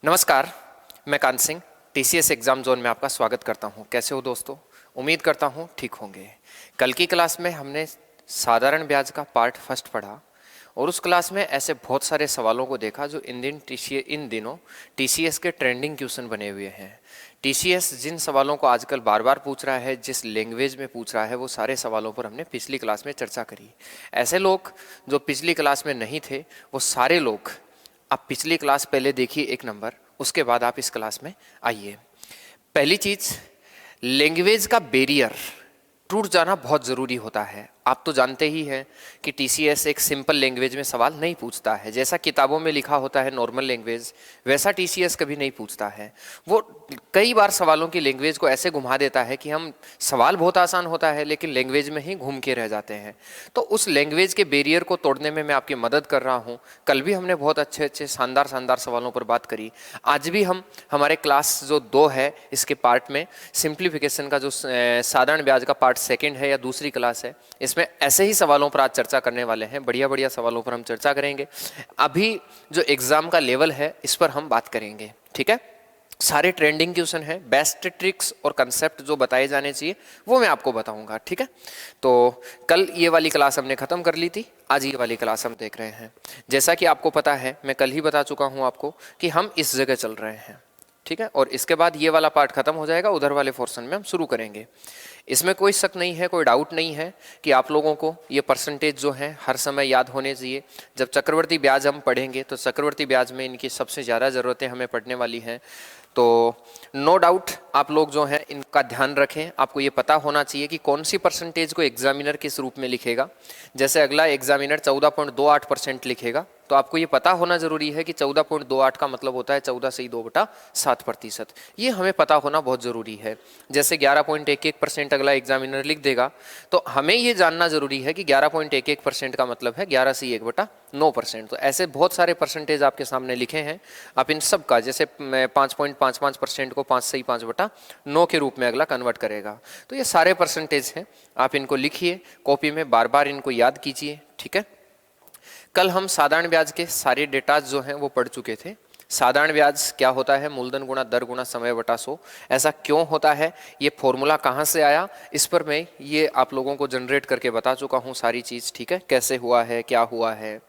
नमस्कार, मैं Kant Singh TCS exam zone में आपका स्वागत करता हूं। कैसे हो दोस्तों? उम्मीद करता हूं ठीक होंगे। कल की क्लास में हमने साधारण ब्याज का पार्ट फर्स्ट पढ़ा और उस क्लास में ऐसे बहुत सारे सवालों को देखा जो इन दिनों टीसीएस के ट्रेंडिंग क्वेश्चन बने हुए हैं। टीसीएस जिन सवालों को आजकल बार बार पूछ रहा है, जिस लैंग्वेज में पूछ रहा है, वो सारे सवालों पर हमने पिछली क्लास में चर्चा करी। ऐसे लोग जो पिछली क्लास में नहीं थे, वो सारे लोग आप पिछली क्लास पहले देखिए 1 नंबर, उसके बाद आप इस क्लास में आइए। पहली चीज, लैंग्वेज का बैरियर टूट जाना बहुत ज़रूरी होता है। आप तो जानते ही हैं कि टीसीएस एक सिंपल लैंग्वेज में सवाल नहीं पूछता है। जैसा किताबों में लिखा होता है नॉर्मल लैंग्वेज, वैसा टीसीएस कभी नहीं पूछता है। वो कई बार सवालों की लैंग्वेज को ऐसे घुमा देता है कि हम सवाल बहुत आसान होता है लेकिन लैंग्वेज में ही घूम के रह जाते हैं। तो उस लैंग्वेज के बैरियर को तोड़ने में मैं आपकी मदद कर रहा हूँ। कल भी हमने बहुत अच्छे अच्छे शानदार शानदार सवालों पर बात करी। आज भी हम हमारे क्लास जो 2 है इसके पार्ट में सिंप्लीफिकेशन का जो साधारण ब्याज का पार्ट सेकेंड है या दूसरी क्लास है, इसमें ऐसे ही सवालों पर आज चर्चा करने वाले हैं। बढ़िया बढ़िया सवालों पर हम चर्चा करेंगे। अभी जो एग्जाम का लेवल है इस पर हम बात करेंगे, ठीक है। सारे ट्रेंडिंग क्वेश्चन है, बेस्ट ट्रिक्स और कंसेप्ट जो बताए जाने चाहिए वो मैं आपको बताऊंगा, ठीक है। तो कल ये वाली क्लास हमने खत्म कर ली थी, आज ये वाली क्लास हम देख रहे हैं। जैसा कि आपको पता है, मैं कल ही बता चुका हूं आपको कि हम इस जगह चल रहे हैं, ठीक है। और इसके बाद ये वाला पार्ट खत्म हो जाएगा, उधर वाले पोर्शन में हम शुरू करेंगे। इसमें कोई शक नहीं है, कोई डाउट नहीं है कि आप लोगों को ये परसेंटेज जो है हर समय याद होने चाहिए। जब चक्रवर्ती ब्याज हम पढ़ेंगे तो चक्रवर्ती ब्याज में इनकी सबसे ज़्यादा ज़रूरतें हमें पढ़ने वाली हैं। तो नो डाउट आप लोग जो हैं इनका ध्यान रखें। आपको ये पता होना चाहिए कि कौन सी परसेंटेज को एग्जामिनर किस रूप में लिखेगा। जैसे अगला एग्जामिनर 14.28% लिखेगा, तो आपको ये पता होना जरूरी है कि 14.28 का मतलब होता है 14 से 2/7%। ये हमें पता होना बहुत ज़रूरी है। जैसे 11.11% अगला एग्जामिनर लिख देगा, तो हमें ये जानना जरूरी है कि 11.11% का मतलब है 11 से 1/9%। तो ऐसे बहुत सारे परसेंटेज आपके सामने लिखे हैं। आप इन सब का, जैसे 5.55% को 5 से 5/9 के रूप में अगला कन्वर्ट करेगा। तो ये सारे परसेंटेज हैं, आप इनको लिखिए कॉपी में, बार बार इनको याद कीजिए, ठीक है। कल हम साधारण ब्याज के सारे डेटाज जो हैं वो पढ़ चुके थे। साधारण ब्याज क्या होता है? मूलधन गुणा दर गुणा समय बटा 100। ऐसा क्यों होता है, ये फॉर्मूला कहाँ से आया, इस पर मैं ये आप लोगों को जनरेट करके बता चुका हूँ सारी चीज़, ठीक है। कैसे हुआ है, क्या हुआ है।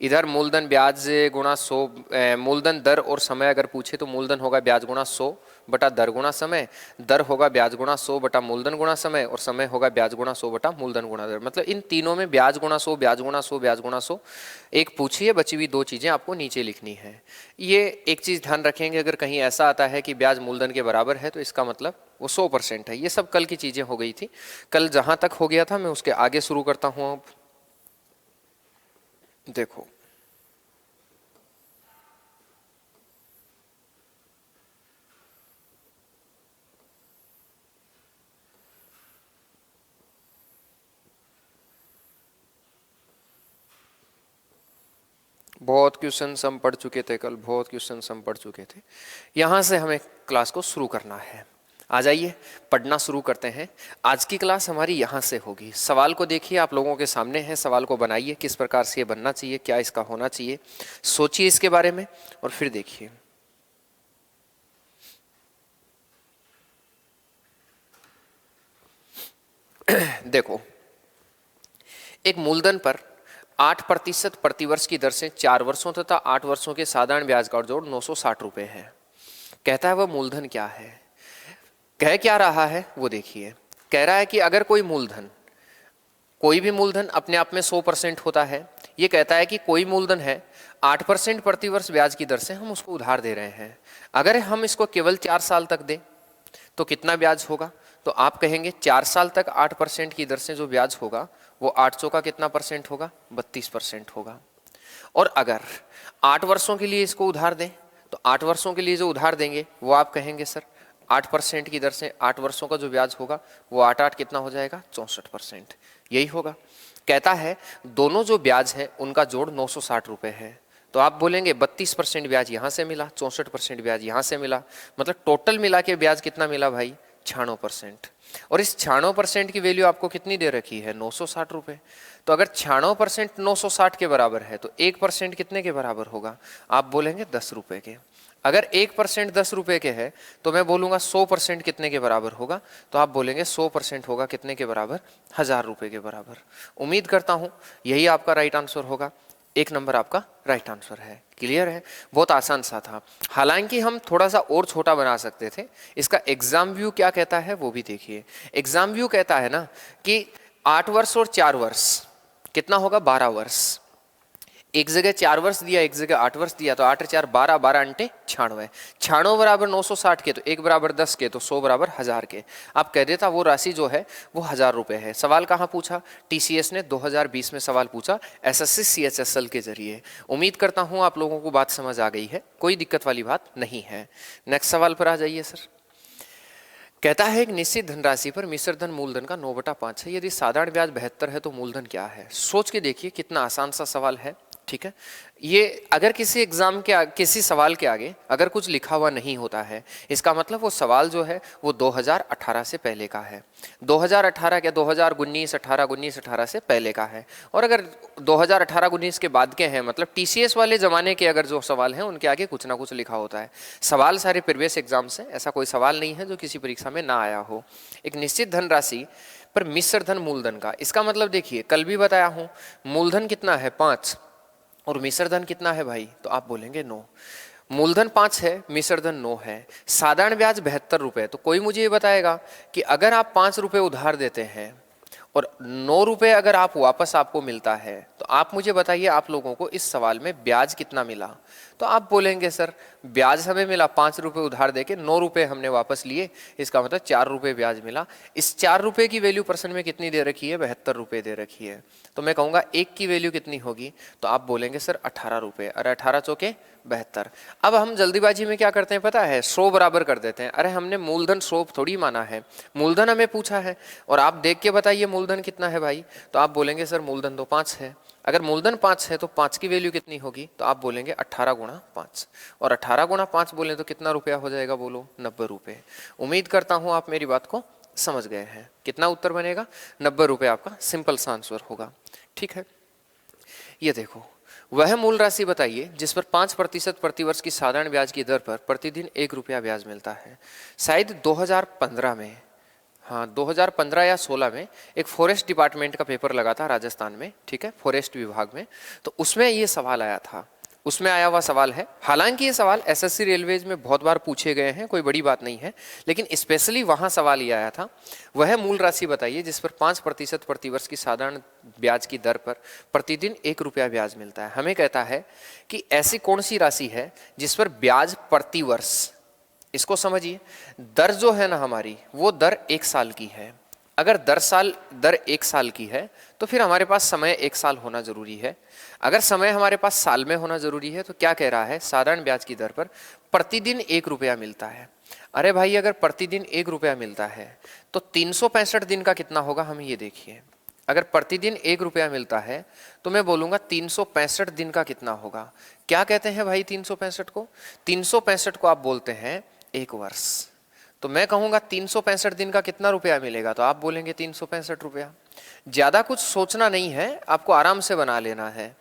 इधर मूलधन ब्याज गुणा 100, मूलधन दर और समय अगर पूछे तो मूलधन होगा ब्याज गुणा 100 बटा दर गुणा समय, दर होगा ब्याज गुणा 100 बटा मूलधन गुणा समय, और समय होगा ब्याज गुणा 100 बटा मूलधन गुणा दर। मतलब इन तीनों में ब्याज गुणा 100, ब्याज गुणा 100, ब्याज गुणा 100 एक पूछिए, बची हुई 2 चीज़ें आपको नीचे लिखनी है। ये एक चीज़ ध्यान रखेंगे, अगर कहीं ऐसा आता है कि ब्याज मूलधन के बराबर है तो इसका मतलब वो 100% है। ये सब कल की चीज़ें हो गई थी। कल जहाँ तक हो गया था मैं उसके आगे शुरू करता हूँ। अब देखो, बहुत क्वेश्चन हम पढ़ चुके थे कल, बहुत क्वेश्चन हम पढ़ चुके थे। यहाँ से हमें क्लास को शुरू करना है। आ जाइए, पढ़ना शुरू करते हैं। आज की क्लास हमारी यहाँ से होगी। सवाल को देखिए, आप लोगों के सामने है, सवाल को बनाइए किस प्रकार से ये बनना चाहिए, क्या इसका होना चाहिए, सोचिए इसके बारे में और फिर देखिए। देखो, एक मूलधन पर 8% प्रतिवर्ष की दर से 4 वर्षों तथा 8 वर्षों के साधारण ब्याज का जोड़ 960 रुपये है। कहता है वह मूलधन क्या है। कह क्या रहा है वो देखिए। कह रहा है कि अगर कोई मूलधन, कोई भी मूलधन अपने आप में 100% होता है। ये कहता है कि कोई मूलधन है 8% प्रतिवर्ष ब्याज की दर से हम उसको उधार दे रहे हैं। अगर हम इसको केवल 4 साल तक दें तो कितना ब्याज होगा? तो आप कहेंगे 4 साल तक 8% की दर से जो ब्याज होगा वो 800 का कितना परसेंट होगा? 32% होगा। और अगर 8 वर्षों के लिए इसको उधार दें तो 8 वर्षों के लिए जो उधार देंगे वो आप कहेंगे सर 8% की दर से 8 वर्षों का जो ब्याज होगा वो 8 कितना हो जाएगा? 64%। यही होगा। कहता है दोनों जो ब्याज है उनका जोड़ 960 रुपये है। तो आप बोलेंगे 32% ब्याज यहाँ से मिला, 64% ब्याज यहाँ से मिला, मतलब टोटल मिला के ब्याज कितना मिला भाई? 96%। और इस 96% की वैल्यू आपको कितनी दे रखी है, 960 रुपये। तो अगर 96% 960 के बराबर है तो 1% कितने के बराबर होगा, आप बोलेंगे 10 रुपये के। अगर 1% 10 रुपये के है तो मैं बोलूँगा 100% कितने के बराबर होगा, तो आप बोलेंगे 100% होगा कितने के बराबर, 1000 रुपये के बराबर। उम्मीद करता हूँ यही आपका राइट आंसर होगा। 1 नंबर आपका राइट आंसर है। क्लियर है, बहुत आसान सा था। हालांकि हम थोड़ा सा और छोटा बना सकते थे। इसका एग्जाम व्यू क्या कहता है वो भी देखिए। एग्जाम व्यू कहता है ना कि 8 वर्ष और 4 वर्ष कितना होगा, 12 वर्ष। एक जगह 4 वर्ष दिया, एक जगह 8 वर्ष दिया, तो 8 और 4 12, 12 अंटे 96, 96 बराबर 960 के, तो 1 बराबर 10 के, तो 100 बराबर 1000 के। आप कह देता वो राशि जो है वो 1000 रुपये है। सवाल कहाँ पूछा, टीसीएस ने 2020 में सवाल पूछा एसएससी सीएचएसएल के जरिए। उम्मीद करता हूँ आप लोगों को बात समझ आ गई है, कोई दिक्कत वाली बात नहीं है। नेक्स्ट सवाल पर आ जाइए सर। कहता है एक निश्चित धनराशि पर मिश्र धन मूलधन का 9/5 है, यदि साधारण ब्याज 72 है तो मूलधन क्या है। सोच के देखिए कितना आसान सा सवाल है। ठीक है, ये अगर किसी एग्जाम के किसी सवाल के आगे अगर कुछ लिखा हुआ नहीं होता है, इसका मतलब वो सवाल जो है वो 2018 से पहले का है। 2018 क्या, 2019 18 19 18 से पहले का है। और अगर 2018 19 के बाद के हैं, मतलब टीसीएस वाले ज़माने के अगर जो सवाल हैं उनके आगे कुछ ना कुछ लिखा होता है। सवाल सारे प्रीवियस एग्जाम से, ऐसा कोई सवाल नहीं है जो किसी परीक्षा में ना आया हो। एक निश्चित धनराशि पर मिश्र धन मूलधन का, इसका मतलब देखिए कल भी बताया हूँ, मूलधन कितना है 5 और मिश्र धन कितना है भाई, तो आप बोलेंगे 9। मूलधन 5 है, मिश्र धन 9 है, साधारण ब्याज 72 रुपये। तो कोई मुझे ये बताएगा कि अगर आप 5 रुपये उधार देते हैं और 9 रुपये अगर आप वापस आपको मिलता है, तो आप मुझे बताइए आप लोगों को इस सवाल में ब्याज कितना मिला। तो आप बोलेंगे सर ब्याज हमें मिला 5 रुपये उधार देके 9 रुपये हमने वापस लिए, इसका मतलब 4 रुपये ब्याज मिला। इस 4 रुपये की वैल्यू परसेंट में कितनी दे रखी है, 72 रुपये दे रखी है। तो मैं कहूँगा 1 की वैल्यू कितनी होगी, तो आप बोलेंगे सर 18 रुपये। अरे 18 चौके 72। अब हम जल्दीबाजी में क्या करते हैं पता है, 100 बराबर कर देते हैं। अरे हमने मूलधन 100 थोड़ी माना है, मूलधन हमें पूछा है और आप देख के बताइए मूलधन कितना है भाई, तो आप बोलेंगे सर मूलधन तो 5 है। अगर मूलधन 5 है तो 5 की वैल्यू कितनी होगी, तो आप बोलेंगे 18 गुणा 5। और 18 गुणा 5 बोले तो कितना रुपया हो जाएगा, बोलो 90 रुपये। उम्मीद करता हूँ आप मेरी बात को समझ गए हैं। कितना उत्तर बनेगा, 90 रुपये आपका सिंपल सा आंसर होगा। ठीक है, ये देखो वह मूल राशि बताइए जिस पर 5% प्रतिवर्ष की साधारण ब्याज की दर पर प्रतिदिन 1 रुपया ब्याज मिलता है। शायद 2015 में, हाँ 2015 या 16 में एक फॉरेस्ट डिपार्टमेंट का पेपर लगा था राजस्थान में, ठीक है, फॉरेस्ट विभाग में, तो उसमें ये सवाल आया था, उसमें आया हुआ सवाल है। हालांकि ये सवाल एसएससी रेलवेज में बहुत बार पूछे गए हैं, कोई बड़ी बात नहीं है, लेकिन स्पेशली वहाँ सवाल ये आया था, वह मूल राशि बताइए जिस पर 5% प्रतिवर्ष की साधारण ब्याज की दर पर प्रतिदिन 1 रुपया ब्याज मिलता है। हमें कहता है कि ऐसी कौन सी राशि है जिस पर ब्याज प्रतिवर्ष, इसको समझिए, दर जो है ना हमारी वो दर 1 साल की है। अगर दर 1 साल की है तो फिर हमारे पास समय 1 साल होना जरूरी है। अगर समय हमारे पास साल में होना जरूरी है, तो क्या कह रहा है, साधारण ब्याज की दर पर प्रतिदिन 1 रुपया मिलता है। अरे भाई अगर प्रतिदिन 1 रुपया मिलता है तो 365 दिन का कितना होगा, हम ये देखिए। अगर प्रतिदिन 1 रुपया मिलता है तो मैं बोलूँगा 365 दिन का कितना होगा। क्या कहते हैं भाई 365 को, 365 को आप बोलते हैं 1 वर्ष। तो मैं कहूँगा 365 दिन का कितना रुपया मिलेगा, तो आप बोलेंगे 365 रुपया। ज़्यादा कुछ सोचना नहीं है, आपको आराम से बना लेना है।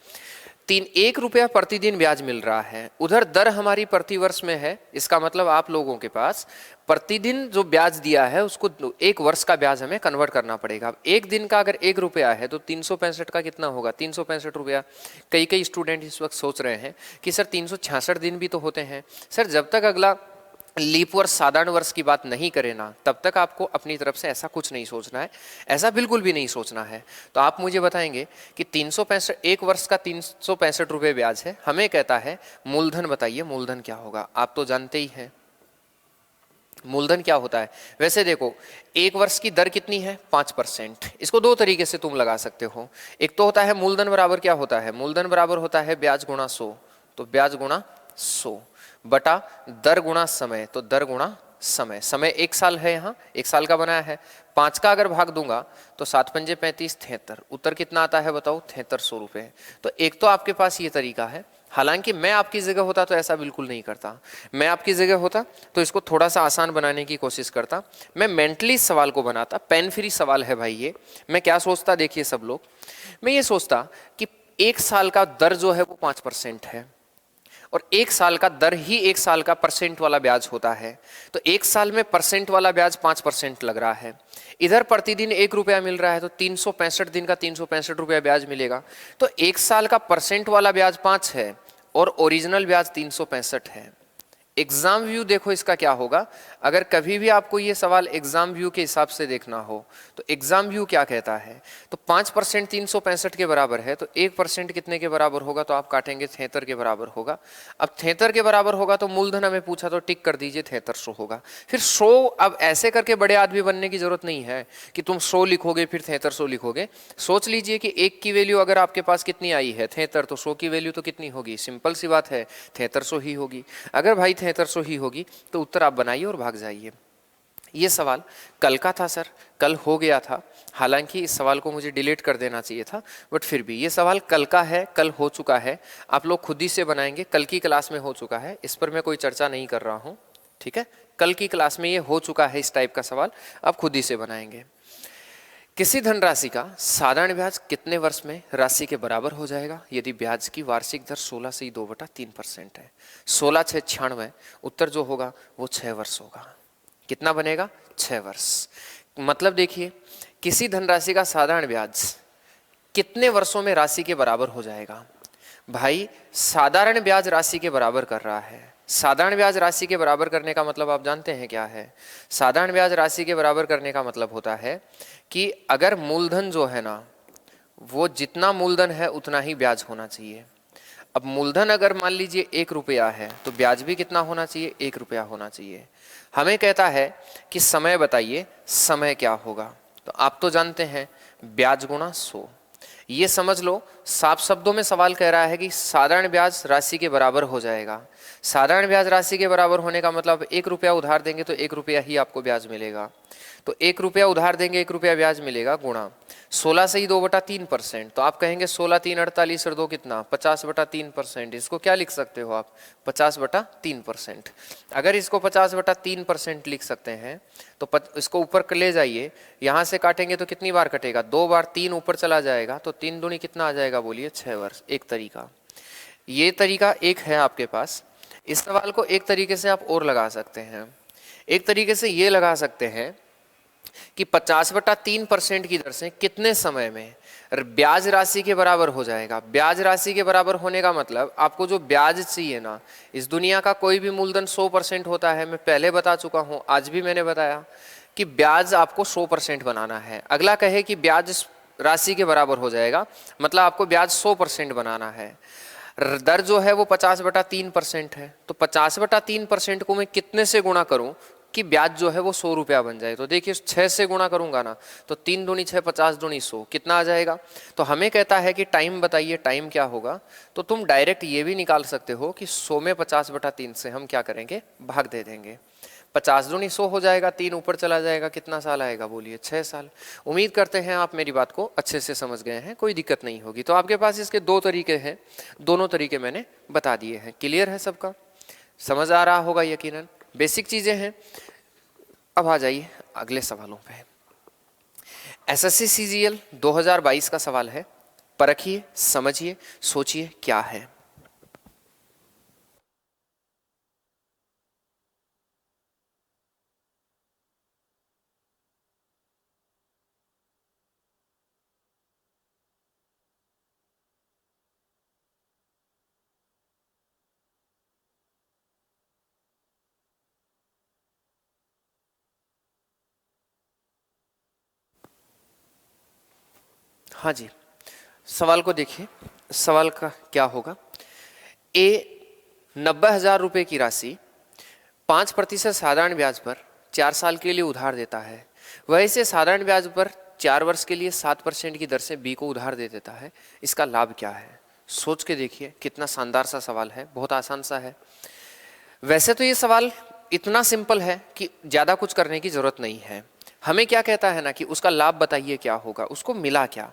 1 रुपया प्रतिदिन ब्याज मिल रहा है, उधर दर हमारी प्रतिवर्ष में है, इसका मतलब आप लोगों के पास प्रतिदिन जो ब्याज दिया है उसको 1 वर्ष का ब्याज हमें कन्वर्ट करना पड़ेगा। एक दिन का अगर 1 रुपया है तो 365 का कितना होगा, 365 रुपया। कई स्टूडेंट इस वक्त सोच रहे हैं कि सर 366 दिन भी तो होते हैं। सर जब तक अगला लीप वर्ष साधारण वर्ष की बात नहीं करे ना, तब तक आपको अपनी तरफ से ऐसा कुछ नहीं सोचना है, ऐसा बिल्कुल भी नहीं सोचना है। तो आप मुझे बताएंगे कि 365 1 वर्ष का 365 रुपये ब्याज है, हमें कहता है मूलधन बताइए मूलधन क्या होगा। आप तो जानते ही हैं मूलधन क्या होता है। वैसे देखो 1 वर्ष की दर कितनी है, 5%। इसको 2 तरीके से तुम लगा सकते हो। एक तो होता है मूलधन बराबर क्या होता है, मूलधन बराबर होता है ब्याज गुणा 100, तो ब्याज गुणा 100 बटा दर गुणा समय, तो दर गुणा समय। समय 1 साल है, यहाँ 1 साल का बनाया है। 5 का अगर भाग दूंगा तो 7 पंजे 35 73, उत्तर कितना आता है बताओ, 7300 रुपये। तो एक तो आपके पास ये तरीका है। हालांकि मैं आपकी जगह होता तो ऐसा बिल्कुल नहीं करता। मैं आपकी जगह होता तो इसको थोड़ा सा आसान बनाने की कोशिश करता। मैं मेंटली इस सवाल को बनाता, पेन फ्री सवाल है भाई ये। मैं क्या सोचता देखिए सब लोग, मैं ये सोचता कि 1 साल का दर जो है वो 5% है, और 1 साल का दर ही 1 साल का परसेंट वाला ब्याज होता है। तो 1 साल में परसेंट वाला ब्याज 5% लग रहा है। इधर प्रतिदिन 1 रुपया मिल रहा है, तो 365 दिन का 365 रुपया ब्याज मिलेगा। तो 1 साल का परसेंट वाला ब्याज 5 है और ओरिजिनल ब्याज 365 है। एग्जाम व्यू देखो इसका क्या होगा। अगर कभी भी आपको ये सवाल एग्जाम व्यू के हिसाब से देखना हो तो एग्जाम व्यू क्या कहता है, तो 5% 365 के बराबर है, तो 1% कितने के बराबर होगा, तो आप काटेंगे 73 के बराबर होगा। अब 73 के बराबर होगा तो मूलधन हमें पूछा तो टिक कर दीजिए 7300 होगा। फिर 100, अब ऐसे करके बड़े आदमी बनने की जरूरत नहीं है कि तुम 100 लिखोगे फिर 7300 लिखोगे। सोच लीजिए कि 1 की वैल्यू अगर आपके पास कितनी आई है 73, तो 100 की वैल्यू तो कितनी होगी, सिंपल सी बात है 7300 ही होगी। अगर भाई 7300 ही होगी तो उत्तर आप बनाइए और भाग जाइए। ये सवाल कल का था सर, कल हो गया था, हालांकि इस सवाल को मुझे डिलीट कर देना चाहिए था, बट फिर भी ये सवाल कल का है, कल हो चुका है। आप लोग खुद ही से बनाएंगे, कल की क्लास में हो चुका है, इस पर मैं कोई चर्चा नहीं कर रहा हूँ, ठीक है। कल की क्लास में ये हो चुका है, इस टाइप का सवाल आप खुद ही से बनाएंगे। किसी धनराशि का साधारण ब्याज कितने वर्ष में राशि के बराबर हो जाएगा यदि ब्याज की वार्षिक दर 16 से 2/3% है। 16 6 96, उत्तर जो होगा वो 6 वर्ष होगा। कितना बनेगा, 6 वर्ष। मतलब देखिए किसी धनराशि का साधारण ब्याज कितने वर्षों में राशि के बराबर हो जाएगा। भाई साधारण ब्याज राशि के बराबर कर रहा है। साधारण ब्याज राशि के बराबर करने का मतलब आप जानते हैं क्या है। साधारण ब्याज राशि के बराबर करने का मतलब होता है कि अगर मूलधन जो है ना, वो जितना मूलधन है उतना ही ब्याज होना चाहिए। अब मूलधन अगर मान लीजिए 1 रुपया है तो ब्याज भी कितना होना चाहिए, 1 रुपया होना चाहिए। हमें कहता है कि समय बताइए, समय क्या होगा, तो आप तो जानते हैं ब्याज गुणा 100। ये समझ लो साफ शब्दों में सवाल कह रहा है कि साधारण ब्याज राशि के बराबर हो जाएगा। साधारण ब्याज राशि के बराबर होने का मतलब 1 रुपया उधार देंगे तो 1 रुपया ही आपको ब्याज मिलेगा। तो 1 रुपया उधार देंगे 1 रुपया ब्याज मिलेगा, गुणा 16 से ही 2/3%। तो आप कहेंगे 16 3 48 और 2 कितना, 50/3%। इसको क्या लिख सकते हो आप, 50/3%। अगर इसको 50/3% लिख सकते हैं तो इसको ऊपर ले जाइए, यहाँ से काटेंगे तो कितनी बार कटेगा, 2 बार। 3 ऊपर चला जाएगा तो 3 दूनी कितना आ जाएगा बोलिए, 6 वर्ष। एक तरीका, ये तरीका एक है आपके पास। इस सवाल को एक तरीके से आप और लगा सकते हैं। एक तरीके से ये लगा सकते हैं कि 50/3% की दर से कितने समय में ब्याज राशि के बराबर हो जाएगा। ब्याज राशि के बराबर होने का मतलब आपको जो ब्याज चाहिए ना, इस दुनिया का कोई भी मूलधन 100% होता है। मैं पहले बता चुका हूं, आज भी मैंने बताया कि ब्याज आपको 100% बनाना है। अगला कहे कि ब्याज राशि के बराबर हो जाएगा, मतलब आपको ब्याज 100% बनाना है। दर जो है वो 50/3% है, तो 50/3% को मैं कितने से गुणा करूं कि ब्याज जो है वो 100 रुपया बन जाए। तो देखिए 6 से गुणा करूंगा ना, तो 3 दूनी 6, 50 दूनी 100, कितना आ जाएगा। तो हमें कहता है कि टाइम बताइए, टाइम क्या होगा। तो तुम डायरेक्ट ये भी निकाल सकते हो कि 100 में 50/3 से हम क्या करेंगे, भाग दे देंगे। 50 दूनी 100 हो जाएगा, 3 ऊपर चला जाएगा, कितना साल आएगा बोलिए, 6 साल। उम्मीद करते हैं आप मेरी बात को अच्छे से समझ गए हैं, कोई दिक्कत नहीं होगी। तो आपके पास इसके 2 तरीके हैं, दोनों तरीके मैंने बता दिए हैं। क्लियर है सबका, समझ आ रहा होगा यकीनन, बेसिक चीजें हैं। अब आ जाइए अगले सवालों पे। एसएससी सीजीएल 2022 का सवाल है, परखिए, समझिए, सोचिए क्या है। हाँ जी, सवाल को देखिए। सवाल का क्या होगा, ए 90,000 रुपये की राशि 5% साधारण ब्याज पर 4 साल के लिए उधार देता है। वह इसे साधारण ब्याज पर 4 वर्ष के लिए 7% की दर से बी को उधार दे देता है। इसका लाभ क्या है। सोच के देखिए कितना शानदार सा सवाल है, बहुत आसान सा है। वैसे तो ये सवाल इतना सिंपल है कि ज़्यादा कुछ करने की ज़रूरत नहीं है। हमें क्या कहता है ना कि उसका लाभ बताइए क्या होगा, उसको मिला क्या।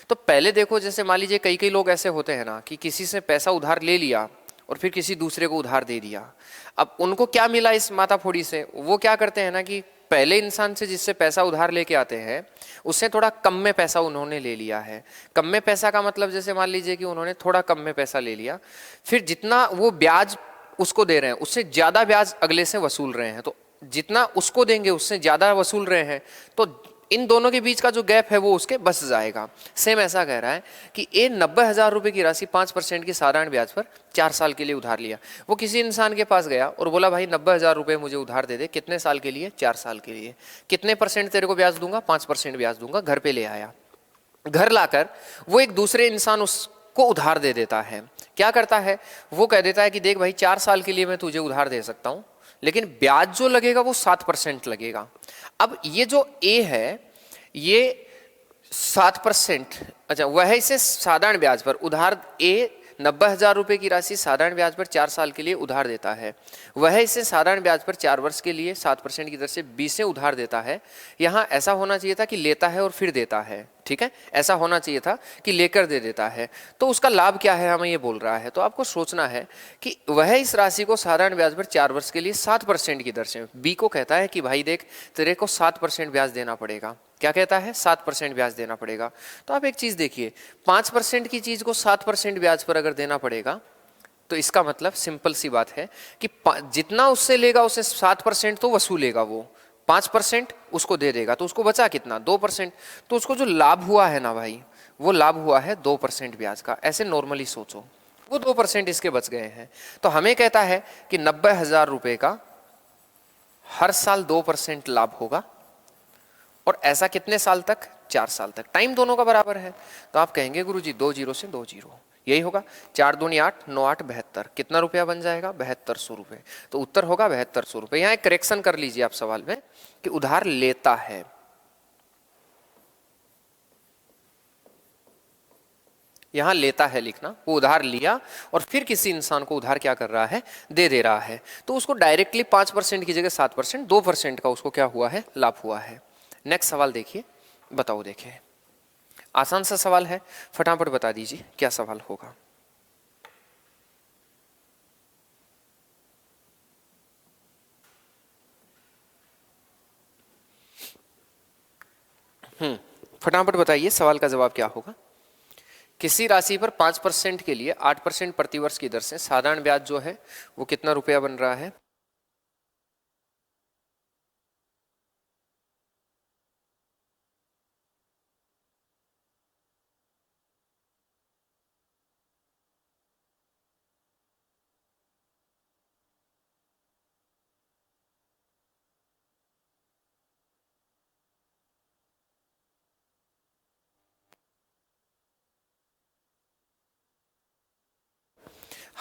तो पहले देखो, जैसे मान लीजिए कई कई लोग ऐसे होते हैं ना कि किसी से पैसा उधार ले लिया और फिर किसी दूसरे को उधार दे दिया। अब उनको क्या मिला इस माताफोड़ी से, वो क्या करते हैं ना कि पहले इंसान से जिससे पैसा उधार लेके आते हैं उससे थोड़ा कम में पैसा उन्होंने ले लिया है। कम में पैसा का मतलब जैसे मान लीजिए कि उन्होंने थोड़ा कम में पैसा ले लिया, फिर जितना वो ब्याज उसको दे रहे हैं उससे ज़्यादा ब्याज अगले से वसूल रहे हैं, तो जितना उसको देंगे उससे ज़्यादा वसूल रहे हैं, तो इन दोनों के बीच का जो गैप है वो उसके बच जाएगा। सेम ऐसा कह रहा है कि ए 90,000 रुपये की राशि 5% की साधारण ब्याज पर 4 साल के लिए उधार लिया। वो किसी इंसान के पास गया और बोला भाई 90,000 रुपये मुझे उधार दे दे, कितने साल के लिए? 4 साल के लिए। कितने परसेंट तेरे को ब्याज दूंगा? 5% ब्याज दूंगा। घर पे ले आया, घर लाकर वो एक दूसरे इंसान उसको उधार दे देता है। क्या करता है, वो कह देता है कि देख भाई 4 साल के लिए मैं तुझे उधार दे सकता हूँ, लेकिन ब्याज जो लगेगा वो 7% लगेगा। अब ये जो ए है ये 7%, अच्छा वह इसे साधारण ब्याज पर उधार, ए 90,000 रुपये की राशि साधारण ब्याज पर 4 साल के लिए उधार देता है, वह इसे साधारण ब्याज पर 4 वर्ष के लिए 7% की दर से 20 से उधार देता है। यहाँ ऐसा होना चाहिए था कि लेता है और फिर देता है, ठीक है, ऐसा होना चाहिए था कि लेकर दे देता है। तो उसका लाभ क्या है हमें ये बोल रहा है, तो आपको सोचना है कि वह इस राशि को साधारण ब्याज पर 4 वर्ष के लिए 7% की दर से, बी को कहता है कि भाई देख तेरे को 7% ब्याज देना पड़ेगा। क्या कहता है? 7% ब्याज देना पड़ेगा। तो आप एक चीज देखिए, 5% की चीज को 7% ब्याज पर अगर देना पड़ेगा तो इसका मतलब सिंपल सी बात है कि जितना उससे लेगा उसे 7% तो वसूलेगा, वो 5% उसको दे देगा, तो उसको बचा कितना? 2%। तो उसको जो लाभ हुआ है ना भाई, वो लाभ हुआ है 2% ब्याज का। ऐसे नॉर्मली सोचो, वो 2% इसके बच गए हैं। तो हमें कहता है कि 90,000 रुपये का हर साल 2% लाभ होगा, और ऐसा कितने साल तक? 4 साल तक। टाइम दोनों का बराबर है, तो आप कहेंगे गुरुजी 2 जीरो से 2 जीरो, यही होगा। 4 दूनी 8, 9 8 72, कितना रुपया बन जाएगा? 7200 रुपये। तो उत्तर होगा 7200 रुपये। यहाँ एक करेक्शन कर लीजिए आप सवाल में कि उधार लेता है, यहां लेता है लिखना, वो उधार लिया और फिर किसी इंसान को उधार क्या कर रहा है? दे दे रहा है। तो उसको डायरेक्टली 5% की जगह 7%, 2% का उसको क्या हुआ है? लाभ हुआ है। नेक्स्ट सवाल देखिए, बताओ। देखिए आसान सा सवाल है, फटाफट बता दीजिए क्या सवाल होगा। फटाफट बताइए सवाल का जवाब क्या होगा। किसी राशि पर 5% के लिए 8% प्रतिवर्ष की दर से साधारण ब्याज जो है वो कितना रुपया बन रहा है?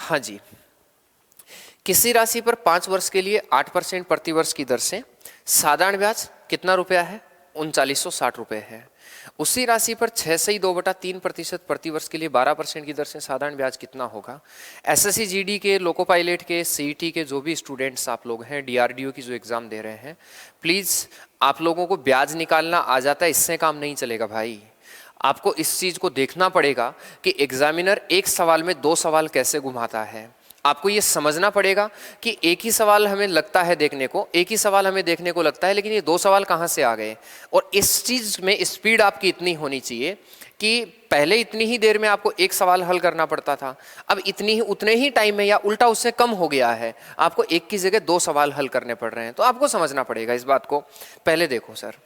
हाँ जी, किसी राशि पर 5 वर्ष के लिए 8% प्रतिवर्ष की दर से साधारण ब्याज कितना रुपया है? 3960 रुपये है। उसी राशि पर 6 से 2/3% प्रतिवर्ष के लिए 12% की दर से साधारण ब्याज कितना होगा? एसएससी जीडी के, लोको पायलट के, सीईटी के जो भी स्टूडेंट्स आप लोग हैं, डीआरडीओ की जो एग्जाम दे रहे हैं, प्लीज आप लोगों को ब्याज निकालना आ जाता है, इससे काम नहीं चलेगा भाई। आपको इस चीज को देखना पड़ेगा कि एग्जामिनर एक सवाल में 2 सवाल कैसे घुमाता है। आपको ये समझना पड़ेगा कि एक ही सवाल हमें लगता है देखने को, एक ही सवाल हमें देखने को लगता है, लेकिन ये 2 सवाल कहाँ से आ गए। और इस चीज में स्पीड आपकी इतनी होनी चाहिए कि पहले इतनी ही देर में आपको एक सवाल हल करना पड़ता था, अब इतनी ही उतने ही टाइम में या उल्टा उससे कम हो गया है, आपको एक की जगह 2 सवाल हल करने पड़ रहे हैं। तो आपको समझना पड़ेगा इस बात को। पहले देखो सर,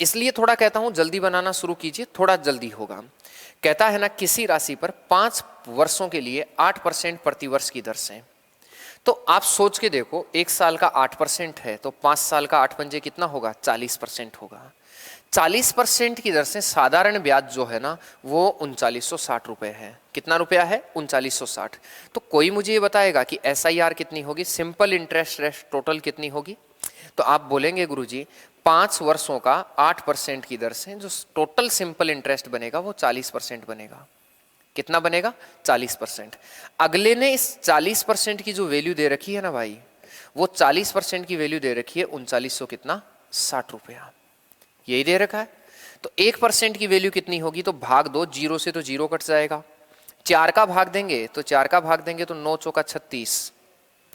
इसलिए थोड़ा कहता हूं जल्दी बनाना शुरू कीजिए, थोड़ा जल्दी होगा। कहता है ना किसी राशि पर 5 वर्षों के लिए 8% प्रतिवर्ष की दर से, तो आप सोच के देखो, 1 साल का 8% है तो 5 साल का 8 पंजे कितना होगा? 40% होगा। 40% की दर से साधारण ब्याज जो है ना वो 3960 रुपये है। कितना रुपया है? 3960। तो कोई मुझे ये बताएगा कि SIR कितनी होगी, सिंपल इंटरेस्ट रेट टोटल कितनी होगी? तो आप बोलेंगे गुरुजी 5 वर्षों का 8% की दर से जो टोटल सिंपल इंटरेस्ट बनेगा वो 40% बनेगा। कितना बनेगा? 40%। अगले ने इस 40% की जो वैल्यू दे रखी है ना भाई, वो 40% की वैल्यू दे रखी है 3900 कितना? 60 रुपया, यही दे रखा है। तो 1% की वैल्यू कितनी होगी, तो भाग दो, 0 से तो 0 कट जाएगा, 4 का भाग देंगे तो 4 का भाग देंगे तो 9 चौका 36,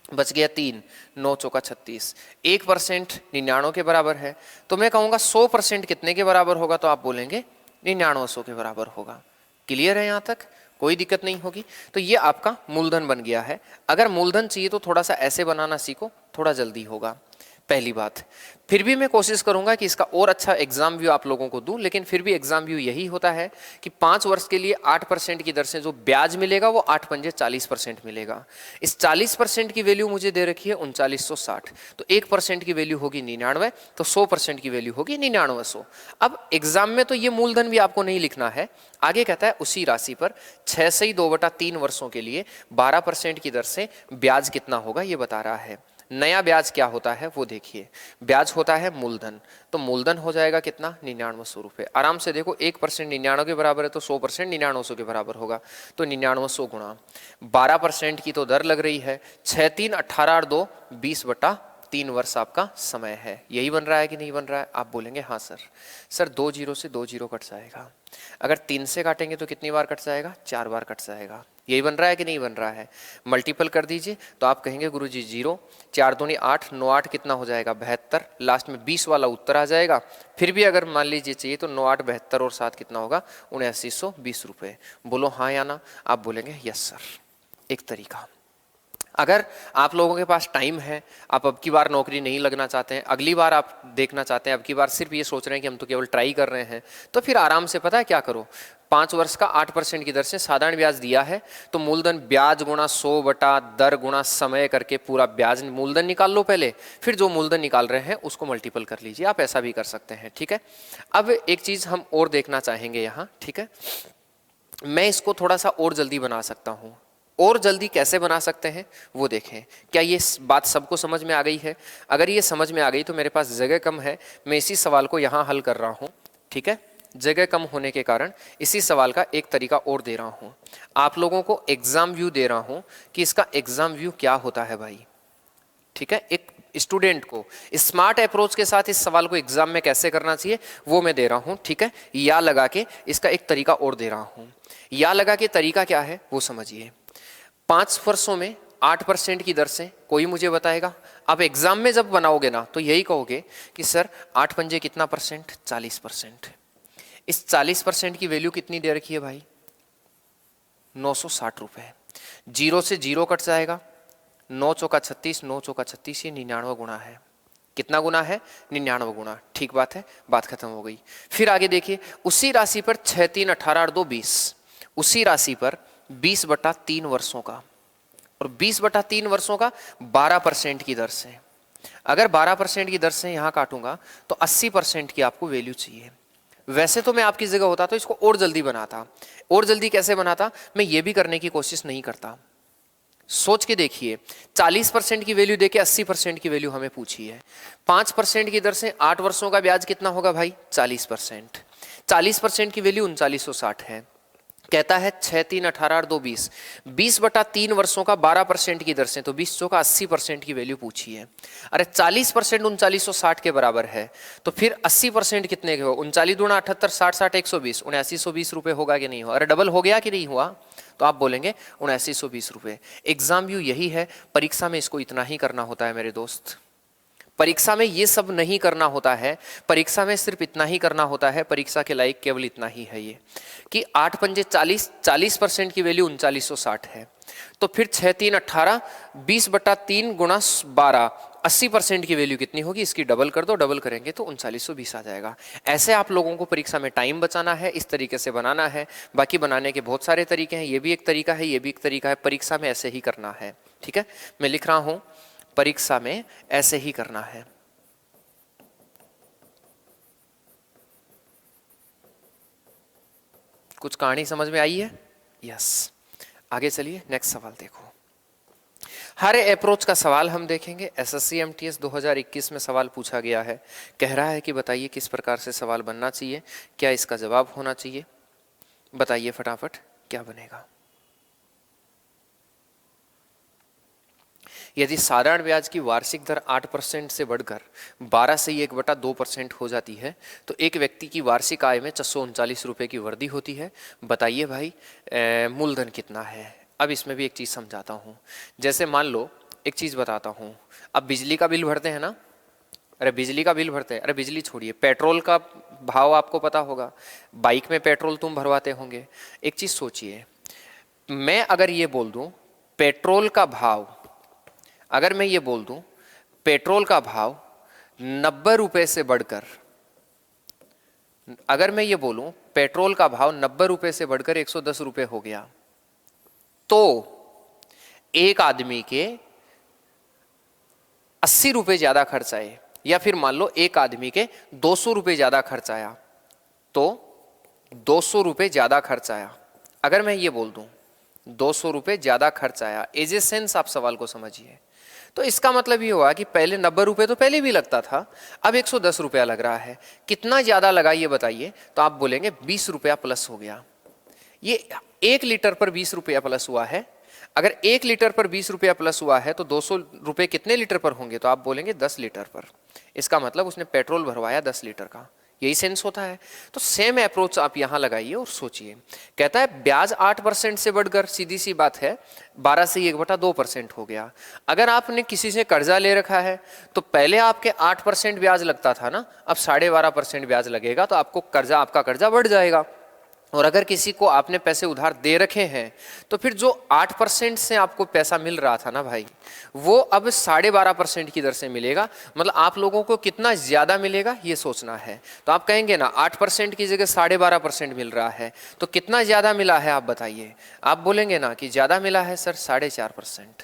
बच गया 3, 9 चौका 36। 1% 99 के बराबर है, तो मैं कहूँगा 100% कितने के बराबर होगा, तो आप बोलेंगे 9900 के बराबर होगा। क्लियर है यहाँ तक, कोई दिक्कत नहीं होगी। तो ये आपका मूलधन बन गया है। अगर मूलधन चाहिए तो थोड़ा सा ऐसे बनाना सीखो, थोड़ा जल्दी होगा, पहली बात। फिर भी मैं कोशिश करूंगा कि इसका और अच्छा एग्जाम व्यू आप लोगों को दूं, लेकिन फिर भी एग्जाम व्यू यही होता है कि 5 वर्ष के लिए 8% की दर से जो ब्याज मिलेगा वो 8 पंजे 40% मिलेगा। इस 40% की वैल्यू मुझे दे रखी है 3960, तो 1% की वैल्यू होगी 99, तो 100% की वैल्यू होगी 9900। अब एग्जाम में तो ये मूलधन भी आपको नहीं लिखना है, आगे कहता है उसी राशि पर 6 से 2/3 वर्षों के लिए 12% की दर से ब्याज कितना होगा ये बता रहा है। नया ब्याज क्या होता है वो देखिए, ब्याज होता है मूलधन, तो मूलधन हो जाएगा कितना, 9900 रुपये। आराम से देखो, 1% 99 के बराबर है तो 100% 9900 के बराबर होगा, तो 9900 गुणा 12% की तो दर लग रही है, 6 3 18 और 2 20/3 वर्ष आपका समय है। यही बन रहा है कि नहीं बन रहा है, आप बोलेंगे हाँ सर 2 0 से 2 0 कट जाएगा। अगर 3 से काटेंगे तो कितनी बार कट जाएगा, 4 बार कट जाएगा। यही बन रहा है कि नहीं बन रहा है, मल्टीपल कर दीजिए तो आप कहेंगे गुरुजी 0, 4 दूनी 8, 9 8 कितना हो जाएगा 72, लास्ट में 20 वाला उत्तर आ जाएगा। फिर भी अगर मान लीजिए चाहिए तो 9 8 72 और 7 कितना होगा 7920 रुपये। बोलो हाँ या ना, आप बोलेंगे यस सर। एक तरीका। अगर आप लोगों के पास टाइम है, आप अब की बार नौकरी नहीं लगना चाहते हैं, अगली बार आप देखना चाहते हैं, अब की बार सिर्फ ये सोच रहे हैं कि हम तो केवल ट्राई कर रहे हैं, तो फिर आराम से पता है क्या करो, 5 वर्ष का 8% की दर से साधारण ब्याज दिया है, तो मूलधन ब्याज गुणा 100 बटा दर गुणा समय करके पूरा ब्याज मूलधन निकाल लो पहले, फिर जो मूलधन निकाल रहे हैं उसको मल्टीपल कर लीजिए। आप ऐसा भी कर सकते हैं, ठीक है। अब एक चीज़ हम और देखना चाहेंगे यहाँ, ठीक है, मैं इसको थोड़ा सा और जल्दी बना सकता हूँ। और जल्दी कैसे बना सकते हैं वो देखें। क्या ये बात सबको समझ में आ गई है? अगर ये समझ में आ गई तो मेरे पास जगह कम है, मैं इसी सवाल को यहाँ हल कर रहा हूँ, ठीक है। जगह कम होने के कारण इसी सवाल का एक तरीका और दे रहा हूँ, आप लोगों को एग्जाम व्यू दे रहा हूँ कि इसका एग्जाम व्यू क्या होता है भाई, ठीक है। एक स्टूडेंट को स्मार्ट अप्रोच के साथ इस सवाल को एग्जाम में कैसे करना चाहिए वो मैं दे रहा हूं, ठीक है। या लगा के इसका एक तरीका और दे रहा हूं। या लगा के तरीका क्या है वो समझिए। 5 वर्षों में 8% की दर से कोई मुझे बताएगा, आप एग्जाम में जब बनाओगे ना तो यही कहोगे कि सर 8 पंजे कितना परसेंट, 40%। इस 40% की वैल्यू कितनी दे रखी है भाई, 960 रुपए। 0 से 0 कट जाएगा, 9 चौका 36, 9 चौका 36, ये 99 गुना है। कितना गुना है, 99 गुना। ठीक बात है, बात खत्म हो गई। फिर आगे देखिए, उसी राशि पर 6 3 18 और 2 20, उसी राशि पर 20/3 वर्षों का, और 20/3 वर्षों का 12% की दर से। अगर 12% की दर से यहां काटूंगा तो 80% की आपको वैल्यू चाहिए। वैसे तो मैं आपकी जगह होता तो इसको और जल्दी बनाता। और जल्दी कैसे बनाता, मैं ये भी करने की कोशिश नहीं करता। सोच के देखिए, 40% की वैल्यू देके 80% की वैल्यू हमें पूछी है। 5% की दर से 8 वर्षों का ब्याज कितना होगा भाई, 40%। 40% की वैल्यू 3960 है। कहता है 6 3 18 और 2 20, 20/3 वर्षों का 12% की दर से, तो 20 चौका 80% की वैल्यू पूछी है। अरे 40% 3960 के बराबर है, तो फिर 80% कितने के हो, 39 दूना 78, 60 60 120, 7920 रुपये होगा कि नहीं हुआ। अरे डबल हो गया कि नहीं हुआ, तो आप बोलेंगे 7920 रुपये। एग्जाम व्यू यही है, परीक्षा में इसको इतना ही करना होता है मेरे दोस्त। परीक्षा में ये सब नहीं करना होता है, परीक्षा में सिर्फ इतना ही करना होता है। परीक्षा के लायक केवल इतना ही है ये कि 8 पंजे 40, 40% की वैल्यू 3960 है, तो फिर 6 3 18, 20/3 गुणा 12, 80% की वैल्यू कितनी होगी, इसकी डबल कर दो, डबल करेंगे तो 3920 आ जाएगा। ऐसे आप लोगों को परीक्षा में टाइम बचाना है, इस तरीके से बनाना है। बाकी बनाने के बहुत सारे तरीके हैं, ये भी एक तरीका है, ये भी एक तरीका है। परीक्षा में ऐसे ही करना है, ठीक है। मैं लिख रहा हूं, परीक्षा में ऐसे ही करना है। कुछ कहानी समझ में आई है? यस। आगे चलिए, नेक्स्ट सवाल देखो। हर अप्रोच का सवाल हम देखेंगे। एसएससी एमटीएस 2021 में सवाल पूछा गया है, कह रहा है कि बताइए किस प्रकार से सवाल बनना चाहिए, क्या इसका जवाब होना चाहिए, बताइए फटाफट क्या बनेगा। यदि साधारण ब्याज की वार्षिक दर 8% से बढ़कर 12 से 1/2% हो जाती है तो एक व्यक्ति की वार्षिक आय में 639 रुपये की वृद्धि होती है। बताइए भाई मूलधन कितना है। अब इसमें भी एक चीज़ समझाता हूँ। जैसे मान लो एक चीज़ बताता हूँ, अब बिजली का बिल भरते हैं ना, अरे बिजली का बिल भरते हैं, अरे बिजली छोड़िए, पेट्रोल का भाव आपको पता होगा, बाइक में पेट्रोल तुम भरवाते होंगे। एक चीज़ सोचिए, मैं अगर ये बोल दूं पेट्रोल का भाव, अगर मैं ये बोल दूं पेट्रोल का भाव 90 रुपए से बढ़कर, अगर मैं ये बोलूं पेट्रोल का भाव 90 रुपए से बढ़कर 110 रुपए हो गया, तो एक आदमी के 80 रुपए ज्यादा खर्च आए, या फिर मान लो एक आदमी के 200 रुपए ज्यादा खर्च आया, तो 200 रुपए ज्यादा खर्च आया। अगर मैं ये बोल दूं 200 रुपए ज्यादा खर्च आया, एज ए सेंस आप सवाल को समझिए, तो इसका मतलब ये हुआ कि पहले 90 रुपए तो पहले भी लगता था, अब 110 रुपया लग रहा है। कितना ज्यादा लगा ये बताइए, तो आप बोलेंगे 20 रुपया प्लस हो गया। ये 1 लीटर पर 20 रुपया प्लस हुआ है। अगर 1 लीटर पर 20 रुपया प्लस हुआ है तो 200 रुपये कितने लीटर पर होंगे, तो आप बोलेंगे 10 लीटर पर। इसका मतलब उसने पेट्रोल भरवाया 10 लीटर का, यही सेंस होता है। तो सेम अप्रोच आप यहां लगाइए और सोचिए। कहता है ब्याज 8% से बढ़कर, सीधी सी बात है, 12 से 1/2% हो गया। अगर आपने किसी से कर्जा ले रखा है तो पहले आपके 8% ब्याज लगता था ना, अब 12.5% ब्याज लगेगा, तो आपको कर्जा, आपका कर्जा बढ़ जाएगा। और अगर किसी को आपने पैसे उधार दे रखे हैं तो फिर जो 8% से आपको पैसा मिल रहा था ना भाई, वो अब 12.5% की दर से मिलेगा। मतलब आप लोगों को कितना ज्यादा मिलेगा ये सोचना है। तो आप कहेंगे ना 8% की जगह 12.5% मिल रहा है, तो कितना ज्यादा मिला है आप बताइए। आप बोलेंगे ना कि ज्यादा मिला है सर 4.5%,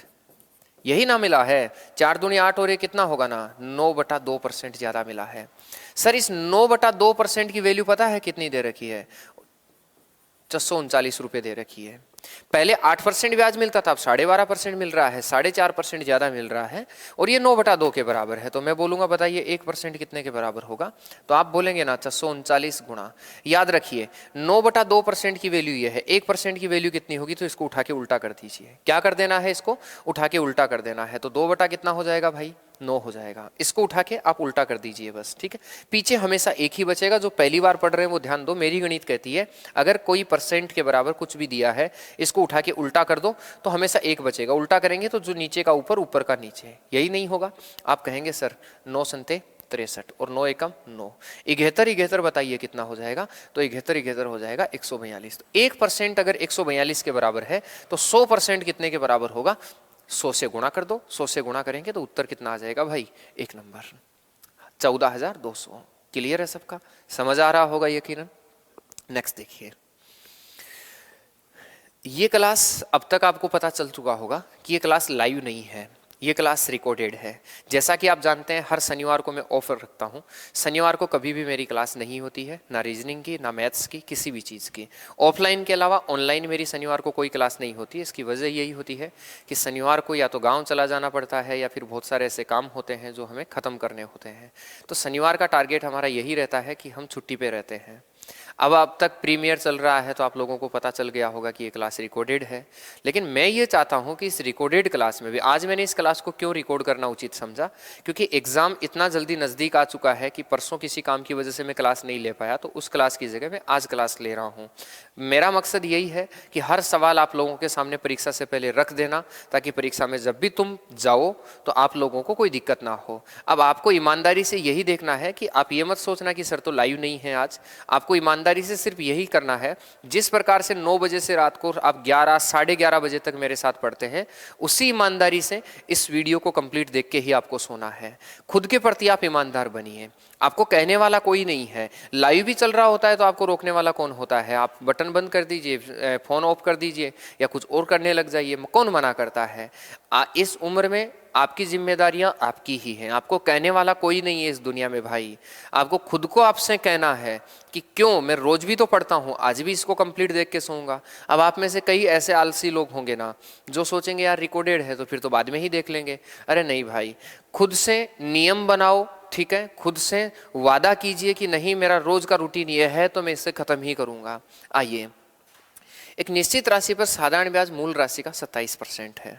यही ना मिला है। 4 दूनी 8 और ये कितना होगा ना, 9/2% ज्यादा मिला है। सर इस 9/2% की वैल्यू पता है कितनी दे रखी है, 639 रुपये दे रखी है। पहले 8% ब्याज मिलता था, अब 12.5% मिल रहा है, 4.5% ज्यादा मिल रहा है, और ये 9/2 के बराबर है। तो मैं बोलूंगा बताइए 1% कितने के बराबर होगा, तो आप बोलेंगे ना 639 गुणा, याद रखिए 9/2% की वैल्यू ये है, 1% की वैल्यू कितनी होगी, तो इसको उठा के उल्टा कर दीजिए। क्या कर देना है, इसको उठा के उल्टा कर देना है। तो 2 कितना हो जाएगा भाई, 9 हो जाएगा। इसको उठा के आप उल्टा कर दीजिए बस, ठीक है। पीछे हमेशा एक ही बचेगा। जो पहली बार पढ़ रहे हैं वो ध्यान दो, मेरी गणित कहती है अगर कोई परसेंट के बराबर कुछ भी दिया है, इसको उठा के उल्टा कर दो तो हमेशा एक बचेगा। उल्टा करेंगे तो जो नीचे का ऊपर, ऊपर का नीचे, यही नहीं होगा। आप कहेंगे सर 9 संते 63 और 9 एकम 9, 71 बताइए कितना हो जाएगा, तो 71 हो जाएगा 142। तो 1% अगर 142 के बराबर है तो 100% कितने के बराबर होगा, 100 से गुणा कर दो। 100 से गुणा करेंगे तो उत्तर कितना आ जाएगा भाई, एक नंबर 14,200। क्लियर है सबका, समझ आ रहा होगा यकीनन। नेक्स्ट देखिए, ये क्लास अब तक आपको पता चल चुका होगा कि ये क्लास लाइव नहीं है, ये क्लास रिकॉर्डेड है। जैसा कि आप जानते हैं हर शनिवार को मैं ऑफर रखता हूँ। शनिवार को कभी भी मेरी क्लास नहीं होती है, ना रीजनिंग की, ना मैथ्स की, किसी भी चीज़ की। ऑफलाइन के अलावा ऑनलाइन मेरी शनिवार को कोई क्लास नहीं होती है। इसकी वजह यही होती है कि शनिवार को या तो गाँव चला जाना पड़ता है या फिर बहुत सारे ऐसे काम होते हैं जो हमें ख़त्म करने होते हैं। तो शनिवार का टारगेट हमारा यही रहता है कि हम छुट्टी पर रहते हैं। अब तक प्रीमियर चल रहा है तो आप लोगों को पता चल गया होगा कि ये क्लास रिकॉर्डेड है। लेकिन मैं ये चाहता हूँ कि इस रिकॉर्डेड क्लास में भी, आज मैंने इस क्लास को क्यों रिकॉर्ड करना उचित समझा, क्योंकि एग्ज़ाम इतना जल्दी नज़दीक आ चुका है कि परसों किसी काम की वजह से मैं क्लास नहीं ले पाया, तो उस क्लास की जगह मैं आज क्लास ले रहा हूँ। मेरा मकसद यही है कि हर सवाल आप लोगों के सामने परीक्षा से पहले रख देना, ताकि परीक्षा में जब भी तुम जाओ तो आप लोगों को कोई दिक्कत ना हो। अब आपको ईमानदारी से यही देखना है कि आप ये मत सोचना कि सर तो लाइव नहीं है आज। आपको ईमानदारी से सिर्फ यही करना है, जिस प्रकार से 9 बजे से रात को आप 11, 11:30 बजे तक मेरे साथ पढ़ते हैं, उसी ईमानदारी से इस वीडियो को कंप्लीट देख के ही आपको सोना है। खुद के प्रति आप ईमानदार बनिए। आपको कहने वाला कोई नहीं है। लाइव भी चल रहा होता है तो आपको रोकने वाला कौन होता है। आप बटन बंद कर दीजिए, फ़ोन ऑफ कर दीजिए या कुछ और करने लग जाइए, कौन मना करता है। इस उम्र में आपकी जिम्मेदारियां आपकी ही हैं। आपको कहने वाला कोई नहीं है इस दुनिया में भाई। आपको खुद को आपसे कहना है कि क्यों, मैं रोज भी तो पढ़ता हूँ, आज भी इसको कंप्लीट देख के सोऊंगा। अब आप में से कई ऐसे आलसी लोग होंगे ना जो सोचेंगे यार रिकॉर्डेड है तो फिर तो बाद में ही देख लेंगे। अरे नहीं भाई, खुद से नियम बनाओ, ठीक है। खुद से वादा कीजिए कि नहीं, मेरा रोज का रूटीन ये है तो मैं इसे खत्म ही करूंगा। आइए, एक निश्चित राशि पर साधारण ब्याज मूल राशि का 27% है।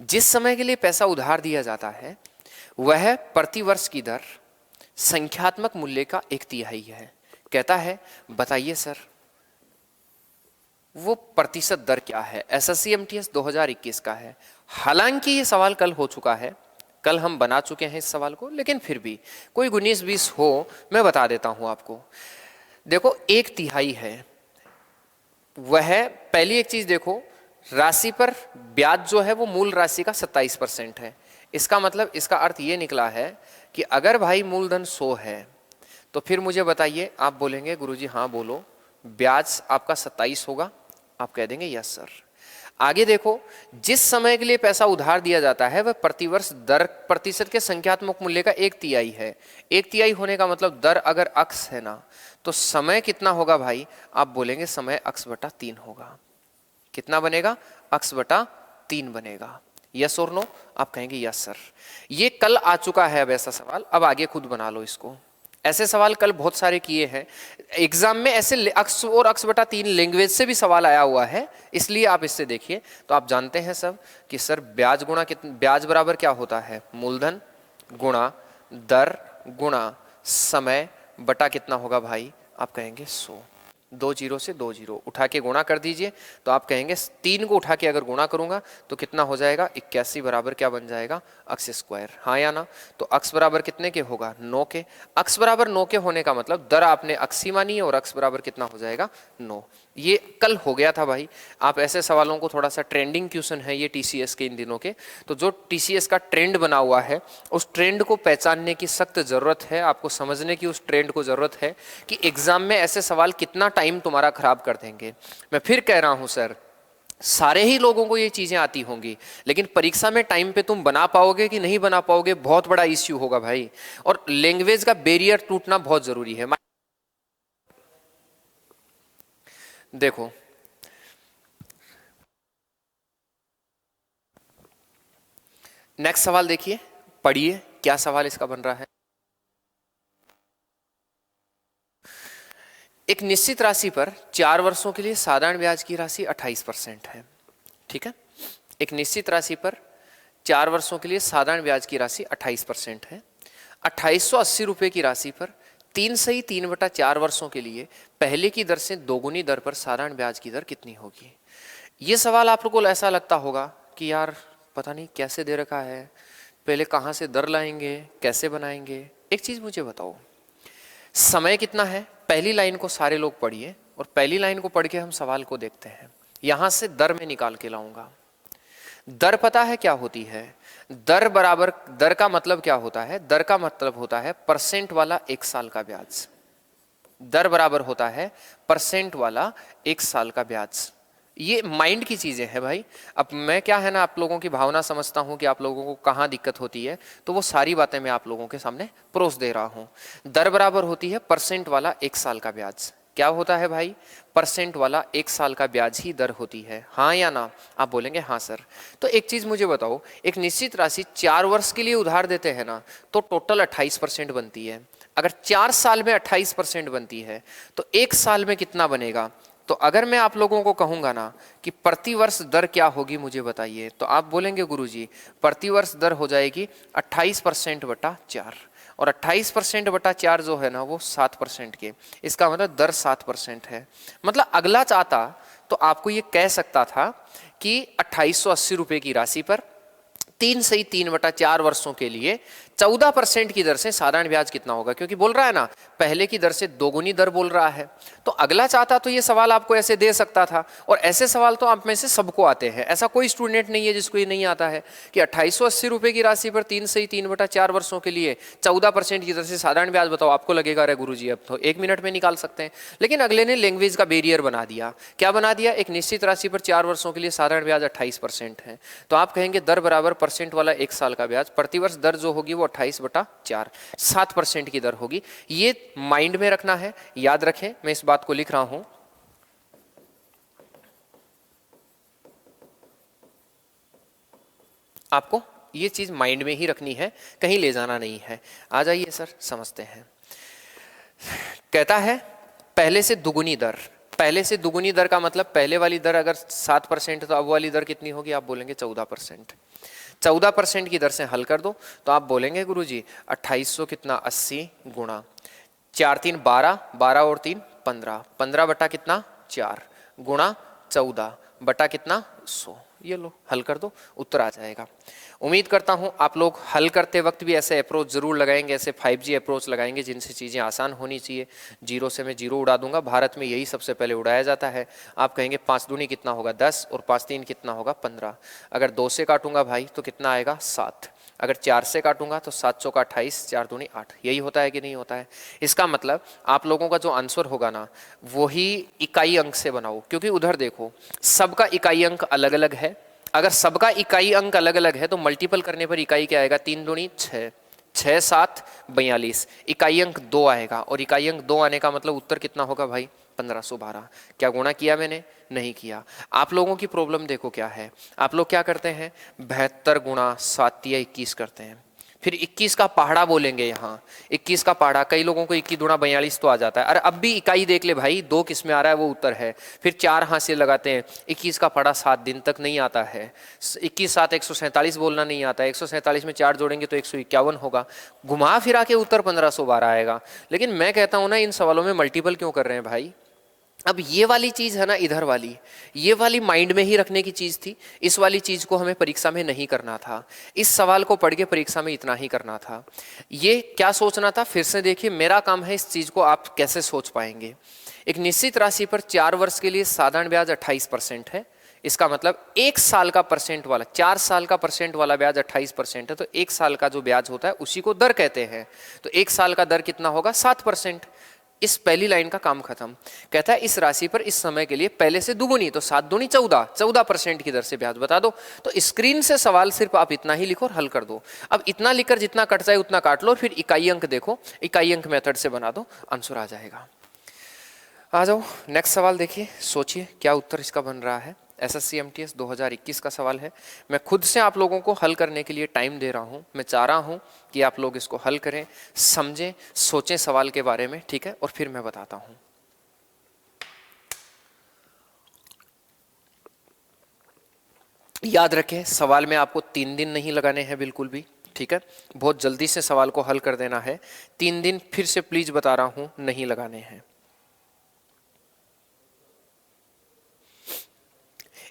जिस समय के लिए पैसा उधार दिया जाता है वह प्रतिवर्ष की दर संख्यात्मक मूल्य का 1/3 है। कहता है बताइए सर वो प्रतिशत दर क्या है। एसएससी एमटीएस 2021 का है। हालांकि ये सवाल कल हो चुका है, कल हम बना चुके हैं इस सवाल को, लेकिन फिर भी कोई 19-20 हो मैं बता देता हूं आपको। देखो 1/3 है वह, पहली एक चीज देखो, राशि पर ब्याज जो है वो मूल राशि का 27% है। इसका मतलब, इसका अर्थ ये निकला है कि अगर भाई मूलधन 100 है तो फिर मुझे बताइए, आप बोलेंगे गुरुजी हाँ बोलो, ब्याज आपका 27 होगा, आप कह देंगे यस सर। आगे देखो, जिस समय के लिए पैसा उधार दिया जाता है वह प्रतिवर्ष दर प्रतिशत के संख्यात्मक मूल्य का 1/3 है। 1/3 होने का मतलब दर अगर अक्ष है ना, तो समय कितना होगा भाई, आप बोलेंगे समय अक्ष बटा 3 होगा। कितना बनेगा, अक्ष बटा 3 बनेगा। यस और नो, आप कहेंगे यस सर। ये कल आ चुका है अब ऐसा सवाल, अब आगे खुद बना लो इसको। ऐसे सवाल कल बहुत सारे किए हैं एग्जाम में, ऐसे अक्ष और अक्ष बटा 3 लैंग्वेज से भी सवाल आया हुआ है, इसलिए आप इससे देखिए। तो आप जानते हैं सब कि सर ब्याज गुणा कितना, ब्याज बराबर क्या होता है, मूलधन गुणा दर गुणा समय बटा कितना होगा भाई, आप कहेंगे 100। 2 जीरो से 2 जीरो उठा के गुणा कर दीजिए, तो आप कहेंगे 3 को उठा के अगर गुणा करूंगा तो कितना हो जाएगा, 81 बराबर क्या बन जाएगा, अक्ष स्क्वायर। हाँ या ना, तो अक्ष बराबर कितने के होगा, 9 के। अक्ष बराबर 9 के होने का मतलब दर आपने अक्षी मानी है और अक्ष बराबर कितना हो जाएगा, 9। ये कल हो गया था भाई। आप ऐसे सवालों को, थोड़ा सा ट्रेंडिंग क्वेश्चन है ये टीसीएस के इन दिनों के, तो जो टीसीएस का ट्रेंड बना हुआ है उस ट्रेंड को पहचानने की सख्त जरूरत है, आपको समझने की उस ट्रेंड को जरूरत है कि एग्जाम में ऐसे सवाल कितना टाइम तुम्हारा खराब कर देंगे। मैं फिर कह रहा हूं सर, सारे ही लोगों को ये चीजें आती होंगी, लेकिन परीक्षा में टाइम पे तुम बना पाओगे कि नहीं बना पाओगे, बहुत बड़ा इश्यू होगा भाई। और लैंग्वेज का बैरियर टूटना बहुत जरूरी है। देखो नेक्स्ट सवाल देखिए, पढ़िए क्या सवाल इसका बन रहा है। एक निश्चित राशि पर 4 वर्षों के लिए साधारण ब्याज की राशि 28% है। ठीक है, एक निश्चित राशि पर 4 वर्षों के लिए साधारण ब्याज की राशि 28% है। 2880 रुपये की राशि पर 3/3/4 वर्षों के लिए पहले की दर से दोगुनी दर पर साधारण ब्याज की दर कितनी होगी। ये सवाल आप लोगों को ऐसा लगता होगा कि यार पता नहीं कैसे दे रखा है, पहले कहाँ से दर लाएंगे, कैसे बनाएंगे। एक चीज मुझे बताओ, समय कितना है, पहली लाइन को सारे लोग पढ़िए और पहली लाइन को पढ़ के हम सवाल को देखते हैं। यहां से दर में निकाल के लाऊंगा। दर पता है क्या होती है, दर बराबर, दर का मतलब क्या होता है, दर का मतलब होता है परसेंट वाला 1 साल का ब्याज। दर बराबर होता है परसेंट वाला 1 साल का ब्याज। ये माइंड की चीजें हैं भाई। अब मैं क्या है ना, आप लोगों की भावना समझता हूं कि आप लोगों को कहाँ दिक्कत होती है, तो वो सारी बातें मैं आप लोगों के सामने परोस दे रहा हूं। दर बराबर होती है परसेंट वाला 1 साल का ब्याज। क्या होता है भाई, परसेंट वाला 1 साल का ब्याज ही दर होती है। हाँ या ना, आप बोलेंगे हाँ सर। तो एक चीज मुझे बताओ, एक निश्चित राशि 4 वर्ष के लिए उधार देते हैं ना, तो टोटल 28% बनती है। अगर 4 साल में 28% बनती है तो 1 साल में कितना बनेगा। तो अगर मैं आप लोगों को कहूंगा ना कि प्रतिवर्ष दर क्या होगी मुझे बताइए, तो आप बोलेंगे गुरुजी प्रतिवर्ष दर हो जाएगी 28%/4, और 28%/4 जो है ना वो 7% के, इसका मतलब दर 7% है। मतलब अगला चाहता तो आपको ये कह सकता था कि 2880 रुपये की राशि पर 3/3/4 वर्षों के लिए 14% की दर से साधारण ब्याज कितना होगा, क्योंकि बोल रहा है ना पहले की दर से दोगुनी दर बोल रहा है। तो अगला चाहता तो ये सवाल आपको ऐसे दे सकता था, और ऐसे सवाल तो आप में से सबको आते हैं, ऐसा कोई स्टूडेंट नहीं है जिसको ये नहीं आता है कि 2880 रुपये की राशि पर 3/3/4 वर्षों के लिए 14% की दर से साधारण ब्याज बताओ। आपको लगेगा अरे गुरुजी अब तो 1 मिनट में निकाल सकते हैं, लेकिन अगले ने लैंग्वेज का बैरियर बना दिया। क्या बना दिया, एक निश्चित राशि पर 4 वर्षों के लिए साधारण ब्याज 28% है, तो आप कहेंगे दर बराबर परसेंट वाला 1 साल का ब्याज, प्रतिवर्ष दर जो होगी वो 28/4 7% की दर होगी। ये माइंड में रखना है, याद रखें, मैं इस बात को लिख रहा हूं। आपको ये चीज माइंड में ही रखनी है, कहीं ले जाना नहीं है। आ जाइए सर समझते हैं। कहता है पहले से दुगुनी दर। पहले से दुगुनी दर का मतलब पहले वाली दर अगर 7% तो अब वाली दर कितनी होगी, आप बोलेंगे 14%। 14% की दर से हल कर दो तो आप बोलेंगे गुरुजी 2800 कितना 80 गुणा 4 3 12, 12 और 3 15, 15 बटा कितना 4 गुणा 14 बटा कितना 100। ये लो हल कर दो, उत्तर आ जाएगा। उम्मीद करता हूँ आप लोग हल करते वक्त भी ऐसे अप्रोच जरूर लगाएंगे, ऐसे 5G अप्रोच लगाएंगे जिनसे चीज़ें आसान होनी चाहिए। जीरो से मैं जीरो उड़ा दूंगा, भारत में यही सबसे पहले उड़ाया जाता है। आप कहेंगे 5 दूनी कितना होगा 10 और 5 3 कितना होगा 15। अगर 2 से काटूंगा भाई तो कितना आएगा 7। अगर 4 से काटूंगा तो 7 चौका 28, 4 दूनी 8। यही होता है कि नहीं होता है? इसका मतलब आप लोगों का जो आंसर होगा ना वही इकाई अंक से बनाओ, क्योंकि उधर देखो सबका इकाई अंक अलग अलग है। अगर सबका इकाई अंक अलग अलग है तो मल्टीपल करने पर इकाई क्या आएगा 3 दूनी 6, 6 7 42, इकाई अंक 2 आएगा। और इकाई अंक 2 आने का मतलब उत्तर कितना होगा भाई 1512। क्या गुणा किया मैंने? नहीं किया। आप लोगों की प्रॉब्लम देखो क्या है, आप लोग क्या करते हैं 72 गुणा 7 या 21 करते हैं, फिर 21 का पहाड़ा बोलेंगे। यहाँ 21 का पहाड़ा, कई लोगों को 21 गुणा 42 तो आ जाता है। अरे अब भी इकाई देख ले भाई, 2 किस में आ रहा है वो उत्तर है। फिर 4 हाथ से लगाते हैं, 21 का पहाड़ा 7 दिन तक नहीं आता है। 21 7 147 बोलना नहीं आता है, 147 में 4 जोड़ेंगे तो 151 होगा। घुमा फिरा के उत्तर 1512 आएगा। लेकिन मैं कहता हूँ ना इन सवालों में मल्टीपल क्यों कर रहे हैं भाई? अब ये वाली चीज़ है ना, इधर वाली, ये वाली माइंड में ही रखने की चीज़ थी। इस वाली चीज़ को हमें परीक्षा में नहीं करना था। इस सवाल को पढ़ के परीक्षा में इतना ही करना था। ये क्या सोचना था? फिर से देखिए, मेरा काम है इस चीज़ को आप कैसे सोच पाएंगे। एक निश्चित राशि पर 4 वर्ष के लिए साधारण ब्याज 28% है। इसका मतलब 1 साल का परसेंट वाला, 4 साल का परसेंट वाला ब्याज 28% है, तो 1 साल का जो ब्याज होता है उसी को दर कहते हैं। तो 1 साल का दर कितना होगा 7%। इस पहली लाइन का काम खत्म। कहता है इस राशि पर इस समय के लिए पहले से दुगुनी, तो 7 दूनी 14, 14% की दर से ब्याज बता दो। तो स्क्रीन से सवाल सिर्फ आप इतना ही लिखो और हल कर दो। अब इतना लिखकर जितना कट जाए उतना काट लो, फिर इकाई अंक देखो, इकाई अंक मेथड से बना दो, आंसर आ जाएगा। आ जाओ नेक्स्ट सवाल देखिए, सोचिए क्या उत्तर इसका बन रहा है। SSC MTS 2021 का सवाल है। मैं खुद से आप लोगों को हल करने के लिए टाइम दे रहा हूं। मैं चाह रहा हूं कि आप लोग इसको हल करें, समझें, सोचें सवाल के बारे में, ठीक है? और फिर मैं बताता हूं। याद रखें सवाल में आपको 3 दिन नहीं लगाने हैं बिल्कुल भी, ठीक है? बहुत जल्दी से सवाल को हल कर देना है। 3 दिन फिर से प्लीज बता रहा हूं नहीं लगाने हैं।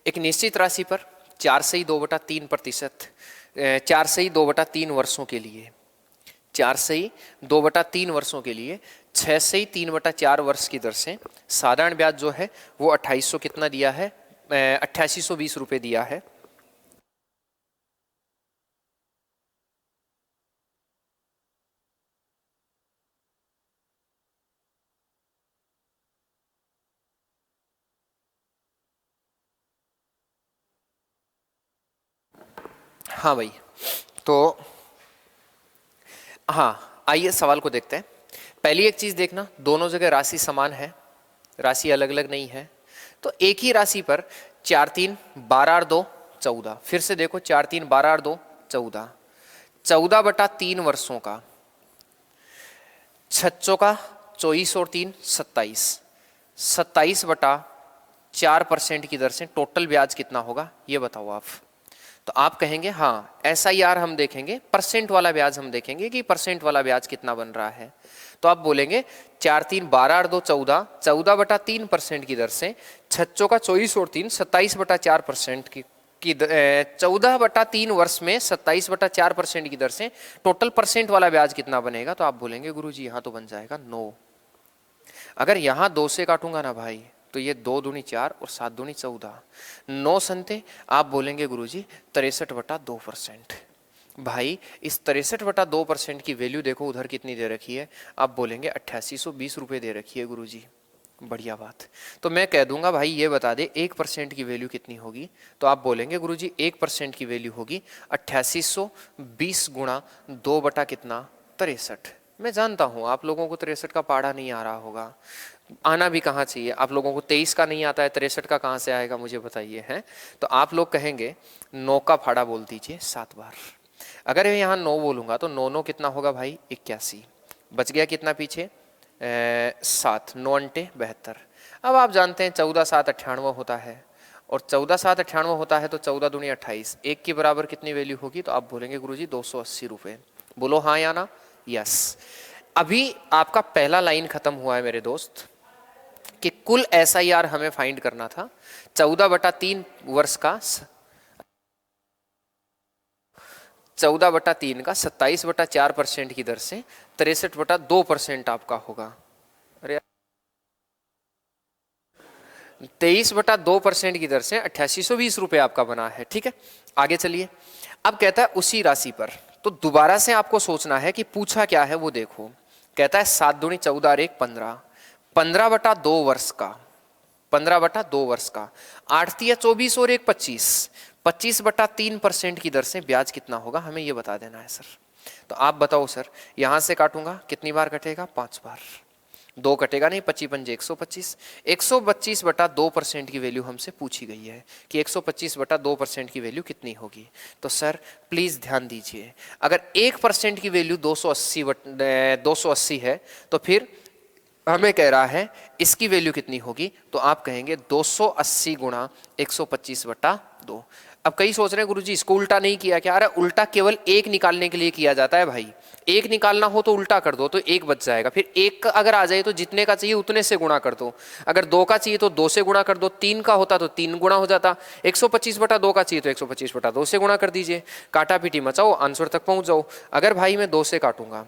एक निश्चित राशि पर 4 से ही 2/3%, 4 से ही 2/3 वर्षों के लिए, 4 से ही 2/3 वर्षों के लिए 6 से ही 3/4 वर्ष की दर से साधारण ब्याज जो है वो 2800 कितना दिया है, 8820 रुपये दिया है। हाँ भाई, तो हाँ आइए सवाल को देखते हैं। पहली एक चीज देखना, दोनों जगह राशि समान है, राशि अलग अलग नहीं है। तो एक ही राशि पर 4 3 12 और 2 14, फिर से देखो 4 3 12 और 2 14, 14/3 वर्षों का, 6 का 24 और 3 27, 27/4% की दर से टोटल ब्याज कितना होगा ये बताओ आप। तो आप कहेंगे हाँ SIR हम देखेंगे, परसेंट वाला ब्याज हम देखेंगे कि परसेंट वाला ब्याज कितना बन रहा है। तो आप बोलेंगे 4 3 12 और 2 14, 14/3% की दर से 6 का 24 और 3 27/4% की 14/3 वर्ष में 27/4% की दर से टोटल परसेंट वाला ब्याज कितना बनेगा। तो आप बोलेंगे गुरुजी यहाँ तो बन जाएगा 9। अगर यहाँ 2 से काटूंगा ना भाई तो ये 2 दूनी 4 और 7 दूनी 14, 9 संते आप बोलेंगे गुरुजी 63/2%। भाई इस 63/2% की वैल्यू देखो उधर कितनी दे रखी है, आप बोलेंगे 8820 रुपये दे रखी है गुरुजी। बढ़िया बात। तो मैं कह दूंगा भाई ये बता दे 1% की वैल्यू कितनी होगी। तो आप बोलेंगे गुरुजी 1% की वैल्यू होगी 8820 गुणा 2 बटा कितना 63। मैं जानता हूँ आप लोगों को 63 का पहाड़ा नहीं आ रहा होगा, आना भी कहाँ चाहिए। आप लोगों को 23 का नहीं आता है, 63 का कहाँ से आएगा मुझे बताइए हैं। तो आप लोग कहेंगे 9 का फाड़ा बोल दीजिए 7 बार। अगर मैं यहाँ 9 बोलूँगा तो 9 9 कितना होगा भाई 81, बच गया कितना पीछे 7, 9 अंटे 72। अब आप जानते हैं 14 7 98 होता है, और 14,798 होता है तो 14 दूनी 28, एक के बराबर कितनी वैल्यू होगी? तो आप बोलेंगे गुरुजी 280 रुपये। बोलो हाँ या ना? यस। अभी आपका पहला लाइन खत्म हुआ है मेरे दोस्त कि कुल SIR हमें फाइंड करना था 14/3 वर्ष का, 14/3 का 27/4% की दर से 63/2% आपका होगा। अरे 23/2% की दर से 8820 रुपये आपका बना है। ठीक है, आगे चलिए। अब कहता है उसी राशि पर, तो दोबारा से आपको सोचना है कि पूछा क्या है वो देखो। कहता है 7 दूनी 14 और 1 15, 15/2 वर्ष का, 15/2 वर्ष का, 8 तिया 24 और 1 25, 25/3% की दर से ब्याज कितना होगा हमें ये बता देना है सर। तो आप बताओ सर, यहां से काटूंगा कितनी बार कटेगा? 5 बार। 2 कटेगा नहीं, 25 पंजे 125, 125/2% की वैल्यू हमसे पूछी गई है कि 125/2% की वैल्यू कितनी होगी। तो सर प्लीज ध्यान दीजिए, अगर 1% की वैल्यू 280 है तो फिर हमें कह रहा है इसकी वैल्यू कितनी होगी, तो आप कहेंगे 280 गुणा 125/2। अब कई सोच रहे हैं गुरुजी इसको उल्टा नहीं किया क्या? अरे उल्टा केवल एक निकालने के लिए किया जाता है भाई। एक निकालना हो तो उल्टा कर दो तो एक बच जाएगा, फिर एक अगर आ जाए तो जितने का चाहिए उतने से गुणा कर दो, अगर 2 का चाहिए तो 2 से गुणा कर दो, 3 का होता तो 3 गुणा हो जाता, 125/2 का चाहिए तो 125/2 से गुणा कर दीजिए, काटा पीटी मचाओ, आंसर तक पहुंच जाओ। अगर भाई मैं 2 से काटूंगा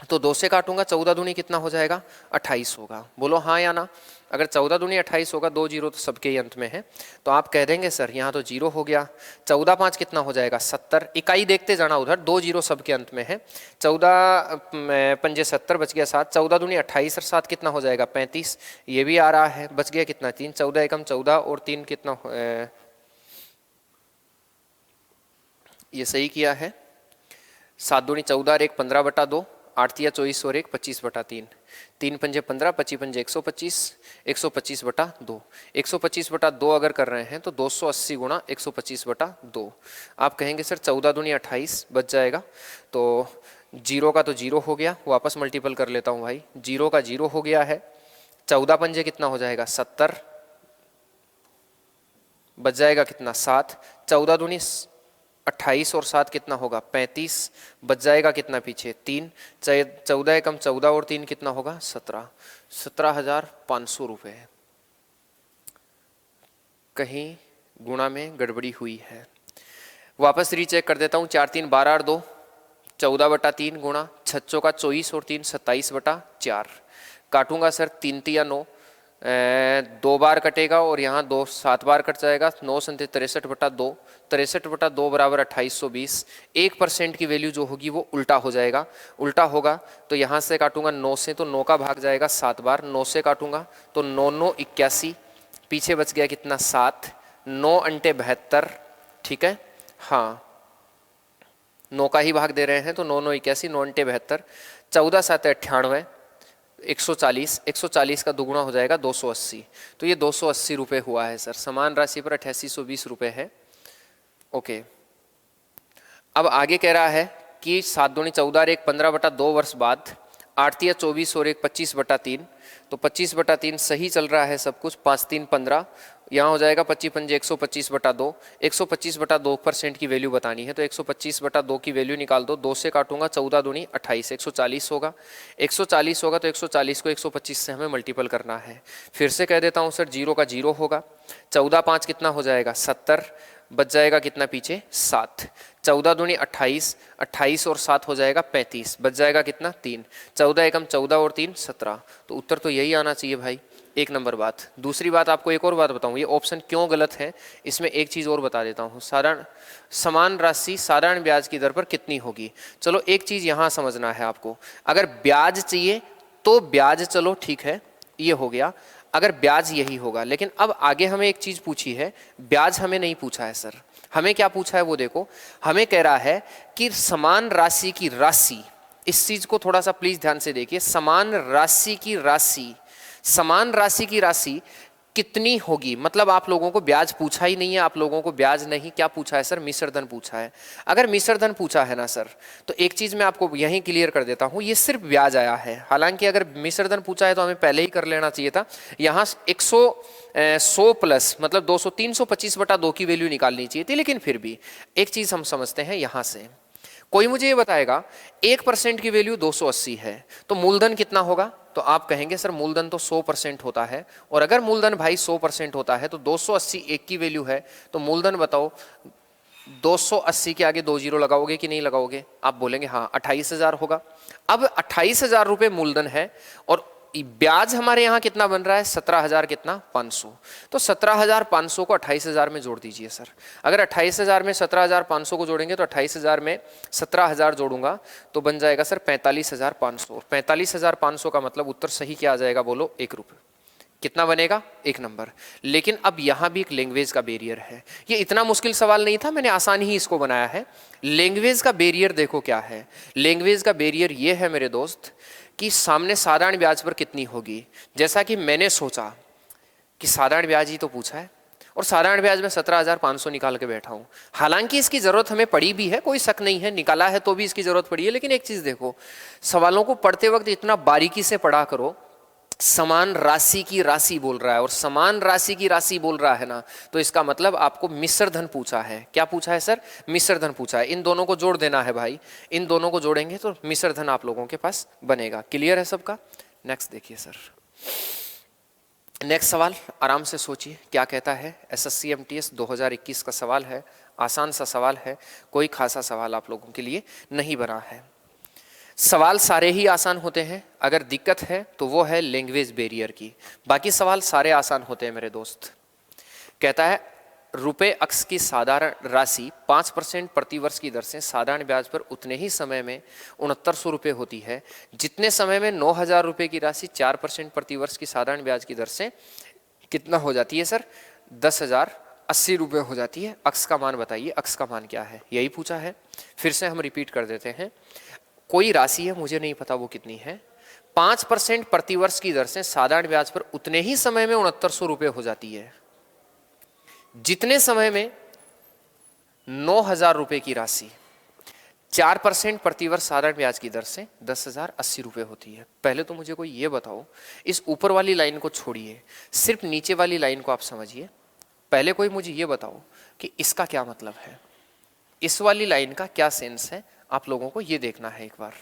तो 2 से काटूंगा, 14 दूनी कितना हो जाएगा? 28 होगा। बोलो हाँ या ना? अगर 14 दूनी 28 होगा, 2 जीरो तो सबके ही अंत में है, तो आप कह देंगे सर यहाँ तो जीरो हो गया। 14 5 कितना हो जाएगा? 70, इकाई देखते जाना उधर, 2 जीरो सबके अंत में है। 14 पंजे 70, बच गया 7, 14 दूनी 28 और 7 कितना हो जाएगा? 35, ये भी आ रहा है, बच गया कितना? 3, 14 एकम 14 और 3 कितना? ये सही किया है। 7 दूनी 14 और 1 15/2, 8 तिया 24 और 1 25/3, 3 पंजे 15, 25 पंजे 125, 125/2, 125/2 अगर कर रहे हैं तो 280 गुणा 125/2। आप कहेंगे सर 14 दूनी 28 बच जाएगा, तो जीरो का तो जीरो हो गया, वापस मल्टीपल कर लेता हूँ भाई, जीरो का जीरो हो गया है। 14 पंजे कितना हो जाएगा? 70, बच जाएगा कितना? 7, 14 दूनी 28 और 7 कितना होगा? 35, बच जाएगा कितना पीछे? 3, 14 एकम 14 और 3 कितना होगा? 17, 17,500 रुपये। कहीं गुणा में गड़बड़ी हुई है, वापस रीचेक कर देता हूँ। 4 3 12 और 2 14/3 गुणा 6 का 24 और 3 27/4, काटूंगा सर 3 तिया 9, 2 बार कटेगा और यहाँ 2 7 बार कट जाएगा, 9 संते 63/2, 63/2 बराबर 2820। 1% की वैल्यू जो होगी वो उल्टा हो जाएगा, उल्टा होगा तो यहाँ से काटूंगा 9 से, तो 9 का भाग जाएगा 7 बार, 9 से काटूंगा तो 9 9 81, पीछे बच गया कितना? 7, 9 अंटे 72। ठीक है, हाँ 9 का ही भाग दे रहे हैं तो 9 9 81, 9 अंटे 72, 14 7 98, 140, 140 का दुगुना हो जाएगा 280, तो ये 280 रुपये हुआ है सर। समान राशि पर 8820 रुपये है। ओके, अब आगे कह रहा है कि 7 दूनी 14 और 1 15/2 वर्ष बाद, 8 तिया 24 और 1 25/3, तो 25/3 सही चल रहा है सब कुछ, 5 3 15, यहाँ हो जाएगा 25 पंजे 125/2, 125/2% की वैल्यू बतानी है तो 125/2 की वैल्यू निकाल दो, 2 से काटूंगा 14 दूनी 28, 140 होगा, 140 होगा तो 140 को 125 से हमें मल्टीपल करना है। फिर से कह देता हूँ सर, जीरो का जीरो होगा, 14 5 कितना हो जाएगा? 70, बच जाएगा कितना पीछे? 7, 14 दूनी 28, 28 और 7 हो जाएगा 35, बच जाएगा कितना? 3, 14 एकम 14 और 3 17, तो उत्तर तो यही आना चाहिए भाई। एक नंबर बात। दूसरी बात, आपको एक और बात बताऊं, ये ऑप्शन क्यों गलत है, इसमें एक चीज़ और बता देता हूँ। साधारण समान राशि साधारण ब्याज की दर पर कितनी होगी? चलो एक चीज़ यहाँ समझना है आपको, अगर ब्याज चाहिए तो ब्याज चलो ठीक है, ये हो गया, अगर ब्याज यही होगा। लेकिन अब आगे हमें एक चीज़ पूछी है, ब्याज हमें नहीं पूछा है सर। हमें क्या पूछा है वो देखो, हमें कह रहा है कि समान राशि की राशि, इस चीज़ को थोड़ा सा प्लीज़ ध्यान से देखिए, समान राशि की राशि, समान राशि की राशि कितनी होगी, मतलब आप लोगों को ब्याज पूछा ही नहीं है, आप लोगों को ब्याज नहीं क्या पूछा है सर, मिश्र धन पूछा है। अगर मिश्र धन पूछा है ना सर, तो एक चीज मैं आपको यहीं क्लियर कर देता हूं, ये सिर्फ ब्याज आया है। हालांकि अगर मिश्र धन पूछा है तो हमें पहले ही कर लेना चाहिए था। यहाँ 100 प्लस मतलब 200 325/2 की वैल्यू निकालनी चाहिए थी, लेकिन फिर भी एक चीज हम समझते हैं। यहां से कोई मुझे ये बताएगा 1% की वैल्यू 280 है, तो मूलधन कितना होगा? तो आप कहेंगे सर मूलधन तो 100% होता है, और अगर मूलधन भाई 100% होता है तो 280 1 की वैल्यू है, तो मूलधन बताओ 280 के आगे 2 जीरो लगाओगे कि नहीं लगाओगे? आप बोलेंगे हाँ 28,000 होगा। अब 28,000 रुपये मूलधन है और ब्याज हमारे यहाँ कितना बन रहा है? 17,000 कितना 500। तो 17,500 को 28,000 में जोड़ दीजिए सर। अगर 28,000 में 17,500 को जोड़ेंगे तो 28,000 में 17,000 जोड़ूंगा तो बन जाएगा सर 45,500। 45,500 का मतलब उत्तर सही क्या आ जाएगा बोलो? 1 रुपये। कितना बनेगा? 1 नंबर। लेकिन अब यहां भी एक लैंग्वेज का बैरियर है। ये इतना मुश्किल सवाल नहीं था, मैंने आसान ही इसको बनाया है। लैंग्वेज का बैरियर देखो क्या है। लैंग्वेज का बैरियर ये है मेरे दोस्त कि सामने साधारण ब्याज पर कितनी होगी। जैसा कि मैंने सोचा कि साधारण ब्याज ही तो पूछा है और साधारण ब्याज में 17,500 निकाल के बैठा हूं। हालांकि इसकी जरूरत हमें पड़ी भी है, कोई शक नहीं है, निकाला है तो भी इसकी जरूरत पड़ी है। लेकिन एक चीज देखो, सवालों को पढ़ते वक्त इतना बारीकी से पढ़ा करो। समान राशि की राशि बोल रहा है और समान राशि की राशि बोल रहा है ना, तो इसका मतलब आपको मिश्र धन पूछा है। क्या पूछा है सर? मिश्र धन पूछा है। इन दोनों को जोड़ देना है भाई, इन दोनों को जोड़ेंगे तो मिश्र धन आप लोगों के पास बनेगा। क्लियर है सबका? नेक्स्ट देखिए सर, नेक्स्ट सवाल आराम से सोचिए क्या कहता है। एसएससी एमटीएस 2021 का सवाल है, आसान सा सवाल है, कोई खासा सवाल आप लोगों के लिए नहीं बना है। सवाल सारे ही आसान होते हैं, अगर दिक्कत है तो वो है लैंग्वेज बैरियर की, बाकी सवाल सारे आसान होते हैं मेरे दोस्त। कहता है रुपए अक्ष की साधारण राशि 5% प्रतिवर्ष की दर से साधारण ब्याज पर उतने ही समय में 6900 रुपये होती है, जितने समय में 9,000 रुपये की राशि 4% प्रतिवर्ष की साधारण ब्याज की दर से कितना हो जाती है सर? 10,080 रुपये हो जाती है। अक्ष का मान बताइए, अक्ष का मान क्या है? यही पूछा है। फिर से हम रिपीट कर देते हैं, कोई राशि है, मुझे नहीं पता वो कितनी है, 5% प्रतिवर्ष की दर से साधारण ब्याज पर उतने ही समय में 6900 रुपये हो जाती है, जितने समय में 9,000 रुपये की राशि 4% प्रतिवर्ष साधारण ब्याज की दर से 10,080 रुपये होती है। पहले तो मुझे कोई ये बताओ, इस ऊपर वाली लाइन को छोड़िए, सिर्फ नीचे वाली लाइन को आप समझिए। पहले कोई मुझे ये बताओ कि इसका क्या मतलब है, इस वाली लाइन का क्या सेंस है, आप लोगों को ये देखना है एक बार।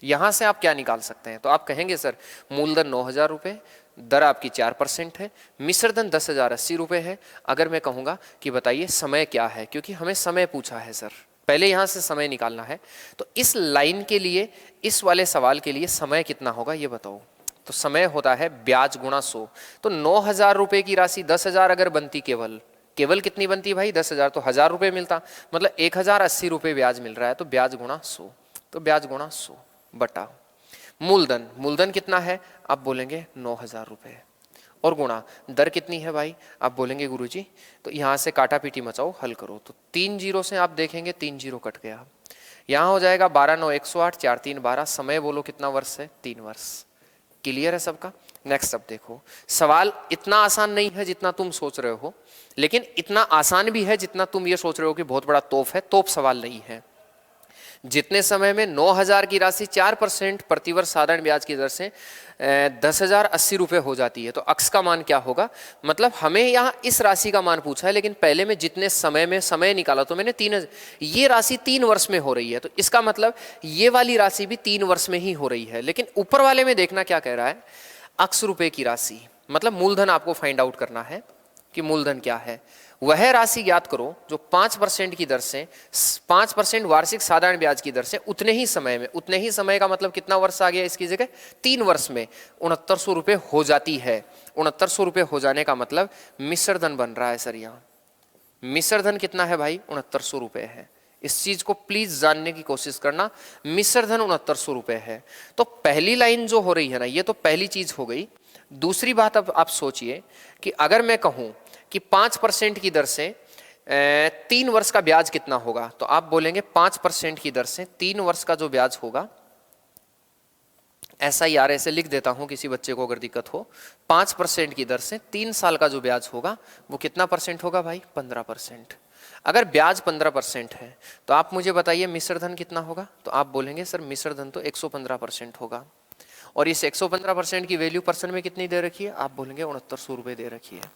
यहां से आप क्या निकाल सकते हैं? तो आप कहेंगे सर मूलधन 9,000 रुपये, दर आपकी 4% है, मिश्र धन 10,080 रुपये है। अगर मैं कहूंगा कि बताइए समय क्या है, क्योंकि हमें समय पूछा है सर, पहले यहां से समय निकालना है, तो इस लाइन के लिए, इस वाले सवाल के लिए समय कितना होगा ये बताओ। तो समय होता है ब्याज गुणा 100। तो 9,000 रुपये की राशि 10,000 अगर बनती, केवल कितनी बनती है भाई? 10,000, तो 1,000 रुपये मिलता, मतलब 1,080 रुपये ब्याज मिल रहा है, तो ब्याज गुणा 100। तो ब्याज गुणा 100 बटा मूलधन, मूलधन कितना है? आप बोलेंगे 9,000 रुपये, और गुणा दर कितनी है भाई? आप बोलेंगे गुरुजी तो यहाँ से काटा पीटी मचाओ, हल करो। तो 3 जीरो से आप देखेंगे 3 जीरो कट गया, यहाँ हो जाएगा 12 9 108, 4 3 12। समय बोलो कितना वर्ष है? 3 वर्ष। क्लियर है सबका? नेक्स्ट अब देखो, सवाल इतना आसान नहीं है जितना तुम सोच रहे हो, लेकिन इतना आसान भी है जितना तुम ये सोच रहे हो कि बहुत बड़ा तोप है। तोप सवाल नहीं है। जितने समय में 9,000 की राशि 4% प्रतिवर्ष साधारण ब्याज की दर से 10,080 रुपये हो जाती है, तो अक्ष का मान क्या होगा? मतलब हमें यहाँ इस राशि का मान पूछा है, लेकिन पहले में जितने समय में समय निकाला तो मैंने 3, ये राशि 3 वर्ष में हो रही है, तो इसका मतलब ये वाली राशि भी 3 वर्ष में ही हो रही है। लेकिन ऊपर वाले में देखना क्या कह रहा है, अक्ष रुपये की राशि, मतलब मूलधन आपको फाइंड आउट करना है कि मूलधन क्या है। वह राशि ज्ञात करो जो 5% की दर से 5% वार्षिक साधारण ब्याज की दर से उतने ही समय में, उतने ही समय का मतलब कितना वर्ष आ गया इसकी जगह? 3 वर्ष में 6900 रुपये हो जाती है। 6900 रुपये हो जाने का मतलब मिश्र धन बन रहा है सर। यहाँ मिश्र धन कितना है भाई? 6900 रुपये है। इस चीज को प्लीज जानने की कोशिश करना, मिश्र धन 6900 रुपये है। तो पहली लाइन जो हो रही है ना, ये तो पहली चीज हो गई। दूसरी बात अब आप सोचिए कि अगर मैं कहूं कि 5% की दर से 3 वर्ष का ब्याज कितना होगा, तो आप बोलेंगे 5% की दर से 3 वर्ष का जो ब्याज होगा SIR ऐसे लिख देता हूं किसी बच्चे को अगर दिक्कत हो। 5% की दर से 3 साल का जो ब्याज होगा वो कितना परसेंट होगा भाई? 15%। अगर ब्याज 15% है तो आप मुझे बताइए मिश्र धन कितना होगा? तो आप बोलेंगे सर मिश्र धन तो 115% होगा। और इस 115% की वैल्यू परसेंट में कितनी दे रखी है? आप बोलेंगे 6900 रुपये दे रखी है।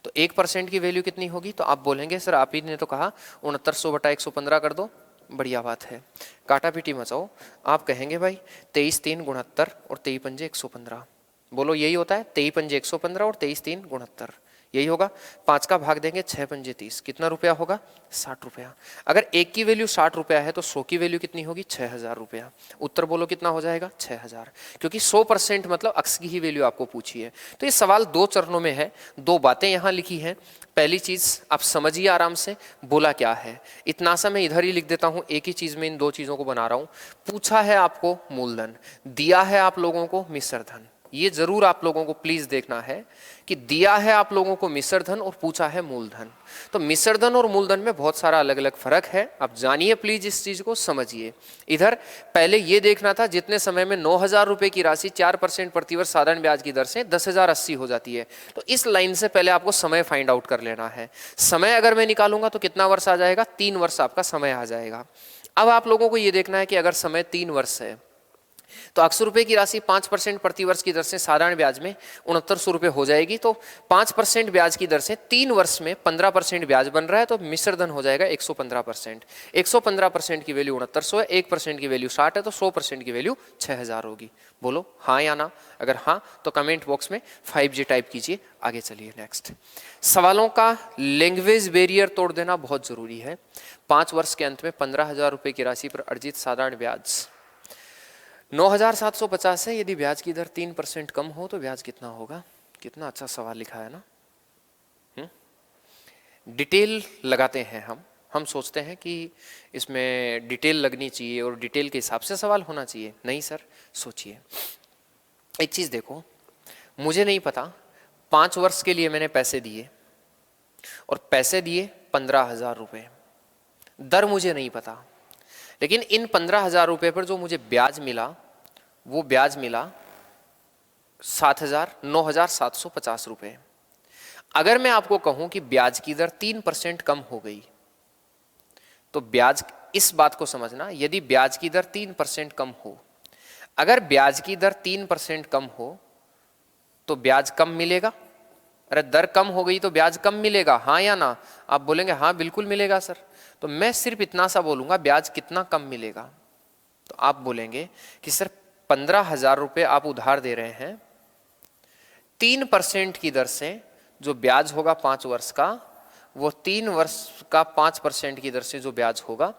तो 1% की वैल्यू कितनी होगी? तो आप बोलेंगे सर आप ही ने तो कहा 6900 बटा 115 कर दो। बढ़िया बात है, काटा पीटी मचाओ। आप कहेंगे भाई 23 3 69 और 23 पंजे 115। बोलो यही होता है, 23 पंजे 115 और 23 3 69 यही होगा। 5 का भाग देंगे 6 पंजे 30, कितना रुपया होगा? 60 रुपया। अगर एक की वैल्यू 60 रुपया है तो 100 की वैल्यू कितनी होगी? 6000 रुपया। उत्तर बोलो कितना हो जाएगा? 6000, क्योंकि 100% मतलब अक्स की ही वैल्यू आपको पूछी है। तो ये सवाल 2 चरणों में है, 2 बातें यहाँ लिखी हैं। पहली चीज आप समझिए आराम से, बोला क्या है। इतना सा मैं इधर ही लिख देता हूं, एक ही चीज में इन 2 चीजों को बना रहा हूं। पूछा है आपको मूलधन, दिया है आप लोगों को मिश्र धन। ये जरूर आप लोगों को प्लीज देखना है कि दिया है आप लोगों को मिश्र धन और पूछा है मूलधन। तो मिश्र धन और मूलधन में बहुत सारा अलग अलग फर्क है, आप जानिए प्लीज, इस चीज को समझिए। इधर पहले ये देखना था जितने समय में 9000 रुपए की राशि 4% प्रतिवर्ष साधारण ब्याज की दर से 10,080 हो जाती है। तो इस लाइन से पहले आपको समय फाइंड आउट कर लेना है। समय अगर मैं निकालूंगा तो कितना वर्ष आ जाएगा? 3 वर्ष आपका समय आ जाएगा। अब आप लोगों को ये देखना है कि अगर समय 3 वर्ष है तो 800 रुपए की राशि 5% प्रतिवर्ष की दर से साधारण ब्याज में 6900 रुपए हो जाएगी। तो 5% ब्याज की दर से 3 वर्ष में 15% ब्याज बन रहा है, तो मिश्र धन हो जाएगा 115%। 115% की वैल्यू 6900 है, 1% की वैल्यू 60 है, तो 100% की वैल्यू 6000 होगी। बोलो हाँ या ना? अगर हाँ तो कमेंट बॉक्स में 5G टाइप कीजिए। आगे चलिए नेक्स्ट। सवालों का लैंग्वेज बैरियर तोड़ देना बहुत जरूरी है। 5 वर्ष के अंत में 15,000 रुपए की राशि पर अर्जित साधारण ब्याज 9750 है। यदि ब्याज की दर 3% कम हो तो ब्याज कितना होगा? कितना अच्छा सवाल लिखा है ना। डिटेल लगाते हैं हम सोचते हैं कि इसमें डिटेल लगनी चाहिए और डिटेल के हिसाब से सवाल होना चाहिए। नहीं सर, सोचिए एक चीज देखो, मुझे नहीं पता 5 वर्ष के लिए मैंने पैसे दिए और पैसे दिए 15,000 रुपए, दर मुझे नहीं पता, लेकिन इन 15,000 रुपए पर जो मुझे ब्याज मिला वो ब्याज मिला 9,750 रुपए। अगर मैं आपको कहूं कि ब्याज की दर 3% कम हो गई तो ब्याज, इस बात को समझना, यदि ब्याज की दर 3% कम हो, अगर ब्याज की दर 3% कम हो तो ब्याज कम मिलेगा। अरे दर कम हो गई तो ब्याज कम मिलेगा, हाँ या ना? आप बोलेंगे हाँ बिल्कुल मिलेगा सर। तो मैं सिर्फ इतना सा बोलूंगा ब्याज कितना कम मिलेगा। तो आप बोलेंगे कि सर 15,000 रुपए आप उधार दे रहे हैं, 3% की दर से जो ब्याज होगा 5 वर्ष का, वो 3 वर्ष का 5% की दर से जो ब्याज होगा,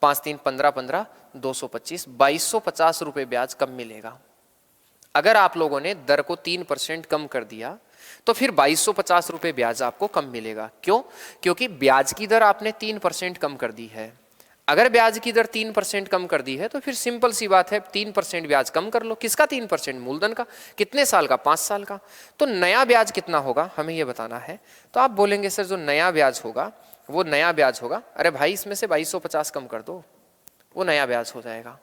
5 3 15 15 225 2250 रुपए ब्याज कम मिलेगा। अगर आप लोगों ने दर को 3% कम कर दिया तो फिर 2250 रुपए ब्याज आपको कम मिलेगा। क्यों? क्योंकि ब्याज की दर आपने 3% कम कर दी है। अगर ब्याज की दर 3% कम कर दी है तो फिर सिंपल सी बात है, 3% ब्याज कम कर लो। किसका 3%? मूलधन का। कितने साल का? 5 साल का। तो नया ब्याज कितना होगा हमें यह बताना है। तो आप बोलेंगे सर जो नया ब्याज होगा वो नया ब्याज होगा, अरे भाई इसमें से 2250 कम कर दो, वो नया ब्याज हो जाएगा।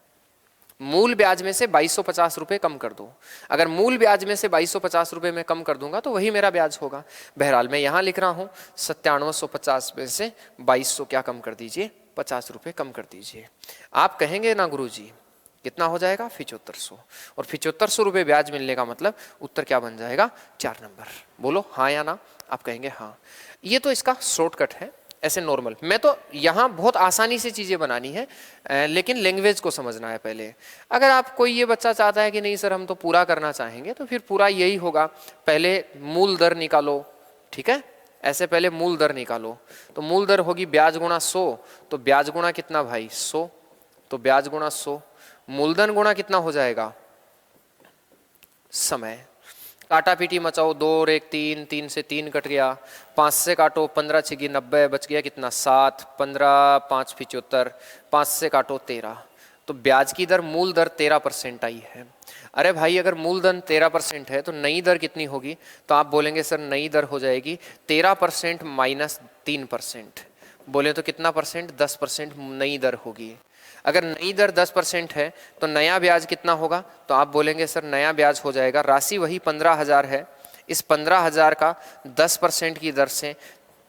मूल ब्याज में से 2250 रुपए कम कर दो। अगर मूल ब्याज में से 2250 रुपए में कम कर दूंगा तो वही मेरा ब्याज होगा। बहरहाल मैं यहां लिख रहा हूं 9750 में से 2200 क्या कम कर दीजिए? 50 रुपए कम कर दीजिए। आप कहेंगे ना गुरुजी कितना हो जाएगा? 7500। और 7500 रुपए ब्याज मिलने का मतलब उत्तर क्या बन जाएगा? 4 नंबर। बोलो हाँ या ना? आप कहेंगे हाँ। ये तो इसका शॉर्टकट है, ऐसे नॉर्मल। मैं तो यहाँ बहुत आसानी से चीज़ें बनानी है, लेकिन लैंग्वेज को समझना है पहले। अगर आप कोई ये बच्चा चाहता है कि नहीं सर हम तो पूरा करना चाहेंगे, तो फिर पूरा यही होगा, पहले मूल दर निकालो, ठीक है? ऐसे पहले मूल दर निकालो। तो मूल दर होगी ब्याज गुणा 100, तो ब्याज गुणा कितना भाई? 100, तो ब्याज गुणा 100। मूलधन गुणा कितना हो जाएगा? समय। काटा पीटी मचाओ, 2 और 1 3, 3 से 3 कट गया, 5 से काटो, 15 6 90, बच गया कितना? 7, 15 5 75, 5 से काटो 13। तो ब्याज की दर, मूल दर 13% आई है। अरे भाई अगर मूलधन 13% है तो नई दर कितनी होगी? तो आप बोलेंगे सर नई दर हो जाएगी 13% माइनस 3%। बोले तो कितना परसेंट? 10% नई दर होगी। अगर नई दर 10% है तो नया ब्याज कितना होगा? तो आप बोलेंगे सर नया ब्याज हो जाएगा, राशि वही 15,000 है, इस 15,000 का 10% की दर से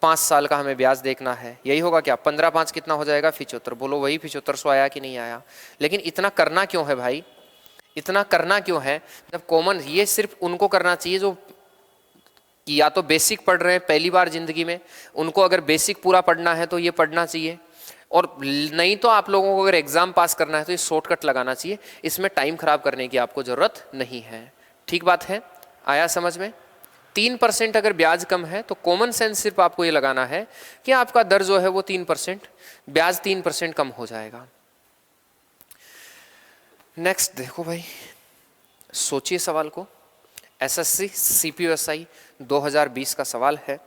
5 साल का हमें ब्याज देखना है। यही होगा क्या? 15 5 कितना हो जाएगा? 75। बोलो वही 7500 आया कि नहीं आया? लेकिन इतना करना क्यों है भाई? इतना करना क्यों है? जब कॉमन, ये सिर्फ उनको करना चाहिए जो या तो बेसिक पढ़ रहे हैं पहली बार जिंदगी में, उनको अगर बेसिक पूरा पढ़ना है तो ये पढ़ना चाहिए, और नहीं तो आप लोगों को अगर एग्जाम पास करना है तो ये शॉर्टकट लगाना चाहिए। इसमें टाइम खराब करने की आपको जरूरत नहीं है। ठीक बात है? आया समझ में? 3% अगर ब्याज कम है तो कॉमन सेंस सिर्फ आपको ये लगाना है कि आपका दर जो है वो 3%, ब्याज 3% कम हो जाएगा। नेक्स्ट देखो भाई, सोचिए सवाल को। एसएससी सीपीयूएसआई 2020 का सवाल है।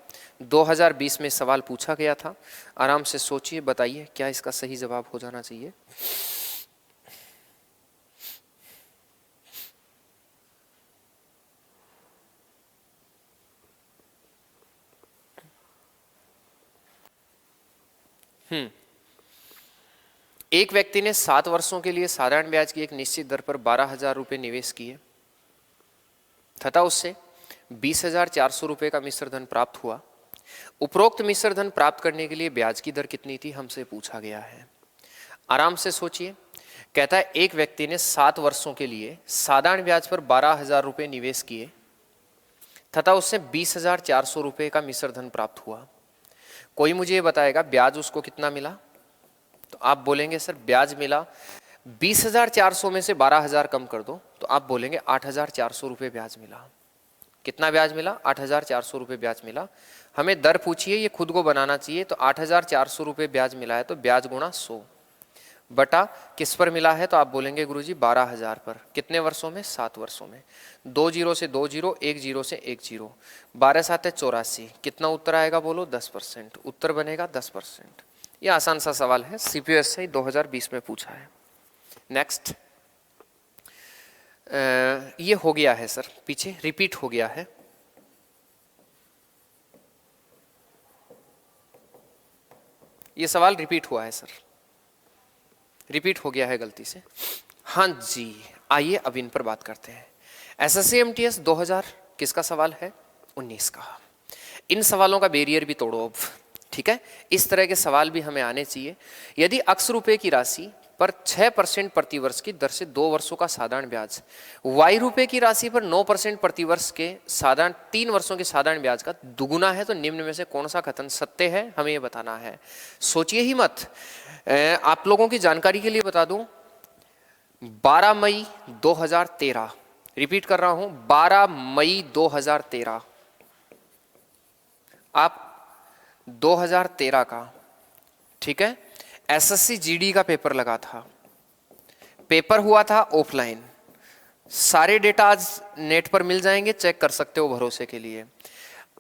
2020 में सवाल पूछा गया था। आराम से सोचिए, बताइए क्या इसका सही जवाब हो जाना चाहिए। एक व्यक्ति ने 7 वर्षों के लिए साधारण ब्याज की एक निश्चित दर पर 12,000 रुपये निवेश किए तथा उससे 20,400 रुपये का मिश्र धन प्राप्त हुआ। उपरोक्त मिश्र धन प्राप्त करने के लिए ब्याज की दर कितनी थी, हमसे पूछा गया है। आराम से सोचिए। कहता है एक व्यक्ति ने 7 वर्षों के लिए साधारण ब्याज पर 12,000 रुपये निवेश किए तथा उससे 20,400 रुपये का मिश्र धन प्राप्त हुआ। कोई मुझे ये बताएगा ब्याज उसको कितना मिला? तो आप बोलेंगे सर ब्याज मिला 20,400 में से 12,000 कम कर दो, तो आप बोलेंगे 8,400 रुपये ब्याज मिला। कितना ब्याज मिला? 8,400 रुपये ब्याज मिला। हमें दर पूछिए, ये खुद को बनाना चाहिए। तो 8,400 रुपये ब्याज मिला है तो ब्याज गुणा 100 बटा किस पर मिला है? तो आप बोलेंगे गुरुजी 12,000 पर। कितने वर्षों में? 7 वर्षों में। 2 जीरो से 2 जीरो, 1 जीरो से 1 जीरो, 12 7 84। कितना उत्तर आएगा बोलो? 10%। उत्तर बनेगा 10%। ये आसान सा सवाल है, सीपीयूएसआई 2020 में पूछा है। नेक्स्ट, ये हो गया है सर, पीछे रिपीट हो गया है। ये सवाल रिपीट हुआ है सर, रिपीट हो गया है गलती से। हाँ जी, आइए अब इन पर बात करते हैं। एसएससी एमटीएस 2000 किसका सवाल है? 19 का। इन सवालों का बैरियर भी तोड़ो अब, ठीक है? इस तरह के सवाल भी हमें आने चाहिए। यदि x रुपए की राशि पर 6% प्रतिवर्ष की दर से 2 वर्षों का साधारण ब्याज, y रुपए की राशि पर 9% प्रतिवर्ष के साधारण 3 वर्षों के साधारण ब्याज का दुगुना है, तो निम्न में से कौन सा कथन सत्य है, हमें ये बताना है। सोचिए ही मत। आप लोगों की जानकारी के लिए बता दूं, 12 मई 2013, रिपीट कर रहा हूं, 12 मई 2013, आप 2013 का, ठीक है, एसएससी जीडी का पेपर लगा था। पेपर हुआ था ऑफलाइन। सारे डेटा आज नेट पर मिल जाएंगे, चेक कर सकते हो भरोसे के लिए।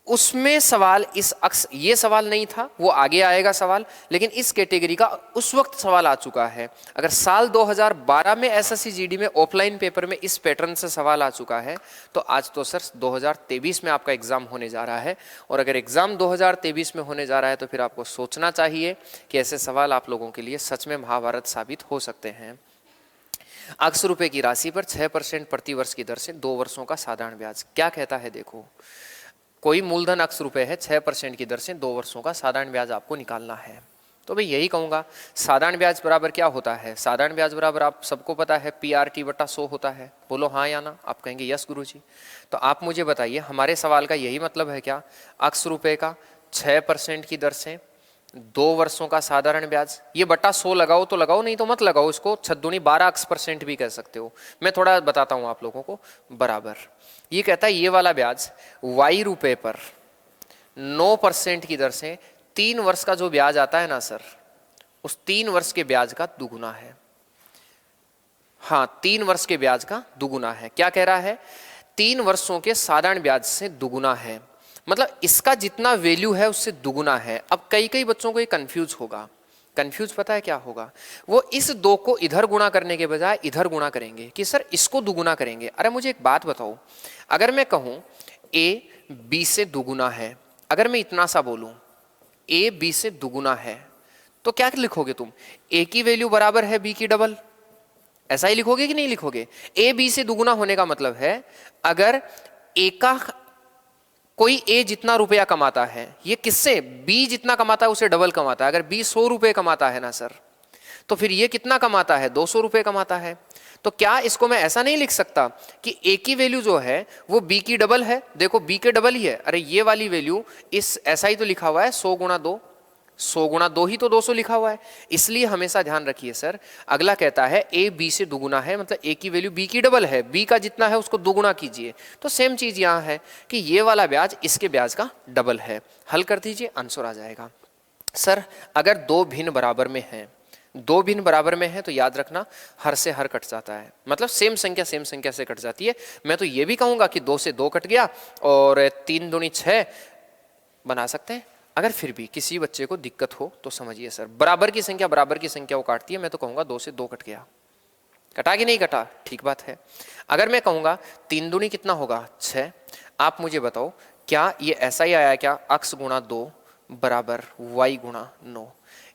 उसमें सवाल इस अक्स, ये सवाल नहीं था, वो आगे आएगा सवाल, लेकिन इस कैटेगरी का उस वक्त सवाल आ चुका है। अगर साल 2012 में एसएससी जीडी में ऑफलाइन पेपर में इस पैटर्न से सवाल आ चुका है, तो आज तो सर 2023 में आपका एग्जाम होने जा रहा है। और अगर एग्जाम 2023 में होने जा रहा है तो फिर आपको सोचना चाहिए कि ऐसे सवाल आप लोगों के लिए सच में महाभारत साबित हो सकते हैं। x रुपए की राशि पर 6% प्रतिवर्ष की दर से 2 वर्षों का साधारण ब्याज, क्या कहता है देखो। कोई मूलधन x रुपए है, 6% की दर से 2 वर्षों का साधारण ब्याज आपको निकालना है। तो भाई यही कहूँगा, साधारण ब्याज बराबर क्या होता है? साधारण ब्याज बराबर आप सबको पता है PRT बटा 100 होता है। बोलो हाँ या ना? आप कहेंगे यस गुरुजी। तो आप मुझे बताइए, हमारे सवाल का यही मतलब है क्या? x रुपए का 6% की दर से 2 वर्षों का साधारण ब्याज, ये बटा 100 लगाओ तो लगाओ, नहीं तो मत लगाओ, इसको 6 दूनी 12% भी कह सकते हो। मैं थोड़ा बताता हूँ आप लोगों को। बराबर ये कहता है ये वाला ब्याज y रुपए पर 9% की दर से 3 वर्ष का जो ब्याज आता है ना सर, उस 3 वर्ष के ब्याज का दुगुना है। हाँ, 3 वर्ष के ब्याज का दुगुना है। क्या कह रहा है? 3 वर्षों के साधारण ब्याज से दुगुना है, मतलब इसका जितना वैल्यू है उससे दुगुना है। अब कई बच्चों को ये कंफ्यूज होगा। कंफ्यूज पता है क्या होगा? वो इस 2 को इधर गुणा करने के बजाय इधर गुणा करेंगे कि सर इसको दुगुना करेंगे। अरे मुझे एक बात बताओ, अगर मैं कहूं a b से दुगुना है, अगर मैं इतना सा बोलूं ए बी से दुगुना है, तो क्या लिखोगे तुम? ए की वैल्यू बराबर है बी की डबल, ऐसा ही लिखोगे कि नहीं लिखोगे? ए बी से दुगुना होने का मतलब है अगर ए का कोई ए जितना रुपया कमाता है, ये किससे? बी जितना कमाता है उसे डबल कमाता है। अगर बी 100 रुपए कमाता है ना सर, तो फिर ये कितना कमाता है? 200 रुपए कमाता है। तो क्या इसको मैं ऐसा नहीं लिख सकता कि ए की वैल्यू जो है वो बी की डबल है? देखो बी के डबल ही है। अरे ये वाली वैल्यू इस ऐसा ही तो लिखा हुआ है 100 गुणा 2, 100 गुणा 2 ही तो 200 लिखा हुआ है। इसलिए हमेशा ध्यान रखिए सर, अगला कहता है ए बी से दुगुना है, मतलब ए की वैल्यू बी की डबल है, बी का जितना है उसको दुगुना कीजिए। तो सेम चीज यहां है कि ये वाला ब्याज इसके ब्याज का डबल है। हल कर दीजिए, आंसर आ जाएगा। सर अगर दो भिन्न बराबर में हैं, दो भिन्न बराबर में है तो याद रखना हर से हर कट जाता है, मतलब सेम संख्या से कट जाती है। मैं तो ये भी कहूंगा कि 2 से 2 कट गया और 3 दूनी 6 बना सकते हैं। अगर फिर भी किसी बच्चे को दिक्कत हो तो समझिए सर, बराबर की संख्या वो काटती है। मैं तो कहूंगा 2 से 2 कट गया, कटा कि नहीं कटा? ठीक बात है। अगर मैं कहूंगा 3 दूनी कितना होगा? 6, आप मुझे बताओ क्या ये ऐसा ही आया क्या? x गुणा 2 बराबर y गुणा 9,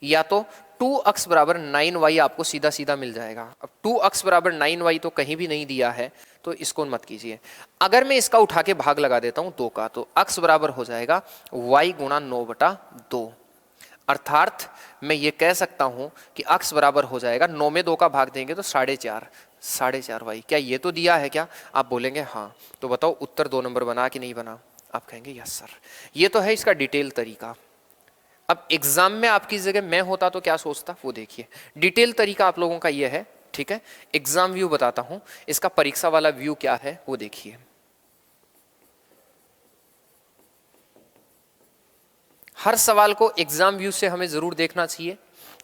या तो 2x बराबर 9y आपको सीधा सीधा मिल जाएगा। अब 2x बराबर 9y तो कहीं भी नहीं दिया है, तो इसको मत कीजिए। अगर मैं इसका उठा के भाग लगा देता हूं 2 का, तो x बराबर हो जाएगा y गुणा 9/2। अर्थात मैं ये कह सकता हूं कि x बराबर हो जाएगा 9 में 2 का भाग देंगे तो 4.5 y। क्या ये तो दिया है क्या? आप बोलेंगे हाँ। तो बताओ उत्तर 2 नंबर बना कि नहीं बना? आप कहेंगे यस सर। ये तो है इसका डिटेल तरीका। अब एग्जाम में आपकी जगह मैं होता तो क्या सोचता वो देखिए। डिटेल तरीका आप लोगों का ये है, ठीक है। एग्जाम व्यू बताता हूं, इसका परीक्षा वाला व्यू क्या है वो देखिए। हर सवाल को एग्जाम व्यू से हमें जरूर देखना चाहिए।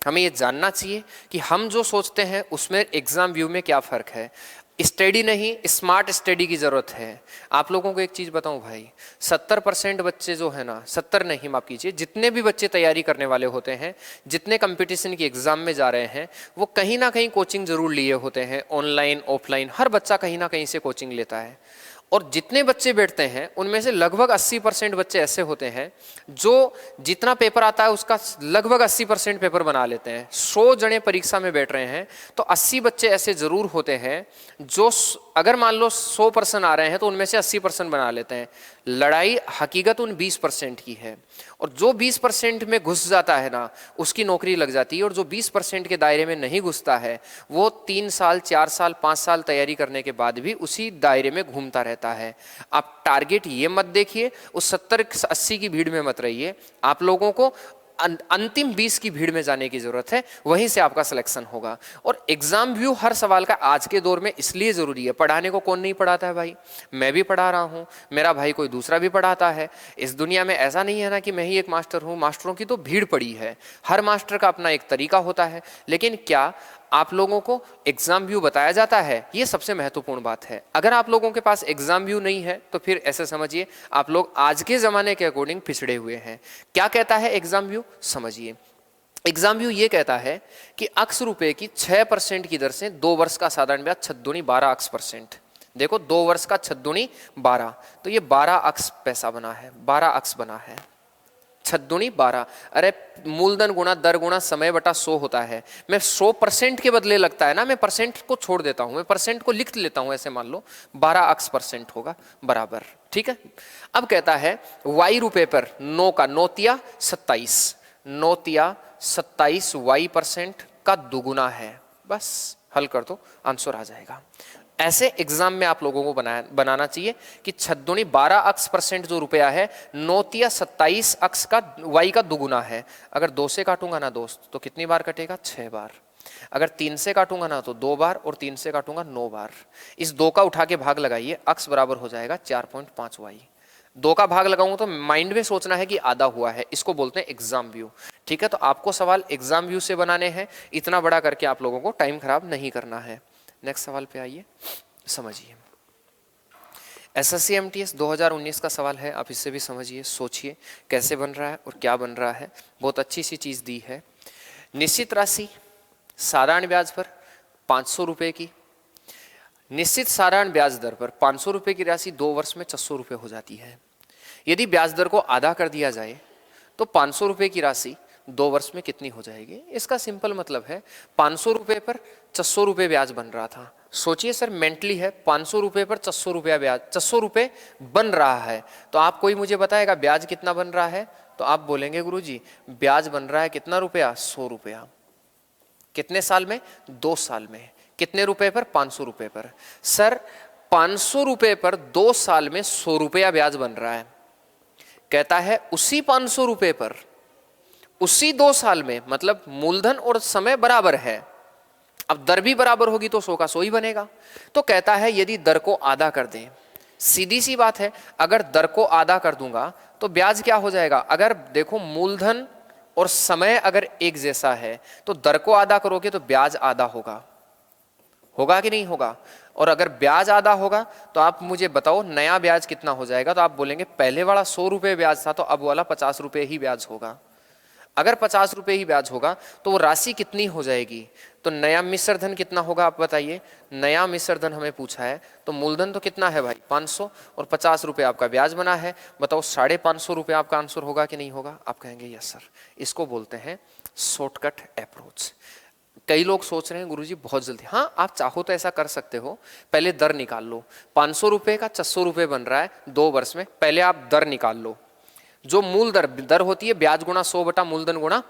हमें ये जानना चाहिए कि हम जो सोचते हैं उसमें एग्जाम व्यू में क्या फर्क है। स्टडी नहीं, स्मार्ट स्टडी की जरूरत है। आप लोगों को एक चीज बताऊं भाई, 70% बच्चे जो है ना, 70 नहीं माफ कीजिए, जितने भी बच्चे तैयारी करने वाले होते हैं, जितने कंपटीशन की एग्जाम में जा रहे हैं, वो कहीं ना कहीं कोचिंग जरूर लिए होते हैं, ऑनलाइन ऑफलाइन। हर बच्चा कहीं ना कहीं से कोचिंग लेता है। और जितने बच्चे बैठते हैं उनमें से लगभग 80% बच्चे ऐसे होते हैं जो जितना पेपर आता है उसका लगभग 80% पेपर बना लेते हैं। 100 जने परीक्षा में बैठ रहे हैं तो 80 बच्चे ऐसे जरूर होते हैं जो अगर मान लो 100% आ रहे हैं तो उनमें से 80% बना लेते हैं। लड़ाई हकीकत उन 20% की है, और जो 20% में घुस जाता है ना उसकी नौकरी लग जाती है, और जो 20% के दायरे में नहीं घुसता है वो 3 साल 4 साल 5 साल तैयारी करने के बाद भी उसी दायरे में घूमता रहता है। आप टारगेट ये मत देखिए, उस 70-80 की भीड़ में मत रहिए। आप लोगों को अंतिम 20 की भीड़ में जाने की जरूरत है, वहीं से आपका सिलेक्शन होगा। और एग्जाम व्यू हर सवाल का आज के दौर में इसलिए जरूरी है। पढ़ाने को कौन नहीं पढ़ाता है भाई? मैं भी पढ़ा रहा हूं, मेरा भाई कोई दूसरा भी पढ़ाता है। इस दुनिया में ऐसा नहीं है ना कि मैं ही एक मास्टर हूं, मास्टरों की तो भीड़ पड़ी है। हर मास्टर का अपना एक तरीका होता है। लेकिन क्या आप लोगों को एग्जाम व्यू बताया जाता है? ये सबसे महत्वपूर्ण बात है। अगर आप लोगों के पास एग्जाम व्यू नहीं है तो फिर ऐसे समझिए आप लोग आज के जमाने के अकॉर्डिंग पिछड़े हुए हैं। क्या कहता है एग्जाम व्यू? समझिए, एग्जाम व्यू ये कहता है कि x रुपए की 6% की दर से 2 वर्ष का साधारण ब्याज 6 दूनी 12x%। देखो 2 वर्ष का 6 दूनी 12, तो ये 12x पैसा बना है, 12x बना है। 6 दूनी 12, अरे मूलधन गुणा दर गुणा समय बटा 100 होता है। मैं 100% के बदले लगता है ना, मैं परसेंट को छोड़ देता हूं, मैं परसेंट को लिख लेता हूं। ऐसे मान लो 12x% होगा बराबर, ठीक है। अब कहता है y रुपए पर 9 का 9 तिया 27, 9 तिया 27 y% का दुगुना है। बस हल कर दो, आंसर आ जाएगा। ऐसे एग्जाम में आप लोगों को बनाना चाहिए कि 6 दूनी 12x% जो रुपया है 9 तिया 27x का y का दुगुना है। अगर 2 से काटूंगा ना दोस्त तो कितनी बार कटेगा? 6 बार। अगर 3 से काटूंगा ना तो 2 बार, और 3 से काटूंगा 9 बार। इस 2 का उठा के भाग लगाइए, x बराबर हो जाएगा 4.5y। 2 का भाग लगाऊंगा तो माइंड में सोचना है कि आधा हुआ है, इसको बोलते हैं एग्जाम व्यू, ठीक है। तो आपको सवाल एग्जाम व्यू से बनाने हैं, इतना बड़ा करके आप लोगों को टाइम खराब नहीं करना है। नेक्स्ट सवाल पे आइए, समझिए। एसएससी एमटीएस 2019 का सवाल है, आप इससे भी समझिए, सोचिए कैसे बन रहा है और क्या बन रहा है। बहुत अच्छी सी चीज दी है। निश्चित राशि साधारण ब्याज पर 500 रुपए की, निश्चित साधारण ब्याज दर पर 500 रुपए की राशि 2 वर्ष में 600 रुपए हो जाती है। यदि ब्याज दर को आधा कर दिया जाए तो 500 रुपये की राशि 2 वर्ष में कितनी हो जाएगी? इसका सिंपल मतलब है 500 रुपये पर 600 रुपये ब्याज बन रहा था। सोचिए सर, मेंटली है 500 रुपये पर 600 रुपया ब्याज, 600 रुपये बन रहा है। तो आप कोई मुझे बताएगा ब्याज कितना बन रहा है? तो आप बोलेंगे गुरुजी ब्याज बन रहा है कितना रुपया? 100 रुपया। कितने साल में? 2 साल में। कितने रुपए पर? 500 रुपये पर। सर 500 रुपये पर 2 साल में 100 रुपया ब्याज बन रहा है। कहता है उसी 500 रुपये पर उसी 2 साल में, मतलब मूलधन और समय बराबर है, अब दर भी बराबर होगी तो 100 का 100 ही बनेगा। तो कहता है यदि दर को आधा कर दें, सीधी सी बात है, अगर दर को आधा कर दूंगा तो ब्याज क्या हो जाएगा? अगर देखो मूलधन और समय अगर एक जैसा है तो दर को आधा करोगे तो ब्याज आधा होगा, होगा कि नहीं होगा? और अगर ब्याज आधा होगा तो आप मुझे बताओ नया ब्याज कितना हो जाएगा? तो आप बोलेंगे पहले वाला 100 रुपये ब्याज था तो अब वाला 50 रुपये ही ब्याज होगा। अगर 50 रुपये ही ब्याज होगा तो वो राशि कितनी हो जाएगी? तो नया मिश्र धन कितना होगा आप बताइए? नया मिश्र धन हमें पूछा है तो मूलधन तो कितना है भाई? 500 और 50 रुपये आपका ब्याज बना है। बताओ 550 रुपये आपका आंसर होगा कि नहीं होगा? आप कहेंगे यस सर। इसको बोलते हैं शॉर्टकट अप्रोच। कई लोग सोच रहे हैं गुरुजी बहुत जल्दी। हाँ, आप चाहो तो ऐसा कर सकते हो, पहले दर निकाल लो। 500 रुपये का 600 रुपये बन रहा है 2 वर्ष में, पहले आप दर निकाल लो। जो मूल दर होती है ब्याज गुणा 100 बटा मूलधन गुणा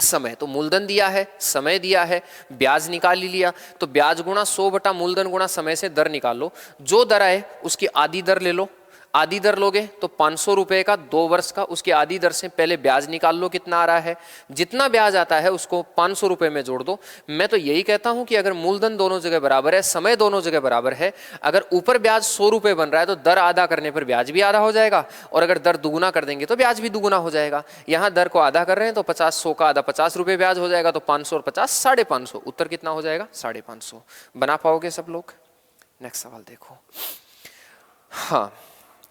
समय। तो मूलधन दिया है, समय दिया है, ब्याज निकाल ही लिया, तो ब्याज गुणा 100 बटा मूलधन गुणा समय से दर निकाल लो। जो दर आए उसकी आधी दर ले लो। आधी दर लोगे तो 500 रुपये का 2 वर्ष का, उसकी आधी दर से पहले ब्याज निकाल लो कितना आ रहा है। जितना ब्याज आता है उसको 500 रुपये में जोड़ दो। मैं तो यही कहता हूं कि अगर मूलधन दोनों जगह बराबर है, समय दोनों जगह बराबर है, अगर ऊपर ब्याज 100 रुपये बन रहा है तो दर आधा करने पर ब्याज भी आधा हो जाएगा, और अगर दर दुगुना कर देंगे तो ब्याज भी दुगुना हो जाएगा। यहाँ दर को आधा कर रहे हैं तो 50 100 का आधा 50 रुपये ब्याज हो जाएगा, तो 500 और 50 550। उत्तर कितना हो जाएगा? 550। बना पाओगे सब लोग? नेक्स्ट सवाल देखो। हाँ,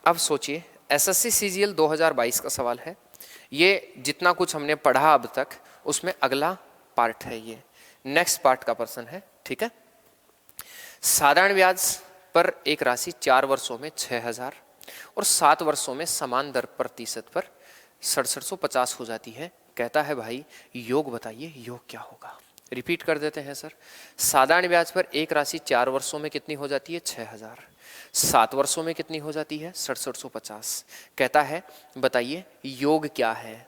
अब सोचिए एसएससी सीजीएल 2022 का सवाल है। ये जितना कुछ हमने पढ़ा अब तक उसमें अगला पार्ट है, ये नेक्स्ट पार्ट का प्रश्न है, ठीक है। साधारण ब्याज पर एक राशि 4 वर्षों में 6000 और 7 वर्षों में समान दर प्रतिशत पर 6750 हो जाती है। कहता है भाई योग बताइए, योग क्या होगा? रिपीट कर देते हैं सर। साधारण ब्याज पर एक राशि 4 वर्षों में कितनी हो जाती है? 6000। 7 वर्षों में कितनी हो जाती है? 6750। कहता है बताइए योग क्या है?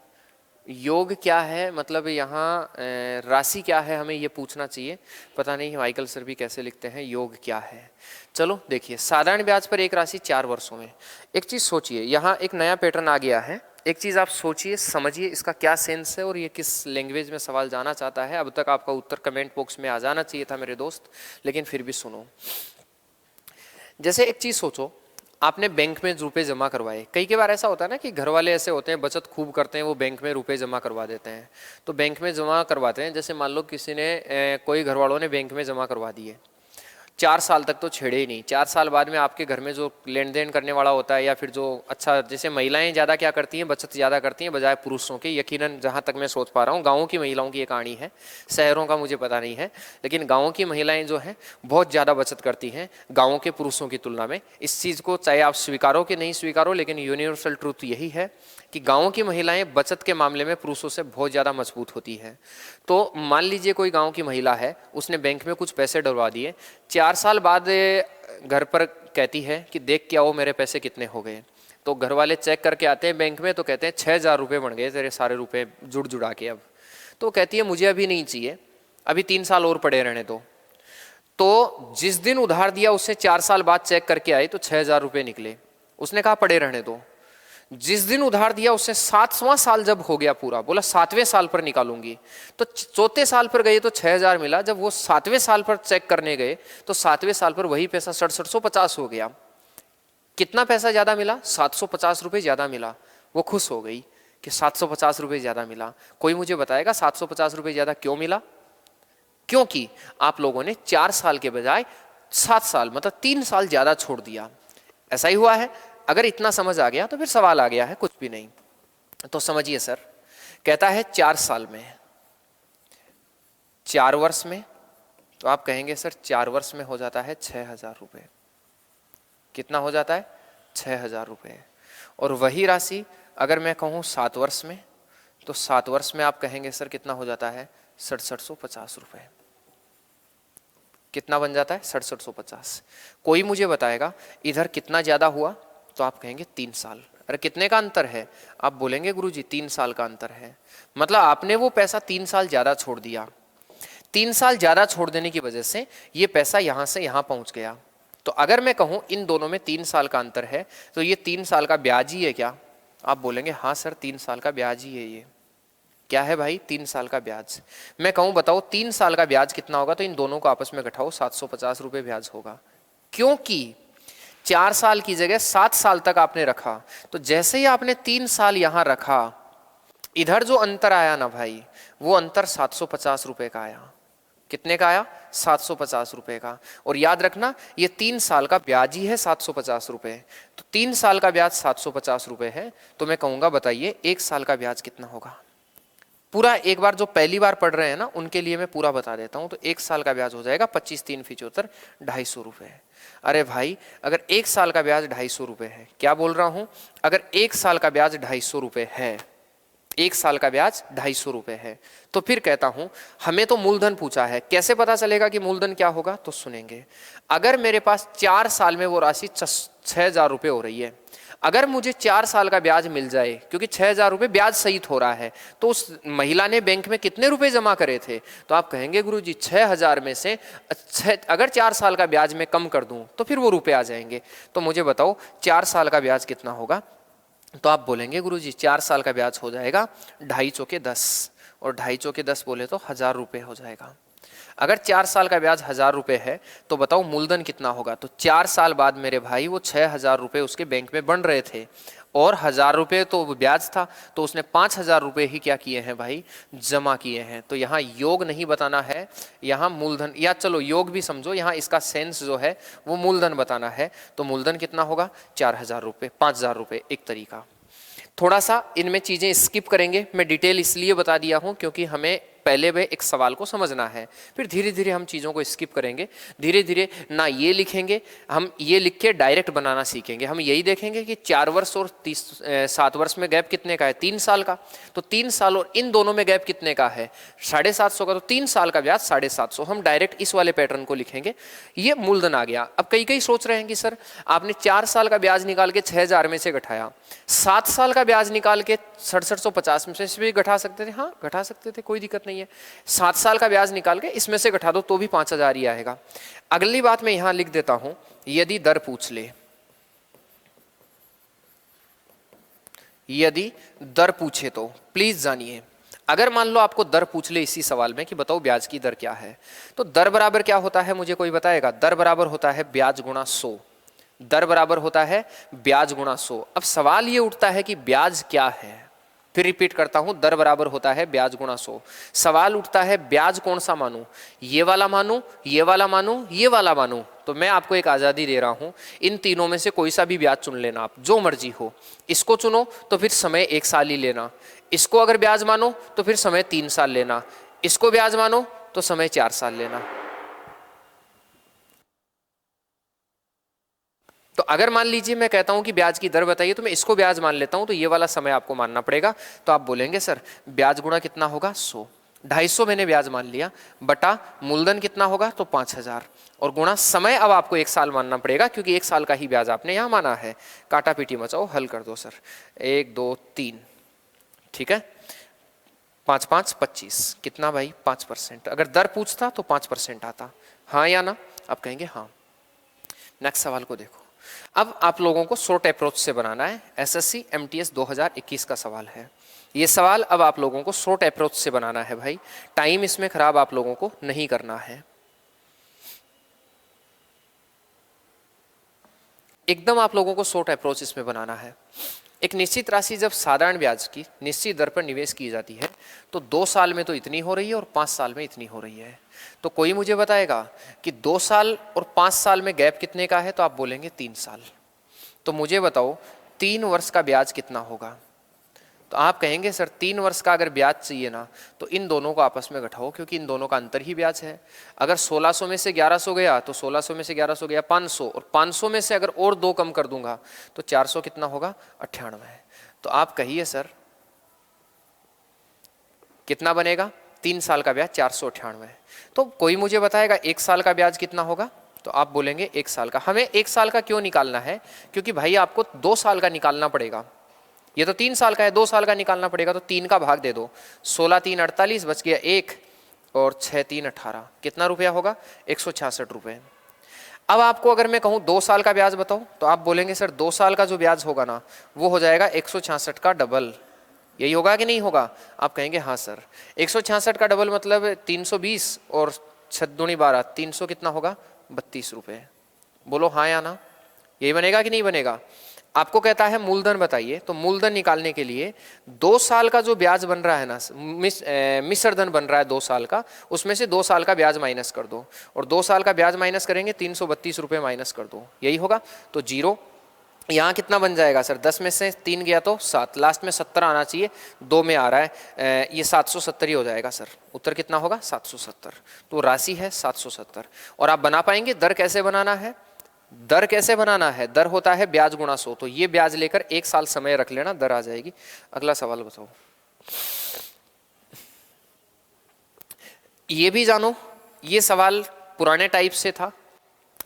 योग क्या है मतलब यहाँ राशि क्या है, हमें ये पूछना चाहिए। पता नहीं माइकल सर भी कैसे लिखते हैं योग क्या है। चलो देखिए, साधारण ब्याज पर एक राशि 4 वर्षों में। एक चीज़ सोचिए, यहाँ एक नया पैटर्न आ गया है। एक चीज़ आप सोचिए, समझिए इसका क्या सेंस है और ये किस लैंग्वेज में सवाल जाना चाहता है। अब तक आपका उत्तर कमेंट बॉक्स में आ जाना चाहिए था मेरे दोस्त, लेकिन फिर भी सुनो। जैसे एक चीज़ सोचो, आपने बैंक में रुपए जमा करवाए। कई बार ऐसा होता है ना कि घर वाले ऐसे होते हैं, बचत खूब करते हैं, वो बैंक में रुपए जमा करवा देते हैं। तो बैंक में जमा करवाते हैं, जैसे मान लो किसी ने कोई घर वालों ने बैंक में जमा करवा दिए, 4 साल तक तो छेड़े ही नहीं। 4 साल बाद में आपके घर में जो लेन देन करने वाला होता है, या फिर जो अच्छा, जैसे महिलाएं ज़्यादा क्या करती हैं, बचत ज़्यादा करती हैं बजाय पुरुषों के। यकीनन जहाँ तक मैं सोच पा रहा हूँ गाँवों की महिलाओं की ये कहानी है, शहरों का मुझे पता नहीं है, लेकिन गाँवों की महिलाएं जो हैं बहुत ज़्यादा बचत करती हैं गाँवों के पुरुषों की तुलना में। इस चीज़ को चाहे आप स्वीकारो कि नहीं स्वीकारो, लेकिन यूनिवर्सल ट्रूथ यही है कि गाँवों की महिलाएं बचत के मामले में पुरुषों से बहुत ज़्यादा मजबूत होती है। तो मान लीजिए कोई गाँव की महिला है, उसने बैंक में कुछ पैसे डलवा दिए, 4 साल बाद घर पर कहती है कि देख के आओ मेरे पैसे कितने हो गए। तो घर वाले चेक करके आते हैं बैंक में, तो कहते हैं 6000 रुपये बन गए तेरे सारे रुपए जुड़ जुड़ा के। अब तो कहती है मुझे अभी नहीं चाहिए, अभी 3 साल और पड़े रहने दो। तो जिस दिन उधार दिया उससे 4 साल बाद चेक करके आई तो 6000 रुपये निकले। उसने कहा पड़े रहने दो। जिस दिन उधार दिया उससे 7वां साल जब हो गया पूरा, बोला 7वें साल पर निकालूंगी, तो 4थे साल पर गए तो 6000 मिला। जब वो 7वें साल पर चेक करने गए तो 7वें साल पर वही पैसा 6750 हो गया। कितना पैसा ज्यादा मिला? 750 रुपये ज्यादा मिला। वो खुश हो गई कि 750 रुपये ज्यादा मिला। कोई मुझे बताएगा 750 रुपये ज्यादा क्यों मिला? क्योंकि आप लोगों ने 4 साल के बजाय 7 साल मतलब 3 साल ज्यादा छोड़ दिया। ऐसा ही हुआ है। अगर इतना समझ आ गया तो फिर सवाल आ गया है, कुछ भी नहीं। तो समझिए सर, कहता है 4 साल में, 4 वर्ष में, तो आप कहेंगे सर 4 वर्ष में हो जाता है 6000 रुपये। कितना हो जाता है? 6000 रुपये। और वही राशि अगर मैं कहूँ 7 वर्ष में तो 7 वर्ष में आप कहेंगे सर कितना हो जाता है 6750 रुपये। कितना बन जाता है 6750। कोई मुझे बताएगा इधर कितना ज़्यादा हुआ, तो आप कहेंगे 3 साल। अरे कितने का अंतर है, आप बोलेंगे गुरुजी 3 साल का अंतर है। मतलब आपने वो पैसा 3 साल ज़्यादा छोड़ दिया, 3 साल ज़्यादा छोड़ देने की वजह से ये पैसा यहाँ से यहाँ पहुँच गया। तो अगर मैं कहूँ इन दोनों में 3 साल का अंतर है, तो ये 3 साल का ब्याज ही है क्या? आप बोलेंगे हाँ सर 3 साल का ब्याज ही है। ये क्या है भाई? 3 साल का ब्याज। मैं कहूँ बताओ 3 साल का ब्याज कितना होगा, तो इन दोनों को आपस में घटाओ, 750 रुपये ब्याज होगा। क्योंकि 4 साल की जगह 7 साल तक आपने रखा, तो जैसे ही आपने 3 साल यहाँ रखा, इधर जो अंतर आया ना भाई, वो अंतर 750 रुपये का आया। कितने का आया? 750 रुपये का। और याद रखना ये 3 साल का ब्याज ही है 750 रुपये। तो 3 साल का ब्याज 750 रुपये है, तो मैं कहूँगा बताइए 1 साल का ब्याज कितना होगा? पूरा एक बार जो पहली बार पढ़ रहे हैं ना उनके लिए मैं पूरा बता देता हूँ। तो 1 साल का ब्याज हो जाएगा 25 3 75 250 रुपये। अरे भाई अगर 1 साल का ब्याज 250 रुपये है, क्या बोल रहा हूँ, अगर 1 साल का ब्याज 250 रुपये है, 1 साल का ब्याज 250 रुपये है, तो फिर कहता हूं हमें तो मूलधन पूछा है, कैसे पता चलेगा कि मूलधन क्या होगा? तो सुनेंगे। अगर मेरे पास 4 साल में वो राशि 6000 रुपये हो रही है, अगर मुझे 4 साल का ब्याज मिल जाए, क्योंकि 6000 रुपये ब्याज सहित हो रहा है, तो उस महिला ने बैंक में कितने रुपए जमा करे थे? तो आप कहेंगे गुरुजी 6000 में से अगर 4 साल का ब्याज मैं कम कर दूं तो फिर वो रुपए आ जाएंगे। तो मुझे बताओ 4 साल का ब्याज कितना होगा? तो आप बोलेंगे गुरुजी 4 साल का ब्याज हो जाएगा 2.5 चौके 10, और 2.5 चौके 10 बोले तो 1000 रुपये हो जाएगा। अगर 4 साल का ब्याज 1000 रुपये है, तो बताओ मूलधन कितना होगा? तो 4 साल बाद मेरे भाई वो 6000 रुपये उसके बैंक में बन रहे थे, और 1000 रुपये तो ब्याज था, तो उसने 5000 रुपये ही क्या किए हैं भाई? जमा किए हैं। तो यहाँ योग नहीं बताना है, यहाँ मूलधन, या चलो योग भी समझो, यहाँ इसका सेंस जो है वो मूलधन बताना है। तो मूलधन कितना होगा? 4000 रुपये, 5000 रुपये एक तरीका। थोड़ा सा इनमें चीज़ें स्किप करेंगे, मैं डिटेल इसलिए बता दिया हूँ क्योंकि हमें पहले वे एक सवाल को समझना है, फिर धीरे धीरे हम चीज़ों को स्किप करेंगे। धीरे धीरे ना ये लिखेंगे, हम ये लिख के डायरेक्ट बनाना सीखेंगे। हम यही देखेंगे कि 4 वर्ष और 7 वर्ष में गैप कितने का है? 3 साल का। तो 3 साल और इन दोनों में गैप कितने का है? 750 का। तो 3 साल का ब्याज 750, हम डायरेक्ट इस वाले पैटर्न को लिखेंगे। ये मूलधन आ गया। अब कई सोच रहे हैं कि सर आपने 4 साल का ब्याज निकाल के 6000 में से घटाया, 7 साल का ब्याज निकाल के 6750 में से भी घटा सकते थे। हाँ घटा सकते थे, कोई दिक्कत नहीं है। 7 साल का ब्याज निकाल के इसमें से घटा दो तो भी 5000 ही आएगा। अगली बात मैं यहां लिख देता हूं, यदि दर पूछ ले, यदि दर पूछे तो प्लीज जानिए। अगर मान लो आपको दर पूछ ले इसी सवाल में कि बताओ ब्याज की दर क्या है, तो दर बराबर क्या होता है मुझे कोई बताएगा? दर बराबर होता है ब्याज गुणा 100। दर बराबर होता है ब्याज गुणा 100। अब सवाल ये उठता है कि ब्याज क्या है? फिर रिपीट करता हूं, दर बराबर होता है ब्याज गुणा 100। सवाल उठता है ब्याज कौन सा मानूं? ये वाला मानूं, ये वाला मानूं, ये वाला मानूं? तो मैं आपको एक आज़ादी दे रहा हूं, इन तीनों में से कोई सा भी ब्याज चुन लेना, आप जो मर्जी हो। इसको चुनो तो फिर समय 1 साल ही लेना, इसको अगर ब्याज मानो तो फिर समय 3 साल लेना, इसको ब्याज मानो तो समय 4 साल लेना। तो अगर मान लीजिए मैं कहता हूं कि ब्याज की दर बताइए, तो मैं इसको ब्याज मान लेता हूं, तो ये वाला समय आपको मानना पड़ेगा। तो आप बोलेंगे सर ब्याज गुणा कितना होगा? 100। 250 मैंने ब्याज मान लिया, बटा मूलधन कितना होगा? तो 5000, और गुणा समय अब आपको 1 साल मानना पड़ेगा क्योंकि 1 साल का ही ब्याज आपने यहाँ माना है। काटा पीटी मचाओ, हल कर दो सर। 1 2 3, ठीक है। 5 5 25, कितना भाई? 5%। अगर दर पूछता तो 5% आता, हाँ या ना? आप कहेंगे हाँ। नेक्स्ट सवाल को देखो। अब आप लोगों को शॉर्ट अप्रोच से बनाना है। एसएससी एमटीएस 2021 का सवाल है ये सवाल। अब आप लोगों को शॉर्ट अप्रोच से बनाना है भाई, टाइम इसमें खराब आप लोगों को नहीं करना है। एकदम आप लोगों को शॉर्ट अप्रोच इसमें बनाना है। एक निश्चित राशि जब साधारण ब्याज की निश्चित दर पर निवेश की जाती है, तो 2 साल में तो इतनी हो रही है और 5 साल में इतनी हो रही है। तो कोई मुझे बताएगा कि 2 साल और 5 साल में गैप कितने का है? तो आप बोलेंगे 3 साल। तो मुझे बताओ 3 वर्ष का ब्याज कितना होगा? तो आप कहेंगे सर 3 वर्ष का अगर ब्याज चाहिए ना, तो इन दोनों को आपस में घटाओ क्योंकि इन दोनों का अंतर ही ब्याज है। अगर 1600 में से 1100 गया तो 1600 में से 1100 गया 500, और 500 में से अगर और 2 कम कर दूंगा तो 400 कितना होगा? 98। तो आप कहिए सर कितना बनेगा, 3 साल का ब्याज 498। तो कोई मुझे बताएगा 1 साल का ब्याज कितना होगा, तो आप बोलेंगे 1 साल का। हमें 1 साल का क्यों निकालना है, क्योंकि भाई आपको 2 साल का निकालना पड़ेगा। ये तो 3 साल का है, 2 साल का निकालना पड़ेगा, तो 3 का भाग दे दो, 16 3 48, बच गया 1 और 6 3 18, कितना रुपया होगा, 166 रुपये। अब आपको अगर मैं कहूँ 2 साल का ब्याज बताओ, तो आप बोलेंगे सर 2 साल का जो ब्याज होगा ना वो हो जाएगा 166 का डबल, यही होगा कि नहीं होगा, आप कहेंगे हाँ सर। 166 का डबल मतलब 320 और 6 दूनी 12, 300 कितना होगा, 32 रुपये। बोलो हाँ या ना, यही बनेगा कि नहीं बनेगा। आपको कहता है मूलधन बताइए, तो मूलधन निकालने के लिए 2 साल का जो ब्याज बन रहा है ना, मिश्र धन बन रहा है 2 साल का, उसमें से 2 साल का ब्याज माइनस कर दो, और 2 साल का ब्याज माइनस करेंगे 332 रुपये माइनस कर दो, यही होगा। तो जीरो, यहाँ कितना बन जाएगा सर, 10 में से 3 गया तो 7, लास्ट में 70 आना चाहिए, 2 में आ रहा है, ये 770 ही हो जाएगा सर। उत्तर कितना होगा, 770। तो राशि है 770। और आप बना पाएंगे, दर कैसे बनाना है, दर कैसे बनाना है, दर होता है ब्याज गुणा 100, तो ये ब्याज लेकर 1 साल समय रख लेना, दर आ जाएगी। अगला सवाल बताओ। ये भी जानो, ये सवाल पुराने टाइप से था,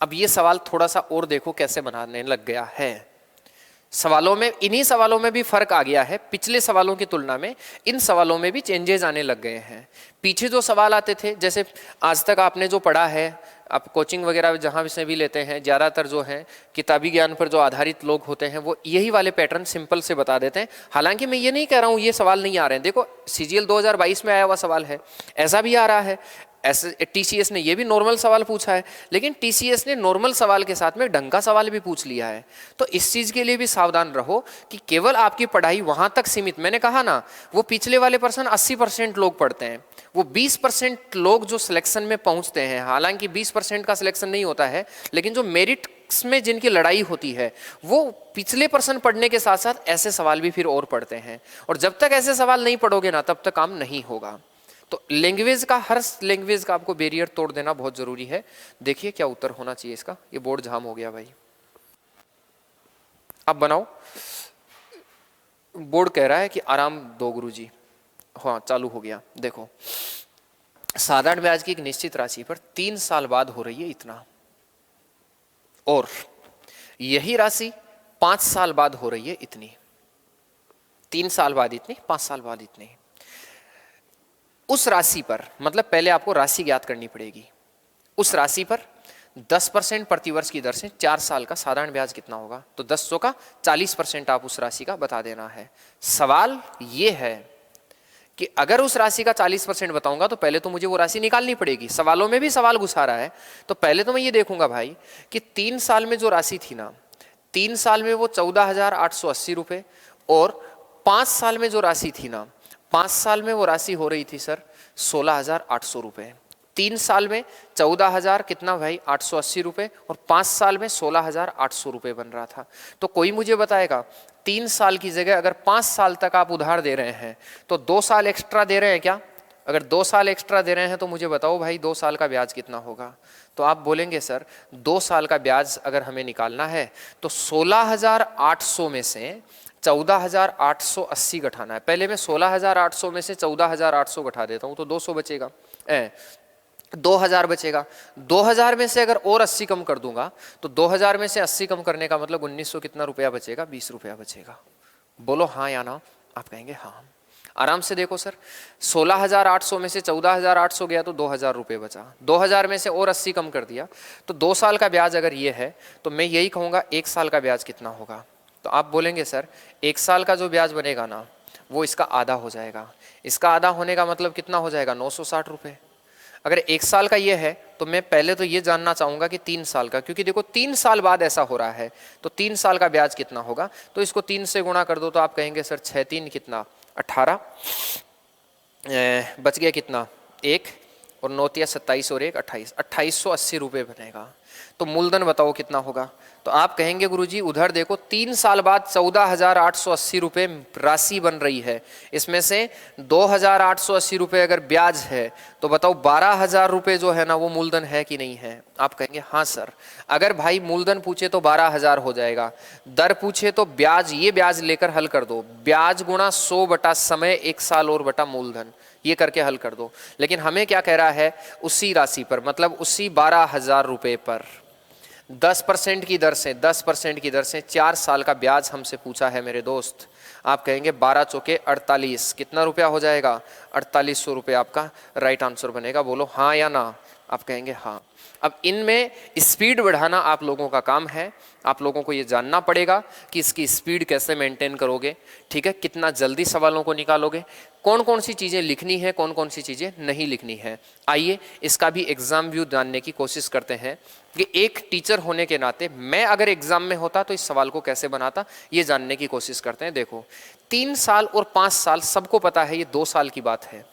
अब ये सवाल थोड़ा सा और देखो कैसे बनाने लग गया है। सवालों में, इन्हीं सवालों में भी फर्क आ गया है, पिछले सवालों की तुलना में इन सवालों में भी चेंजेस आने लग गए हैं। पीछे जो सवाल आते थे, जैसे आज तक आपने जो पढ़ा है, आप कोचिंग वगैरह जहाँ से भी लेते हैं, ज़्यादातर जो है किताबी ज्ञान पर जो आधारित लोग होते हैं वो यही वाले पैटर्न सिंपल से बता देते हैं। हालांकि मैं ये नहीं कह रहा हूँ ये सवाल नहीं आ रहे हैं, देखो सीजीएल 2022 में आया हुआ सवाल है, ऐसा भी आ रहा है। ऐसे टीसीएस ने ये भी नॉर्मल सवाल पूछा है, लेकिन टीसीएस ने नॉर्मल सवाल के साथ में ढंग का सवाल भी पूछ लिया है। तो इस चीज़ के लिए भी सावधान रहो कि केवल आपकी पढ़ाई वहाँ तक सीमित, मैंने कहा ना वो पिछले वाले पर्सन 80% लोग पढ़ते हैं, वो 20% लोग जो सिलेक्शन में पहुँचते हैं, हालांकि 20% का सिलेक्शन नहीं होता है, लेकिन जो मेरिट में जिनकी लड़ाई होती है वो पिछले पर्सन पढ़ने के साथ साथ ऐसे सवाल भी फिर और पढ़ते हैं। और जब तक ऐसे सवाल नहीं पढ़ोगे ना तब तक काम नहीं होगा। तो लैंग्वेज का, हर लैंग्वेज का आपको बैरियर तोड़ देना बहुत जरूरी है। देखिए क्या उत्तर होना चाहिए इसका, ये बोर्ड जाम हो गया भाई, अब बनाओ। बोर्ड कह रहा है कि आराम दो गुरुजी, हाँ चालू हो गया। देखो साधारण ब्याज की एक निश्चित राशि पर 3 साल बाद हो रही है इतना, और यही राशि 5 साल बाद हो रही है इतनी। 3 साल बाद इतनी, 5 साल बाद इतनी। उस राशि पर, मतलब पहले आपको राशि ज्ञात करनी पड़ेगी, उस राशि पर 10% प्रतिवर्ष की दर से 4 साल का साधारण ब्याज कितना होगा, तो 10 का 40% आप उस राशि का बता देना है। सवाल ये है कि अगर उस राशि का 40% बताऊंगा तो पहले तो मुझे वो राशि निकालनी पड़ेगी। सवालों में भी सवाल घुसा रहा है, तो पहले तो मैं ये देखूंगा भाई कि 3 साल में जो राशि थी ना, 3 साल में वो 14,880 रुपये, और 5 साल में जो राशि थी ना, 5 साल में वो राशि हो रही थी सर 16,800 रुपये। 3 साल में 14,000 कितना भाई 880 रुपये, और 5 साल में 16,800 रुपये बन रहा था। तो कोई मुझे बताएगा 3 साल की जगह अगर 5 साल तक आप उधार दे रहे हैं तो 2 साल एक्स्ट्रा दे रहे हैं क्या? अगर 2 साल एक्स्ट्रा दे रहे हैं तो मुझे बताओ भाई 2 साल का ब्याज कितना होगा। तो आप बोलेंगे सर 2 साल का ब्याज अगर हमें निकालना है तो 16,800 में से 14,880 घटाना है। पहले मैं 16,800 में से 14,800 घटा देता हूँ तो 200 बचेगा, 2,000 बचेगा। 2,000 में से अगर और 80 कम कर दूंगा तो 2,000 में से 80 कम करने का मतलब 1,900 कितना रुपया बचेगा, 20 रुपया बचेगा। बोलो हाँ या ना, आप कहेंगे हाँ। आराम से देखो सर, 16,800 में से 14,800 गया तो 2,000 रुपये बचा, 2,000 में से और 80 कम कर दिया तो 2 साल का ब्याज अगर ये है तो मैं यही कहूँगा 1 साल का ब्याज कितना होगा। तो आप बोलेंगे सर 1 साल का जो ब्याज बनेगा ना वो इसका आधा हो जाएगा। इसका आधा होने का मतलब कितना हो जाएगा, 960 रुपये। अगर 1 साल का ये है तो मैं पहले तो ये जानना चाहूँगा कि 3 साल का, क्योंकि देखो 3 साल बाद ऐसा हो रहा है तो 3 साल का ब्याज कितना होगा। तो इसको 3 से गुणा कर दो तो आप कहेंगे सर 6 3 कितना 18, बच गया कितना 1, और 9 तिया 27 और 1 28, 2880 रुपये बनेगा। तो मूलधन बताओ कितना होगा। तो आप कहेंगे गुरुजी उधर देखो 3 साल बाद 14,880 रुपये राशि बन रही है, इसमें से 2,880 रुपये अगर ब्याज है तो बताओ 12,000 रुपये जो है ना वो मूलधन है कि नहीं है। आप कहेंगे हाँ सर। अगर भाई मूलधन पूछे तो 12,000 हो जाएगा, दर पूछे तो ब्याज, ये ब्याज लेकर हल कर दो, ब्याज गुणा 100 बटा समय 1 साल और बटा मूलधन, ये करके हल कर दो। लेकिन हमें क्या कह रहा है, उसी राशि पर, मतलब उसी 12,000 रुपये पर 10% की दर से 10% की दर से 4 साल का ब्याज हमसे पूछा है मेरे दोस्त। आप कहेंगे 12 चौके 48, कितना रुपया हो जाएगा, 4800 रुपये आपका राइट आंसर बनेगा। बोलो हाँ या ना। आप कहेंगे हाँ। अब इनमें स्पीड बढ़ाना आप लोगों का काम है। आप लोगों को ये जानना पड़ेगा कि इसकी स्पीड कैसे मेंटेन करोगे, ठीक है, कितना जल्दी सवालों को निकालोगे, कौन कौन सी चीज़ें लिखनी है, कौन कौन सी चीज़ें नहीं लिखनी है। आइए इसका भी एग्ज़ाम व्यू जानने की कोशिश करते हैं कि एक टीचर होने के नाते मैं अगर एग्ज़ाम में होता तो इस सवाल को कैसे बनाता, ये जानने की कोशिश करते हैं। देखो 3 साल और 5 साल सबको पता है, ये 2 साल की बात है।